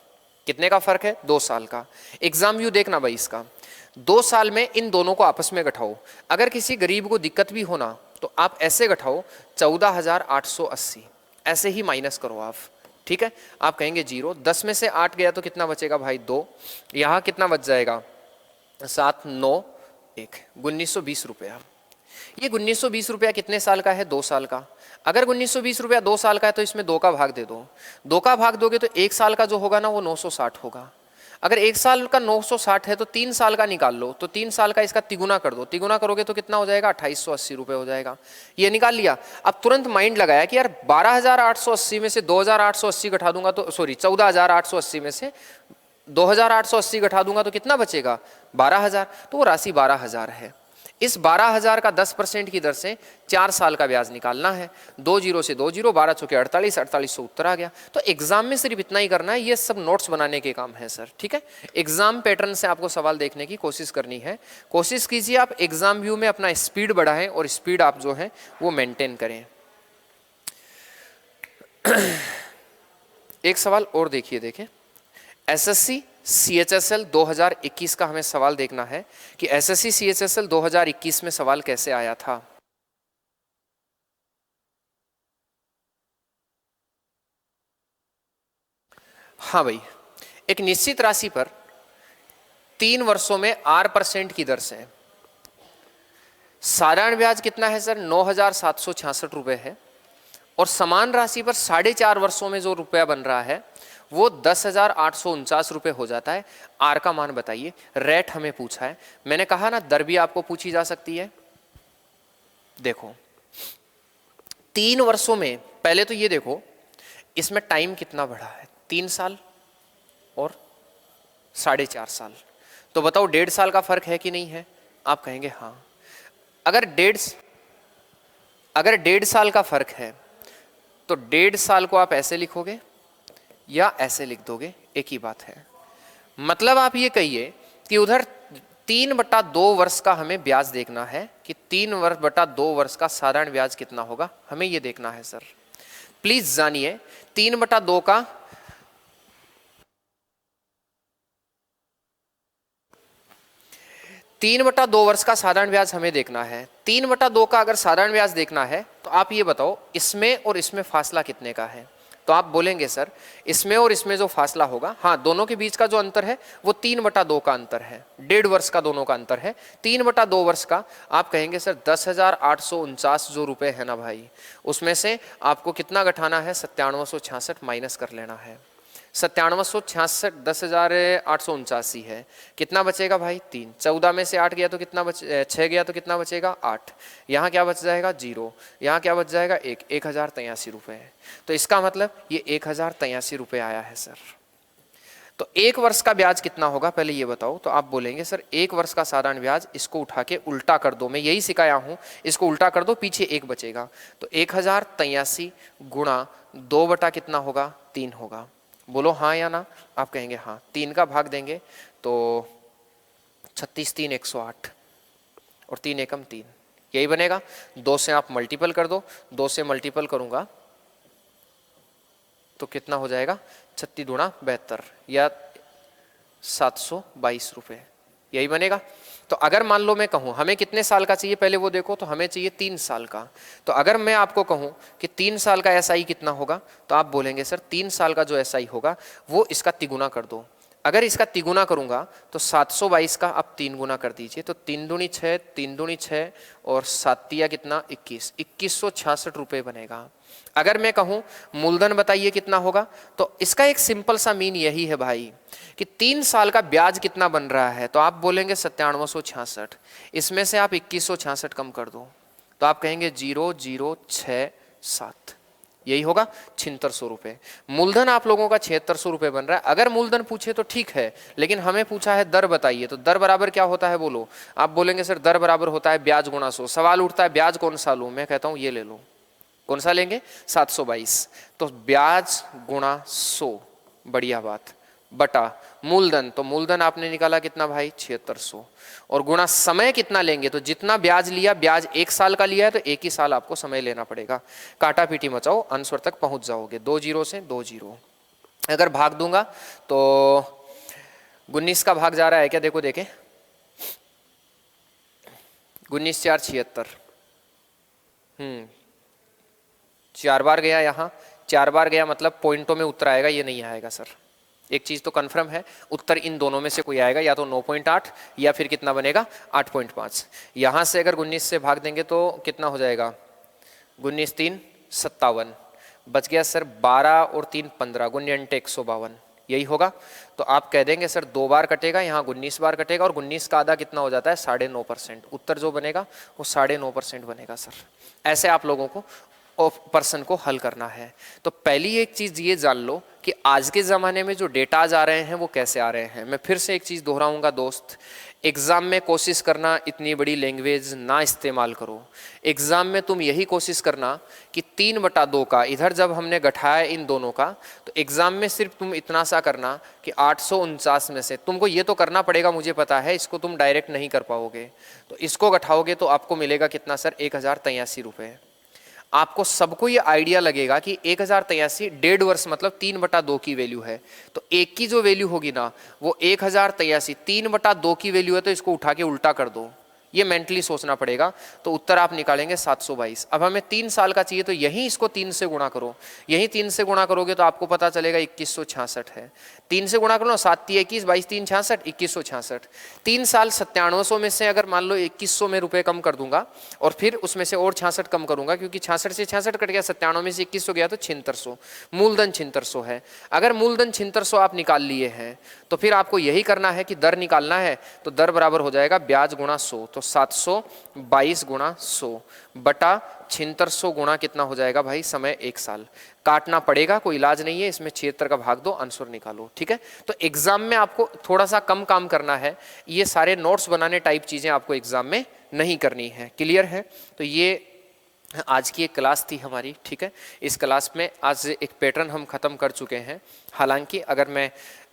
कितने का फर्क है, 2 साल का। एग्जाम व्यू देखना भाई इसका, 2 साल में इन दोनों को आपस में घटाओ। अगर किसी गरीब को दिक्कत भी होना तो आप ऐसे घटाओ 14,880, ऐसे ही माइनस करो आप, ठीक है। आप कहेंगे 0, 10 में से 8 गया तो कितना बचेगा भाई 2, यहाँ कितना बच जाएगा 7, 9, 1, 1920 रुपया। ये 1920 रुपया कितने साल का है, 2 साल का। अगर 1920 रुपया 2 साल का है तो इसमें 2 का भाग दे दो, 2 का भाग दोगे तो 1 साल का जो होगा ना वो 960 होगा। अगर 1 साल का 960 है तो 3 साल का निकाल लो, तो 3 साल का इसका तिगुना कर दो, तिगुना करोगे तो कितना हो जाएगा 2880 रुपये हो जाएगा। ये निकाल लिया। अब तुरंत माइंड लगाया कि यार 12,880 में से 2,880 घटा दूंगा तो, सॉरी 14,880 में से 2,880 घटा दूंगा तो कितना बचेगा 12,000, तो वो राशि 12,000 है। इस 12,000 का 10% की दर से 4 साल का ब्याज निकालना है। 2 जीरो से 2 जीरो, 12 चौके 48, 4800 उत्तर आ गया। तो एग्जाम में सिर्फ इतना ही करना है, ये सब नोट्स बनाने के काम है सर, ठीक है। एग्जाम पैटर्न से आपको सवाल देखने की कोशिश करनी है। कोशिश कीजिए आप एग्जाम व्यू में अपना स्पीड बढ़ाएं और स्पीड आप जो है वो मेंटेन करें। एक सवाल और देखिए, एसएससी CHSL 2021 का हमें सवाल देखना है कि एसएससी CHSL 2021 में सवाल कैसे आया था। हाँ भाई, एक निश्चित राशि पर 3 वर्षों में R% की दर से साधारण ब्याज कितना है सर, 9,766 रुपये है। और समान राशि पर 4.5 वर्षों में जो रुपया बन रहा है वो 10,849 रुपये हो जाता है। आर का मान बताइए। रेट हमें पूछा है, मैंने कहा ना दर भी आपको पूछी जा सकती है। देखो 3 वर्षों में, पहले तो ये देखो इसमें टाइम कितना बढ़ा है, 3 साल और 4.5 साल। तो बताओ 1.5 साल का फर्क है कि नहीं है। आप कहेंगे हाँ। अगर 1.5 साल का फर्क है तो 1.5 साल को आप ऐसे लिखोगे या ऐसे लिख दोगे, एक ही बात है। मतलब आप ये कहिए कि उधर 3/2 वर्ष का हमें ब्याज देखना है कि 3/2 वर्ष का साधारण ब्याज कितना होगा, हमें ये देखना है सर। प्लीज जानिए 3/2 का 3/2 वर्ष का साधारण ब्याज हमें देखना है। 3/2 का अगर साधारण ब्याज देखना है तो आप ये बताओ इसमें और इसमें फासला कितने का है। तो आप बोलेंगे सर इसमें और इसमें जो फासला होगा, हाँ दोनों के बीच का जो अंतर है वो 3/2 का अंतर है, 1.5 वर्ष का दोनों का अंतर है। 3/2 वर्ष का आप कहेंगे सर 10,849 जो रुपए है ना भाई, उसमें से आपको कितना घटाना है, 9766 माइनस कर लेना है। 9766 10,849 है, कितना बचेगा भाई 3। 14 में से 8 गया तो कितना 6 गया तो कितना बचेगा 8। यहाँ क्या बच जाएगा 0, यहाँ क्या बच जाएगा 1, 1,083 रुपये। तो इसका मतलब ये 1,083 रुपये आया है सर। तो 1 वर्ष का ब्याज कितना होगा पहले ये बताओ। तो आप बोलेंगे सर 1 वर्ष का साधारण ब्याज, इसको उठा के उल्टा कर दो, मैं यही सिखाया हूँ, इसको उल्टा कर दो पीछे 1 बचेगा। तो 1,083 गुणा 2 बटा कितना होगा 3 होगा। बोलो हाँ या ना। आप कहेंगे हाँ। 3 का भाग देंगे तो 36 3 108 और 3 एकम 3, यही बनेगा। 2 से आप मल्टीपल कर दो, 2 से मल्टीपल करूंगा तो कितना हो जाएगा 36 दूना 72 या 722 रुपये, यही बनेगा। तो अगर मान लो मैं कहूँ हमें कितने साल का चाहिए पहले वो देखो, तो हमें चाहिए 3 साल का। तो अगर मैं आपको कहूँ कि 3 साल का एसआई कितना होगा, तो आप बोलेंगे सर 3 साल का जो एसआई होगा वो इसका तिगुना कर दो। अगर इसका तिगुना करूँगा तो 722 का आप 3 गुना कर दीजिए, तो 3 दूनी 6, 3 दूनी 6 और 7 कितना 21, 2166 रुपये बनेगा। अगर मैं कहूँ मूलधन बताइए कितना होगा, तो इसका एक सिंपल सा मीन यही है भाई कि 3 साल का ब्याज कितना बन रहा है, तो आप बोलेंगे 9766, इसमें से आप 2166 कम कर दो तो आप कहेंगे 0067, यही होगा 7600 रुपये। मूलधन आप लोगों का 7600 रुपये बन रहा है। अगर मूलधन पूछे तो ठीक है, लेकिन हमें पूछा है दर बताइए, तो दर बराबर क्या होता है बोलो। आप बोलेंगे सर दर बराबर होता है ब्याज गुणा 100। सवाल उठता है ब्याज कौन सा लूँ, मैं कहता हूँ ये ले लो। कौन सा लेंगे, 722। तो ब्याज गुणा 100, बढ़िया बात, बटा मूलधन, तो मूलधन आपने निकाला कितना भाई 7600, और गुणा समय कितना लेंगे, तो जितना ब्याज लिया, ब्याज 1 साल का लिया है तो 1 ही साल आपको समय लेना पड़ेगा। काटा पीटी मचाओ, आंसर तक पहुंच जाओगे। 2 जीरो से 2 जीरो। अगर भाग दूंगा तो 19 का भाग जा रहा है क्या, देखो देखे, 19 4 76, 4 बार गया, यहाँ 4 बार गया, मतलब पॉइंटों में उत्तर आएगा, ये नहीं आएगा सर। एक चीज तो कंफर्म है, उत्तर इन दोनों में से कोई आएगा, या तो 9.8 या फिर कितना बनेगा 8.5। यहां से अगर 19 से भाग देंगे तो कितना हो जाएगा, 19 3 57, बच गया सर 12 और 3 15, गुण्य 152, यही होगा। तो आप कह देंगे सर 2 बार कटेगा, यहाँ 19 बार कटेगा, और 19 का आधा कितना हो जाता है 9.5%। उत्तर जो बनेगा वो 9.5% बनेगा सर। ऐसे आप लोगों को पर्सन को हल करना है। तो पहली एक चीज ये जान लो कि आज के ज़माने में जो डेटाज आ रहे हैं वो कैसे आ रहे हैं। मैं फिर से एक चीज़ दोहराऊंगा दोस्त, एग्ज़ाम में कोशिश करना इतनी बड़ी लैंग्वेज ना इस्तेमाल करो। एग्ज़ाम में तुम यही कोशिश करना कि 3/2 का इधर जब हमने गठाया इन दोनों का, तो एग्ज़ाम में सिर्फ तुम इतना सा करना कि 849 में से, तुमको ये तो करना पड़ेगा मुझे पता है, इसको तुम डायरेक्ट नहीं कर पाओगे, तो इसको गठाओगे तो आपको मिलेगा कितना सर 1083 रुपये। आपको सबको ये आइडिया लगेगा कि 1083 1.5 वर्ष मतलब 3/2 की वैल्यू है, तो एक की जो वैल्यू होगी ना वो 1083, 3/2 की वैल्यू है, तो इसको उठा के उल्टा कर दो, ये मेंटली सोचना पड़ेगा। तो उत्तर आप निकालेंगे 722। अब हमें 3 साल का चाहिए, तो यहीं इसको 3 से गुणा करो, यहीं 3 से गुणा करोगे तो आपको पता चलेगा 2166 है। 3 से गुणा करो, 7 3 21, 22 3 66, 2166। 3 साल 9700 में से अगर मान लो 2100 में रुपए कम कर दूंगा, और फिर उसमें से और 66 कम करूंगा, क्योंकि 66 से 66 कट गया, 97 में से 2100 गया तो 7600, मूलधन 7600 है। अगर मूलधन 7600 आप निकाल लिए हैं, तो फिर आपको यही करना है कि दर निकालना है, तो दर बराबर हो जाएगा ब्याज गुणा 100, तो 722 गुणा 100 बटा 7600 गुणा कितना हो जाएगा भाई, समय 1 साल। काटना पड़ेगा, कोई इलाज नहीं है इसमें, 76 का भाग दो, आंसर निकालो, ठीक है। तो एग्जाम में आपको थोड़ा सा कम काम करना है, ये सारे नोट्स बनाने टाइप चीजें आपको एग्जाम में नहीं करनी है। क्लियर है? तो ये आज की एक क्लास थी हमारी, ठीक है। इस क्लास में आज एक पैटर्न हम खत्म कर चुके हैं। हालांकि अगर मैं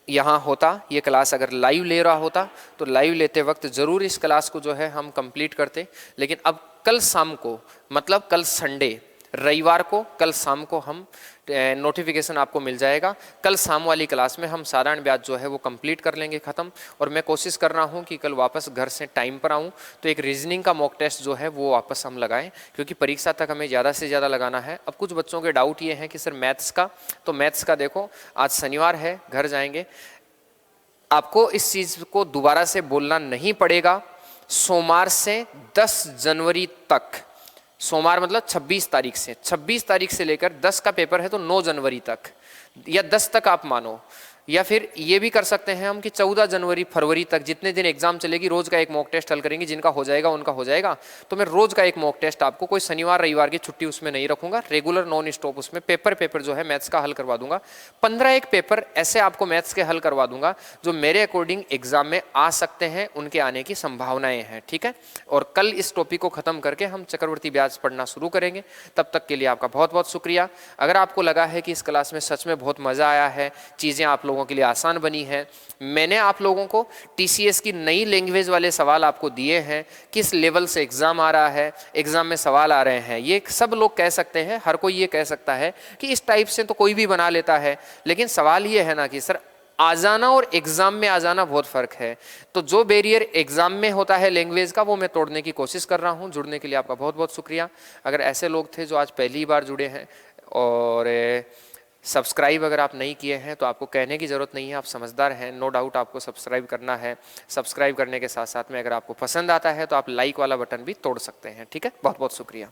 यहाँ होता, ये क्लास अगर लाइव ले रहा होता, तो लाइव लेते वक्त ज़रूर इस क्लास को जो है हम कंप्लीट करते, लेकिन अब कल शाम को, मतलब कल संडे, रविवार को, कल शाम को हम नोटिफिकेशन आपको मिल जाएगा। कल शाम वाली क्लास में हम साधारण ब्याज जो है वो कंप्लीट कर लेंगे ख़त्म। और मैं कोशिश कर रहा हूँ कि कल वापस घर से टाइम पर आऊँ, तो एक रीजनिंग का मॉक टेस्ट जो है वो वापस हम लगाएं, क्योंकि परीक्षा तक हमें ज़्यादा से ज़्यादा लगाना है। अब कुछ बच्चों के डाउट ये हैं कि सर मैथ्स का, तो मैथ्स का देखो आज शनिवार है, घर जाएंगे, आपको इस चीज़ को दोबारा से बोलना नहीं पड़ेगा। सोमवार से 10 जनवरी तक, सोमवार मतलब 26 तारीख से, 26 तारीख से लेकर 10 का पेपर है तो 9 जनवरी तक या 10 तक आप मानो, या फिर ये भी कर सकते हैं हम कि 14 जनवरी फरवरी तक, जितने दिन एग्जाम चलेगी रोज का एक मॉक टेस्ट हल करेंगे। जिनका हो जाएगा उनका हो जाएगा, तो मैं रोज का एक मॉक टेस्ट आपको, कोई शनिवार रविवार की छुट्टी उसमें नहीं रखूंगा, रेगुलर नॉन स्टॉप उसमें पेपर जो है मैथ्स का हल करवा दूंगा। 15 एक पेपर ऐसे आपको मैथ्स के हल करवा दूंगा जो मेरे अकॉर्डिंग एग्जाम में आ सकते हैं, उनके आने की संभावनाएं हैं, ठीक है। और कल इस टॉपिक को खत्म करके हम चक्रवर्ती ब्याज पढ़ना शुरू करेंगे। तब तक के लिए आपका बहुत बहुत शुक्रिया। अगर आपको लगा है कि इस क्लास में सच में बहुत मजा आया है, चीजें आप लोगों के लिए आसान बनी है, मैंने आप लोगों को टीसीएस की नई लैंग्वेज वाले सवाल आपको दिए हैं, किस लेवल से एग्जाम आ रहा है, एग्जाम में सवाल आ रहे हैं, ये सब लोग कह सकते हैं, हर कोई ये कह सकता है कि इस टाइप से तो कोई भी बना लेता है। लेकिन सवाल ये है ना कि सर आ जाना और एग्जाम में आ जाना बहुत फर्क है। तो जो बैरियर एग्जाम में होता है लैंग्वेज का, वो मैं तोड़ने की कोशिश कर रहा हूँ। जुड़ने के लिए आपका बहुत बहुत शुक्रिया। अगर ऐसे लोग थे जो आज पहली बार जुड़े हैं और सब्सक्राइब अगर आप नहीं किए हैं, तो आपको कहने की ज़रूरत नहीं है, आप समझदार हैं, नो डाउट आपको सब्सक्राइब करना है। सब्सक्राइब करने के साथ साथ में अगर आपको पसंद आता है तो आप लाइक वाला बटन भी तोड़ सकते हैं, ठीक है। बहुत बहुत शुक्रिया।